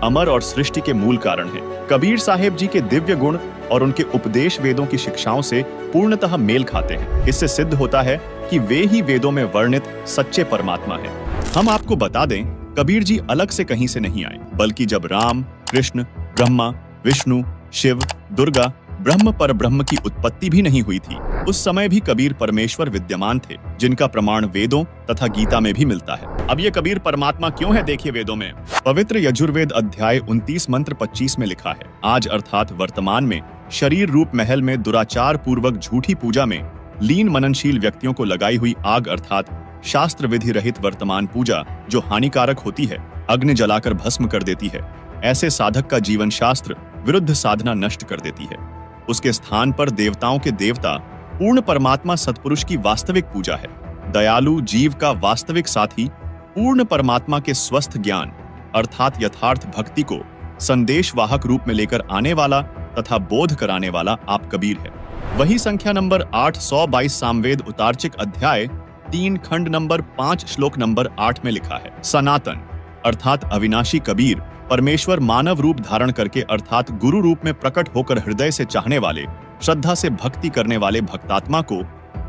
A: अमर और सृष्टि के मूल कारण है। कबीर साहिब जी के दिव्य गुण और उनके उपदेश वेदों की शिक्षाओं से पूर्णतः मेल खाते हैं। इससे सिद्ध होता है कि वे ही वेदों में वर्णित सच्चे परमात्मा हैं। हम आपको बता दें, कबीर जी अलग से कहीं से नहीं आए, बल्कि जब राम, कृष्ण, ब्रह्मा, विष्णु, शिव, दुर्गा, ब्रह्म पर ब्रह्म की उत्पत्ति भी नहीं हुई थी, उस समय भी कबीर परमेश्वर विद्यमान थे, जिनका प्रमाण वेदों तथा गीता में भी मिलता है। अब ये कबीर परमात्मा क्यों है, देखिए वेदों में। पवित्र यजुर्वेद अध्याय 29 मंत्र 25 में लिखा है, आज अर्थात वर्तमान में शरीर रूप महल में दुराचार पूर्वक झूठी पूजा में लीन मननशील व्यक्तियों को लगाई हुई आग अर्थात शास्त्र विधि रहित वर्तमान पूजा जो हानिकारक होती है, अग्नि जलाकर भस्म कर देती है। ऐसे साधक का जीवन शास्त्र विरुद्ध साधना नष्ट कर देती है। उसके स्थान पर देवताओं के देवता पूर्ण परमात्मा सतपुरुष की वास्तविक पूजा है। दयालु जीव का वास्तविक साथी पूर्ण परमात्मा के स्वस्थ ज्ञान अर्थात यथार्थ भक्ति को संदेश वाहक रूप में लेकर आने वाला तथा बोध कराने वाला आप कबीर है। वही संख्या नंबर 822 सामवेद उतार्चिक अध्याय 3 खंड नंबर 5 श्लोक नंबर 8 में लिखा है, सनातन अर्थात अविनाशी कबीर परमेश्वर मानव रूप धारण करके अर्थात गुरु रूप में प्रकट होकर हृदय से चाहने वाले, श्रद्धा से भक्ति करने वाले भक्तात्मा को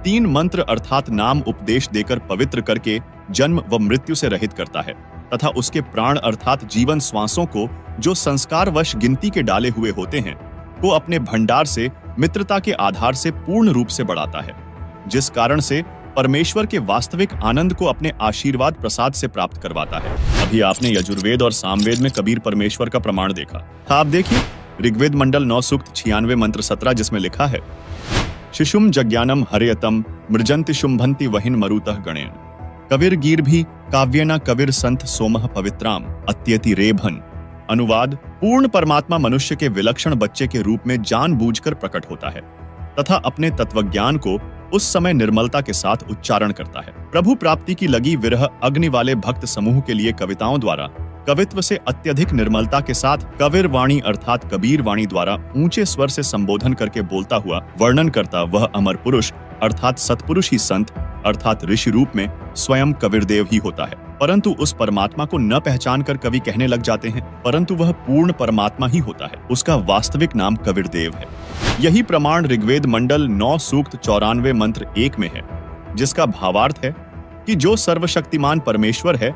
A: 3 मंत्र अर्थात नाम उपदेश देकर पवित्र करके जन्म व मृत्यु से रहित करता है तथा उसके प्राण अर्थात जीवन श्वासों को जो संस्कारवश गिनती के डाले हुए होते हैं को अपने भंडार से मित्रता के आधार से पूर्ण रूप से बढ़ाता है, जिस कारण से परमेश्वर के वास्तविक आनंद को अपने आशीर्वाद प्रसाद से प्राप्त करवाता है। अभी आपने यजुर्वेद और सामवेद में कबीर परमेश्वर का प्रमाण देखा था। आप देखिए ऋग्वेद मंडल 9 सूक्त 96 मंत्र 17 जिसमें लिखा है, शिशुम जज्ञानम हरयतम मृजंति शुंभंति वहिन मरुतः गणेन कविर गीर्भि काव्यना कविर संत सोमः पवित्राम अत्यति रेभन। अनुवाद, पूर्ण परमात्मा मनुष्य के विलक्षण बच्चे के रूप में जानबूझकर प्रकट होता है तथा अपने तत्वज्ञान को उस समय निर्मलता के साथ उच्चारण करता है। प्रभु प्राप्ति की लगी विरह अग्नि वाले भक्त समूह के लिए कविताओं द्वारा कवित्व से अत्यधिक निर्मलता के साथ कविर वाणी अर्थात कबीर वाणी द्वारा ऊंचे स्वर से संबोधन करके बोलता हुआ वर्णन करता वह अमर पुरुष अर्थात सतपुरुष ही संत अर्थात ऋषि रूप में स्वयं कबीरदेव ही होता है। परंतु उस परमात्मा को न पहचान कर कवि कहने लग जाते हैं, परंतु वह पूर्ण परमात्मा ही होता है। उसका वास्तविक नाम कबीरदेव है। यही प्रमाण ऋग्वेद मंडल 9 सूक्त 94 मंत्र 1 में है, जिसका भावार्थ है कि जो सर्वशक्तिमान परमेश्वर है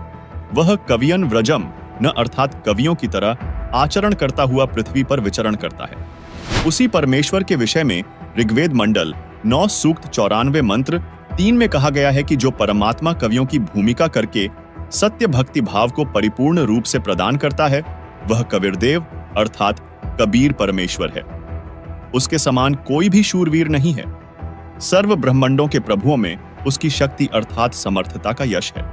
A: वह कवियन व्रजम न अर्थात कवियों की तरह आचरण करता हुआ पृथ्वी पर विचरण करता है। उसी परमेश्वर के विषय में ऋग्वेद मंडल 9 सूक्त 94 मंत्र 3 में कहा गया है कि जो परमात्मा कवियों की भूमिका करके सत्य भक्ति भाव को परिपूर्ण रूप से प्रदान करता है वह कबीरदेव अर्थात कबीर परमेश्वर है। उसके समान कोई भी शूरवीर नहीं है। सर्व ब्रह्मांडों के प्रभुओं में उसकी शक्ति अर्थात समर्थता का यश है।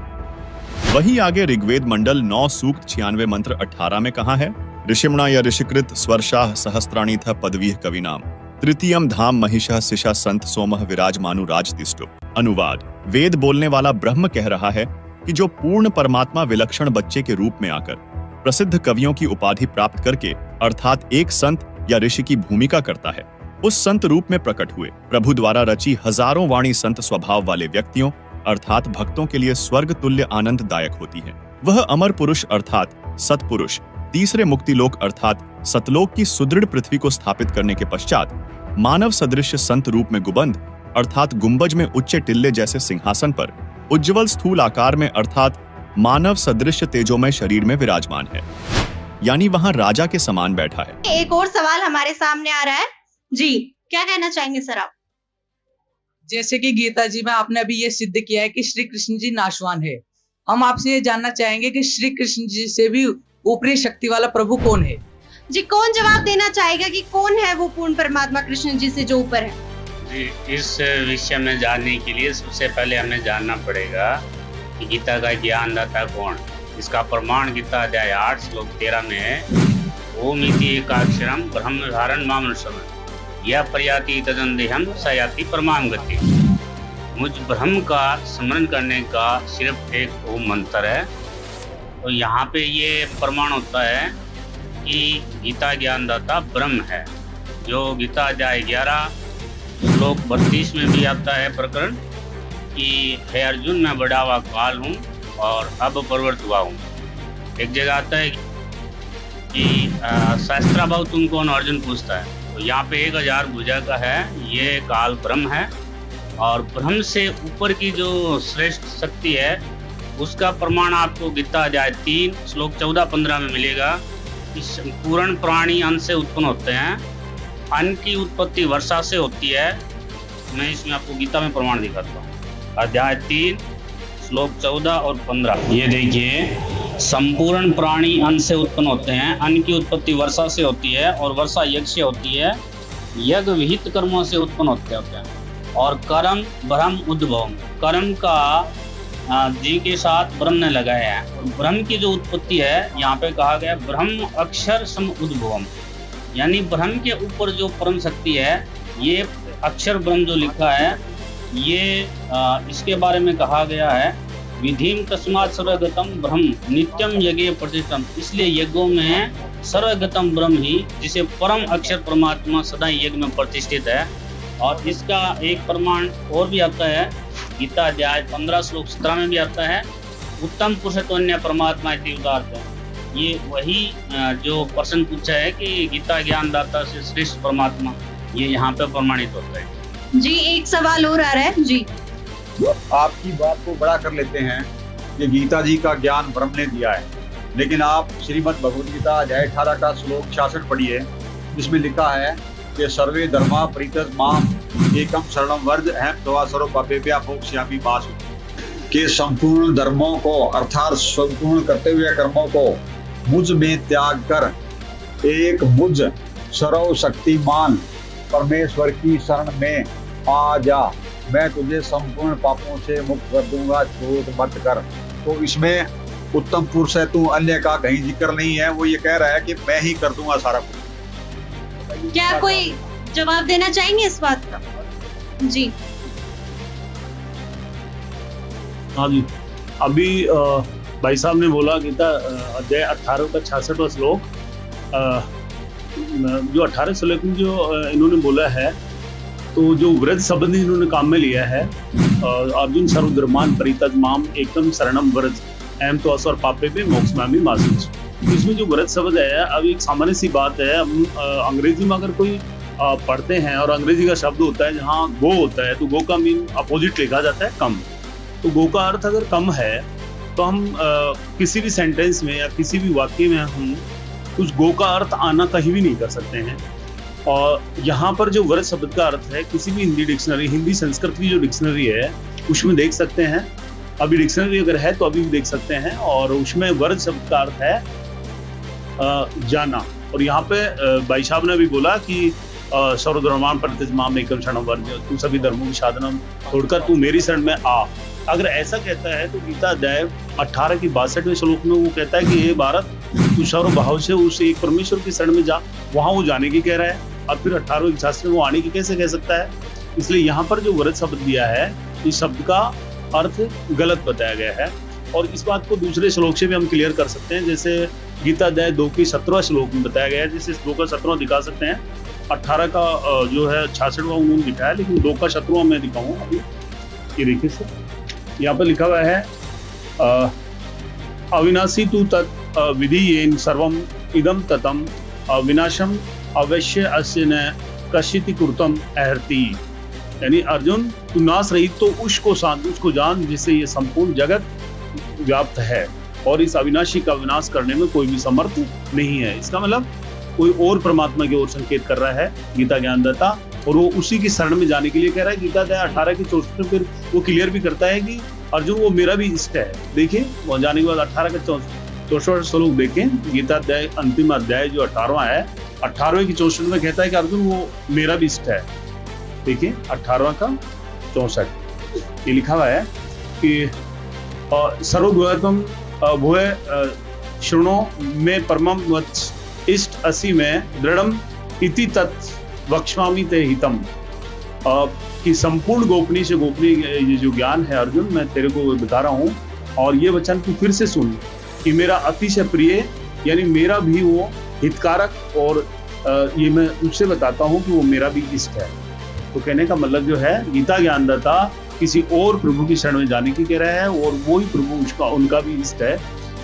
A: वही आगे ऋग्वेद मंडल 9 सूक्त 96 मंत्र 18 में कहा है, ऋषिमणा या ऋषिकृत स्वर्षाः सहस्त्राणि था पदवीह कविनाम तृतीयम धाम महिषः सिषा संत सोमः विराजमानु राजतिष्ठो। अनुवाद: वेद बोलने वाला ब्रह्म कह रहा है कि जो पूर्ण परमात्मा विलक्षण बच्चे के रूप में आकर प्रसिद्ध कवियों की उपाधि प्राप्त करके अर्थात एक संत या ऋषि की भूमिका करता है, उस संत रूप में प्रकट हुए प्रभु द्वारा रची हजारों वाणी संत स्वभाव वाले व्यक्तियों अर्थात भक्तों के लिए स्वर्ग तुल्य आनंददायक होती है। वह अमर पुरुष अर्थात सतपुरुष तीसरे मुक्तिलोक अर्थात सतलोक की सुदृढ़ पृथ्वी को स्थापित करने के पश्चात मानव सदृश संत रूप में गुबंद अर्थात गुंबज में उच्च टिल्ले जैसे सिंहासन पर उज्जवल स्थूल आकार में अर्थात मानव सदृश तेजोमय शरीर में विराजमान है, यानी वहां राजा के समान बैठा है।
I: एक और सवाल हमारे सामने आ रहा है जी, क्या कहना चाहेंगे सर आप?
O: जैसे कि गीता जी में आपने अभी ये सिद्ध किया है कि श्री कृष्ण जी नाशवान है, हम आपसे ये जानना चाहेंगे कि श्री कृष्ण जी से भी ऊपरी शक्ति वाला प्रभु कौन है?
I: जी, कौन जवाब देना चाहेगा कि कौन है वो पूर्ण परमात्मा कृष्ण जी से जो ऊपर है?
P: जी, इस विषय में जानने के लिए सबसे पहले हमें जानना पड़ेगा कि गीता का ज्ञानदाता कौन। इसका प्रमाण गीता अध्याय 8 श्लोक 13 में है। ओम इति एकाक्षरम ब्रह्म धारण मामनुषम यह प्रयाति तदंदेहम सयाति परमाम गति। मुझ ब्रह्म का स्मरण करने का सिर्फ एक ओम मंत्र है। तो यहाँ पे ये प्रमाण होता है कि गीता ज्ञानदाता ब्रह्म है, जो गीता अध्याय 11 श्लोक 32 में भी आता है प्रकरण कि हे अर्जुन, मैं बढ़ा हुआ काल हूँ और अब प्रवृत्त हुआ हूँ। एक जगह आता है कि शास्त्राभाव तुम कौन, अर्जुन पूछता है। तो यहाँ पे 1000 भुजा का है, ये काल ब्रह्म है और ब्रह्म से ऊपर की जो श्रेष्ठ शक्ति है उसका प्रमाण आपको गीता अध्याय 3 श्लोक 14-15 में मिलेगा कि पूर्ण प्राणी अन्न से उत्पन्न होते हैं, अन्न की उत्पत्ति वर्षा से होती है। मैं इसमें आपको गीता में प्रमाण दिखाता हूँ। अध्याय 3 श्लोक 14 और 15, ये देखिए, संपूर्ण प्राणी अन्न से उत्पन्न होते हैं, अन्न की उत्पत्ति वर्षा से होती है और वर्षा यज्ञ से होती है, यज्ञ विहित कर्मों से उत्पन्न होते हैं और कर्म ब्रह्म उद्भव, कर्म का जी के साथ ब्रह्म ने लगाया है और ब्रह्म की जो उत्पत्ति है यहाँ पे कहा गया ब्रह्म अक्षर सम उद्भवम, यानी ब्रह्म के ऊपर जो परम शक्ति है, ये अक्षर ब्रह्म जो लिखा है, ये इसके बारे में कहा गया है विधिम तस्मात् सर्वगतम ब्रह्म नित्यम यज्ञ प्रतिष्ठम। इसलिए यज्ञों में सर्वगतम ब्रह्म ही, जिसे परम अक्षर परमात्मा सदा यज्ञ में प्रतिष्ठित है। और इसका एक प्रमाण और भी आता है, गीता अध्याय 15 श्लोक 17 में भी आता है, उत्तम पुरुषोत्तम परमात्मा इति उदाहरते हैं। ये वही जो प्रश्न पूछा है कि गीता ज्ञानदाता से श्रेष्ठ परमात्मा, ये यहाँ पे प्रमाणित होता है।
I: जी, एक सवाल और आ रहा है जी।
D: आपकी बात को बड़ा कर लेते हैं कि गीता जी का ज्ञान ब्रह्म ने दिया है, लेकिन आप श्रीमद् भगवद गीता अध्याय 18 का श्लोक 66 पढ़िए, जिसमें लिखा है कि सर्वे धर्मा परित्यज माम एकम शरणम वर्ज अहम त्वा सर्व पापेभ्यः मोक्षयामि मा शुचिः। के संपूर्ण धर्मों को अर्थात संपूर्ण करते हुए कर्मों को मुझ में त्याग कर एक मुझ सर्वशक्तिमान परमेश्वर की शरण में आ जा, मैं तुझे संपूर्ण पापों से मुक्त कर दूंगा, क्रोध मत कर। तो इसमें उत्तम पुरुष है तू, अन्य का कहीं जिक्र नहीं है। वो ये कह रहा है कि मैं ही कर दूंगा सारा कुछ।
I: क्या कोई जवाब देना चाहेंगे इस बात का? जी
E: हाँ जी, अभी भाई साहब ने बोला गीता अध्याय 18 का 66वां श्लोक, जो 18 श्लोक में जो इन्होंने बोला है, तो जो व्रत संबंधी इन्होंने काम में लिया है, अर्जुन सर्वधर्मान परित्यज माम एकम शरणम व्रज अहम तो असर पापे में मोक्षयामि मा शुचिः। इसमें जो व्रत शब्द है, अब एक सामान्य सी बात है, हम अंग्रेजी में अगर कोई पढ़ते हैं और अंग्रेजी का शब्द होता है जहाँ गो होता है, तो गो का मीन अपोजिट लिखा जाता है कम। तो गो का अर्थ अगर कम है तो हम किसी भी सेंटेंस में या किसी भी वाक्य में हम कुछ गो का अर्थ आना कहीं भी नहीं कर सकते हैं। और यहाँ पर जो व्रत शब्द का अर्थ है, किसी भी हिंदी डिक्शनरी, हिंदी संस्कृत की जो डिक्शनरी है उसमें देख सकते हैं। अभी डिक्शनरी अगर है तो अभी भी देख सकते हैं, और उसमें व्रत शब्द का अर्थ है जाना। और यहाँ पे भाई साहब ने भी बोला कि सर्वधर्मान परित्यज माम एकम शरणम वर्ज, तू सभी धर्मों की साधना छोड़कर तू मेरी शरण में आ। अगर ऐसा कहता है तो गीता अध्याय 18 की 62वें श्लोक में वो कहता है कि हे भारत, तू सर्व भाव से उस एक परमेश्वर की शरण में जा, वहां वो जाने की कह रहा है। और फिर 18वें शास्त्र में वो आने की कैसे कह सकता है? इसलिए यहाँ पर जो वरद शब्द दिया है, इस शब्द का अर्थ गलत बताया गया है। और इस बात को दूसरे श्लोक से भी हम क्लियर कर सकते हैं, जैसे गीता अध्याय 2 के 17वां श्लोक में बताया गया है, जैसे 2 का 17वां दिखा सकते हैं, 18 का जो है 66वां उन्होंने दिखाया, लेकिन 2 का 17वां मैं दिखाऊंगा अभी। ये देखिए से यहाँ पर लिखा हुआ है अविनाशी तु तत् विधि सर्वम इदम ततम विनाशम अवश्य अस्य न कश्चित् कृतम अर्हति। यानी अर्जुन, तू नाश रहित तो उसको जान जिससे ये संपूर्ण जगत व्याप्त है, और इस अविनाशी का विनाश करने में कोई भी समर्थ नहीं है। इसका मतलब कोई और परमात्मा की ओर संकेत कर रहा है गीता ज्ञानदाता, और वो उसी की शरण में जाने के लिए कह रहा है। गीता अध्याय 18 की 64 फिर वो क्लियर भी करता है कि अर्जुन वो मेरा भी इष्ट है। देखिए वहां जाने के बाद 18 का 64वां श्लोक देखें, गीता अध्याय अंतिम अध्याय जो 18वां है, 18वें की 64 में कहता है कि अर्जुन वो मेरा भी इष्ट है। देखिए 18वां का 64 ये लिखा हुआ है कि सर्वभूतम भूय शृणो में परमम वच इष्ट असि में दृढ़म इति तत् वक्ष्यामि ते हितम। कि संपूर्ण गोपनीय से गोपनीय ये जो ज्ञान है अर्जुन, मैं तेरे को बता रहा हूँ, और ये वचन तू फिर से सुन कि मेरा अतिशय प्रिय, यानी मेरा भी वो हितकारक, और ये मैं उससे बताता हूँ कि वो मेरा भी इष्ट है। तो कहने का मतलब जो है, गीता ज्ञानदाता किसी और प्रभु की शरण में जाने की कह रहा है, और वो ही प्रभु उनका भी इष्ट है।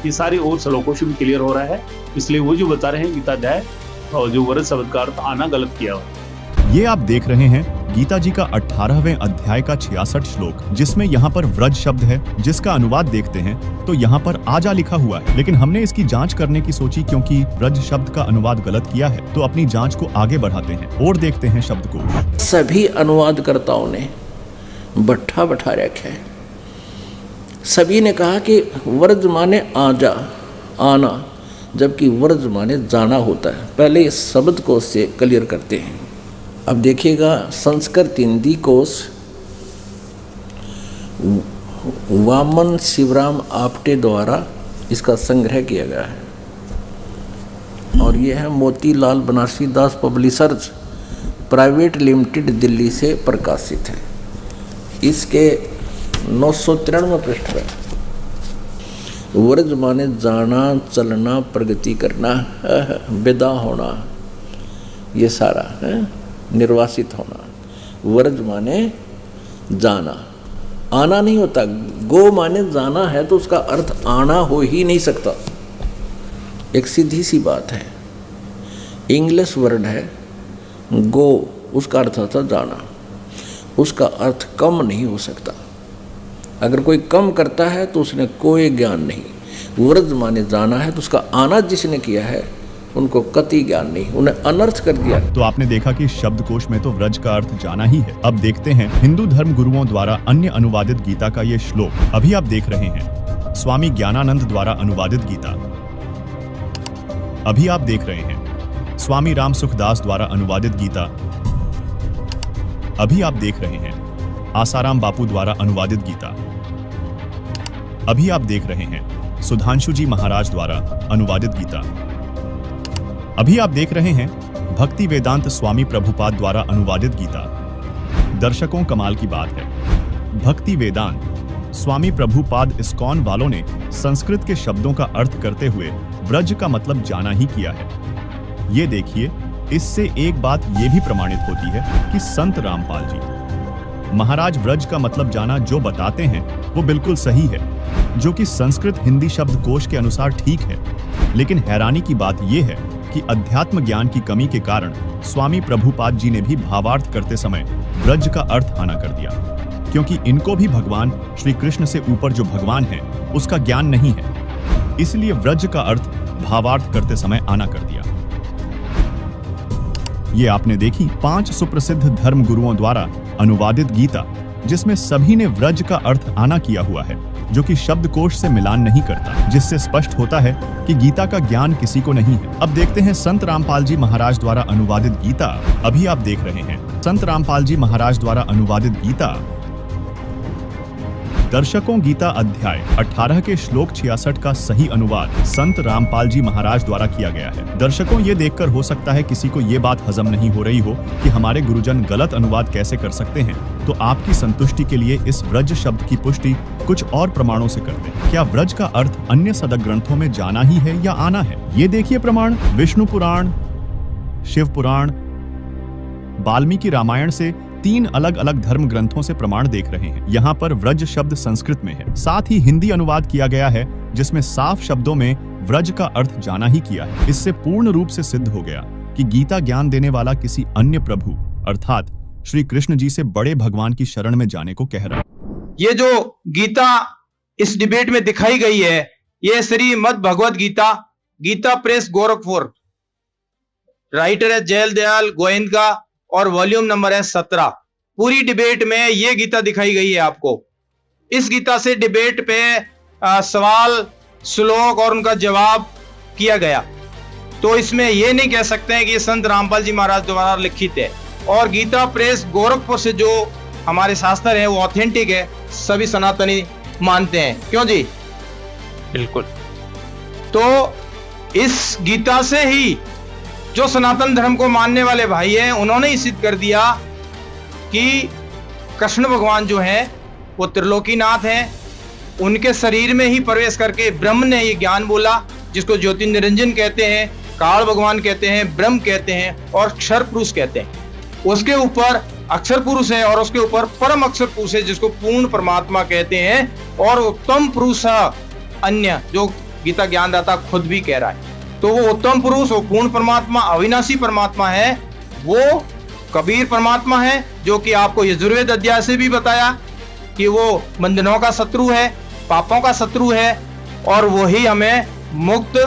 E: ये सारे और श्लोकों से भी क्लियर हो रहा है। इसलिए वो जो बता रहे हैं गीता अध्याय और जो वरद शब्द का अर्थ आना गलत किया हुआ।
A: ये आप देख रहे हैं गीता जी का 18वें अध्याय का 66 श्लोक, जिसमें यहाँ पर व्रज शब्द है, जिसका अनुवाद देखते हैं तो यहाँ पर आजा लिखा हुआ है। लेकिन हमने इसकी जांच करने की सोची, क्योंकि व्रज शब्द का अनुवाद गलत किया है, तो अपनी जांच को आगे बढ़ाते हैं और देखते हैं शब्द को।
F: सभी अनुवादकर्ताओं ने बट्ठा बैठा रखा है। सभी ने कहा कि व्रज माने आजा, आना, जबकि व्रज माने जाना होता है। पहले इस शब्द को से क्लियर करते हैं। अब देखिएगा, संस्कृत हिंदी कोश वामन शिवराम आप्टे द्वारा इसका संग्रह किया गया है, और यह है मोतीलाल बनारसी दास पब्लिशर्स प्राइवेट लिमिटेड, दिल्ली से प्रकाशित है। इसके 993 पृष्ठ है। व्रज माने जाना, चलना, प्रगति करना, विदा होना, ये सारा है, निर्वासित होना। व्रज माने जाना, आना नहीं होता। गो माने जाना है तो उसका अर्थ आना हो ही नहीं सकता। एक सीधी सी बात है। इंग्लिश वर्ड है गो, उसका अर्थ होता जाना, उसका अर्थ कम नहीं हो सकता। अगर कोई कम करता है तो उसने कोई ज्ञान नहीं। व्रज माने जाना है तो उसका आना जिसने किया है उनको कति ज्ञान नहीं, उन्हें अनर्थ कर दिया।
A: तो आपने देखा कि शब्दकोश में तो व्रज का अर्थ जाना ही है। अब देखते हैं हिंदू धर्म गुरुओं द्वारा अन्य अनुवादित गीता का ये श्लोक। अभी आप देख रहे हैं स्वामी ज्ञानानंद द्वारा अनुवादित गीता। अभी आप देख रहे हैं स्वामी राम सुखदास द्वारा अनुवादित गीता। अभी आप देख रहे हैं आसाराम बापू द्वारा अनुवादित गीता। अभी आप देख रहे हैं सुधांशु जी महाराज द्वारा अनुवादित गीता। अभी आप देख रहे हैं भक्ति वेदांत स्वामी प्रभुपाद द्वारा अनुवादित गीता। दर्शकों, कमाल की बात है, भक्ति वेदांत स्वामी प्रभुपाद इस्कॉन वालों ने संस्कृत के शब्दों का अर्थ करते हुए व्रज का मतलब जाना ही किया है। ये देखिए, इससे एक बात ये भी प्रमाणित होती है कि संत रामपाल जी महाराज व्रज का मतलब जाना जो बताते हैं वो बिल्कुल सही है, जो कि संस्कृत हिंदी शब्दकोश के अनुसार ठीक है। लेकिन हैरानी की बात यह है कि अध्यात्म ज्ञान की कमी के कारण स्वामी प्रभुपाद जी ने भी भावार्थ करते समय व्रज का अर्थ आना कर दिया, क्योंकि इनको भी भगवान श्री कृष्ण से ऊपर जो भगवान है उसका ज्ञान नहीं है, इसलिए व्रज का अर्थ भावार्थ करते समय आना कर दिया। ये आपने देखी 5 सुप्रसिद्ध धर्म गुरुओं द्वारा अनुवादित गीता, जिसमें सभी ने व्रज का अर्थ आना किया हुआ है, जो कि शब्दकोश से मिलान नहीं करता, जिससे स्पष्ट होता है कि गीता का ज्ञान किसी को नहीं है। अब देखते हैं संत रामपाल जी महाराज द्वारा अनुवादित गीता। अभी आप देख रहे हैं संत रामपाल जी महाराज द्वारा अनुवादित गीता। दर्शकों, गीता अध्याय 18 के श्लोक 66 का सही अनुवाद संत रामपाल जी महाराज द्वारा किया गया है। दर्शकों, ये देखकर हो सकता है किसी को ये बात हजम नहीं हो रही हो कि हमारे गुरुजन गलत अनुवाद कैसे कर सकते हैं, तो आपकी संतुष्टि के लिए इस व्रज शब्द की पुष्टि कुछ और प्रमाणों से करते हैं। क्या व्रज का अर्थ अन्य सदक ग्रंथों में जाना ही है या आना है? ये देखिए प्रमाण विष्णु पुराण, शिव पुराण, वाल्मीकि रामायण से 3 अलग अलग धर्म ग्रंथों से प्रमाण देख रहे हैं। यहाँ पर व्रज शब्द संस्कृत में है, साथ ही हिंदी अनुवाद किया गया है जिसमें साफ शब्दों में व्रज का अर्थ जाना ही किया है। इससे पूर्ण रूप से सिद्ध हो गया कि गीता ज्ञान देने वाला किसी अन्य प्रभु अर्थात श्री कृष्ण जी से बड़े भगवान की शरण में जाने को कह रहा है।
H: ये जो गीता इस डिबेट में दिखाई गई है, ये श्रीमद् भगवद गीता, गीता प्रेस गोरखपुर, राइटर है जैल दयाल गोयनका और वॉल्यूम नंबर है 17। पूरी डिबेट में ये गीता दिखाई गई है आपको। इस गीता से डिबेट पे सवाल, श्लोक और उनका जवाब किया गया, तो इसमें ये नहीं कह सकते हैं कि ये संत रामपाल जी महाराज द्वारा लिखित है। और गीता प्रेस गोरखपुर से जो हमारे शास्त्र है वो ऑथेंटिक है, सभी सनातनी मानते हैं। क्यों जी? बिल्कुल। तो इस गीता से ही जो सनातन धर्म को मानने वाले भाई हैं, उन्होंने ही सिद्ध कर दिया कि कृष्ण भगवान जो हैं वो त्रिलोकीनाथ हैं। उनके शरीर में ही प्रवेश करके ब्रह्म ने ये ज्ञान बोला, जिसको ज्योति निरंजन कहते हैं, काल भगवान कहते हैं, ब्रह्म कहते हैं और अक्षर पुरुष कहते हैं। उसके ऊपर अक्षर पुरुष है और उसके ऊपर परम अक्षर पुरुष है, जिसको पूर्ण परमात्मा कहते हैं। और उत्तम पुरुष अन्य, जो गीता ज्ञानदाता खुद भी कह रहा है, तो वो उत्तम पुरुष, वो पूर्ण परमात्मा, अविनाशी परमात्मा है, वो कबीर परमात्मा है, जो कि आपको यजुर्वेद अध्याय से भी बताया कि वो बंधनों का शत्रु है, पापों का शत्रु है, और वही हमें मुक्त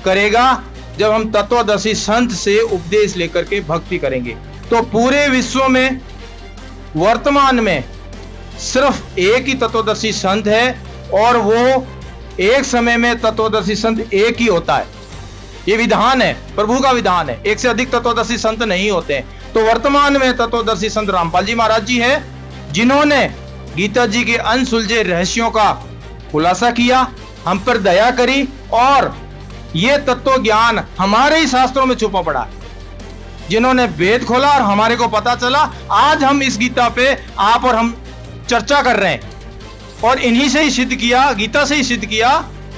H: करेगा जब हम तत्वदर्शी संत से उपदेश लेकर के भक्ति करेंगे। तो पूरे विश्व में वर्तमान में सिर्फ एक ही तत्वदर्शी संत है, और वो एक समय में तत्वदर्शी संत एक ही होता है। ये विधान है, प्रभु का विधान है, एक से अधिक तत्वदर्शी संत नहीं होते हैं। तो वर्तमान में तत्वदर्शी संत रामपाल जी महाराज जी है, जिन्होंने गीता जी के अनसुलझे रहस्यों का खुलासा किया, हम पर दया करी, और ये तत्व ज्ञान हमारे ही शास्त्रों में छुपा पड़ा है। जिन्होंने वेद खोला और हमारे को पता चला, आज हम इस गीता पे आप और हम चर्चा कर रहे हैं, और इन्हीं से ही सिद्ध किया, गीता से ही सिद्ध किया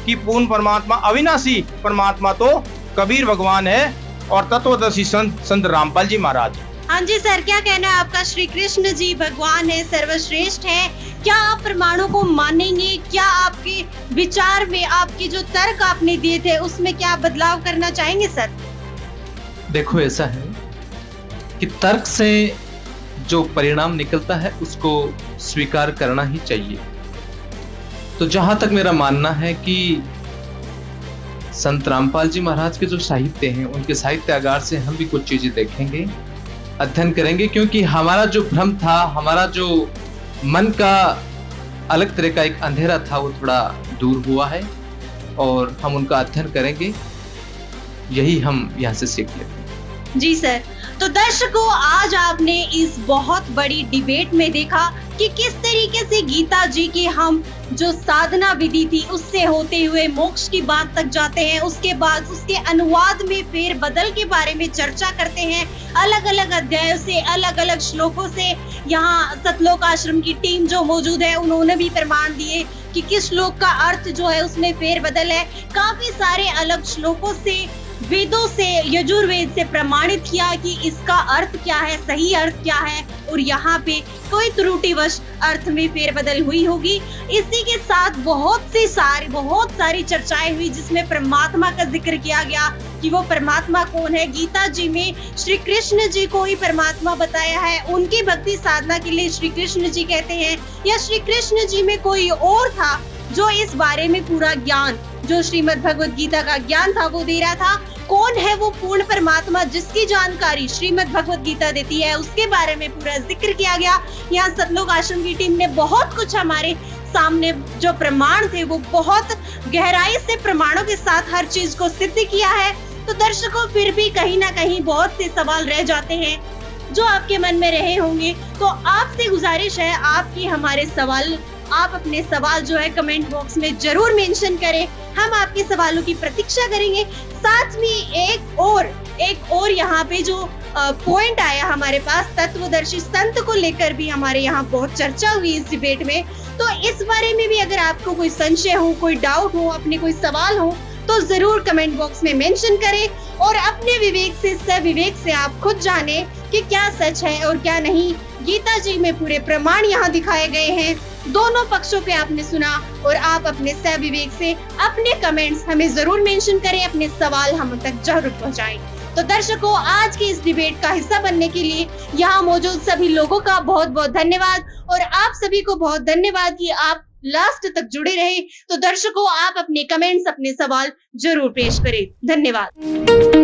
H: कि पूर्ण परमात्मा, अविनाशी परमात्मा तो कबीर भगवान है और तत्वदर्शी संत रामपाल जी महाराज।
I: हाँ जी सर, क्या कहना है आपका? श्री कृष्ण जी भगवान है, सर्वश्रेष्ठ है, क्या आप प्रमाणों को मानेंगे? क्या आपके विचार में, आपके जो तर्क आपने दिए थे उसमें क्या बदलाव करना चाहेंगे सर?
K: देखो, ऐसा है कि तर्क से जो परिणाम निकलता है उसको स्वीकार करना ही चाहिए। तो जहां तक मेरा मानना है कि संत रामपाल जी महाराज के जो साहित्य हैं, उनके साहित्यागार से हम भी कुछ चीजें देखेंगे, अध्ययन करेंगे, क्योंकि हमारा जो भ्रम था, हमारा जो मन का अलग तरह का एक अंधेरा था, वो थोड़ा दूर हुआ है, और हम उनका अध्ययन करेंगे, यही हम यहाँ से सीख लेते हैं।
I: जी सर, तो दर्शकों, आज आपने इस बहुत बड़ी डिबेट में देखा कि किस तरीके से गीता जी की हम जो साधना विधि थी उससे होते हुए मोक्ष की बात तक जाते हैं, उसके बाद उसके अनुवाद में फेर बदल के बारे में चर्चा करते हैं, अलग अलग अध्यायों से, अलग अलग श्लोकों से। यहाँ सतलोक आश्रम की टीम जो मौजूद है, उन्होंने भी प्रमाण दिए कि किस श्लोक का अर्थ जो है उसमें फेर बदल है। काफी सारे अलग श्लोकों से, वेदों से, यजुर्वेद से प्रमाणित किया कि इसका अर्थ क्या है, सही अर्थ क्या है, और यहाँ पे कोई त्रुटिवश अर्थ में फेरबदल हुई होगी। इसी के साथ बहुत सारी चर्चाएं हुई, जिसमें परमात्मा का जिक्र किया गया कि वो परमात्मा कौन है। गीता जी में श्री कृष्ण जी को ही परमात्मा बताया है, उनकी भक्ति साधना के लिए श्री कृष्ण जी कहते हैं, या श्री कृष्ण जी में कोई और था जो इस बारे में पूरा ज्ञान, जो श्रीमद् भगवद गीता का ज्ञान था, वो दे रहा था। कौन है वो पूर्ण परमात्मा जिसकी जानकारी श्रीमद् भगवद गीता देती है, उसके बारे में पूरा जिक्र किया गया। यहाँ सतलोक आश्रम की टीम ने बहुत कुछ हमारे सामने जो प्रमाण थे वो बहुत गहराई से प्रमाणों के साथ हर चीज को सिद्ध किया है। तो दर्शकों, फिर भी कहीं ना कहीं बहुत से सवाल रह जाते हैं जो आपके मन में रहे होंगे, तो आपसे गुजारिश है आपकी हमारे सवाल आप अपने सवाल जो है कमेंट बॉक्स में जरूर मेंशन करें। हम आपके सवालों की प्रतीक्षा करेंगे। साथ में एक और यहाँ पे जो पॉइंट आया हमारे पास, तत्वदर्शी संत को लेकर भी हमारे यहाँ बहुत चर्चा हुई इस डिबेट में। तो इस बारे में भी अगर आपको कोई संशय हो, कोई डाउट हो, अपने कोई सवाल हो, तो जरूर कमेंट बॉक्स में मेंशन करें और अपने विवेक से, सविवेक से आप खुद जाने कि क्या सच है और क्या नहीं। गीता जी में पूरे प्रमाण यहाँ दिखाए गए हैं। दोनों पक्षों के आपने सुना और आप अपने सविवेक से अपने कमेंट्स हमें जरूर मेंशन करें, अपने सवाल हम तक जरूर पहुंचाएं। तो दर्शकों, आज के इस डिबेट का हिस्सा बनने के लिए यहाँ मौजूद सभी लोगों का बहुत बहुत धन्यवाद और आप सभी को बहुत धन्यवाद कि आप लास्ट तक जुड़े रहे। तो दर्शकों, आप अपने कमेंट्स, अपने सवाल जरूर पेश करें। धन्यवाद।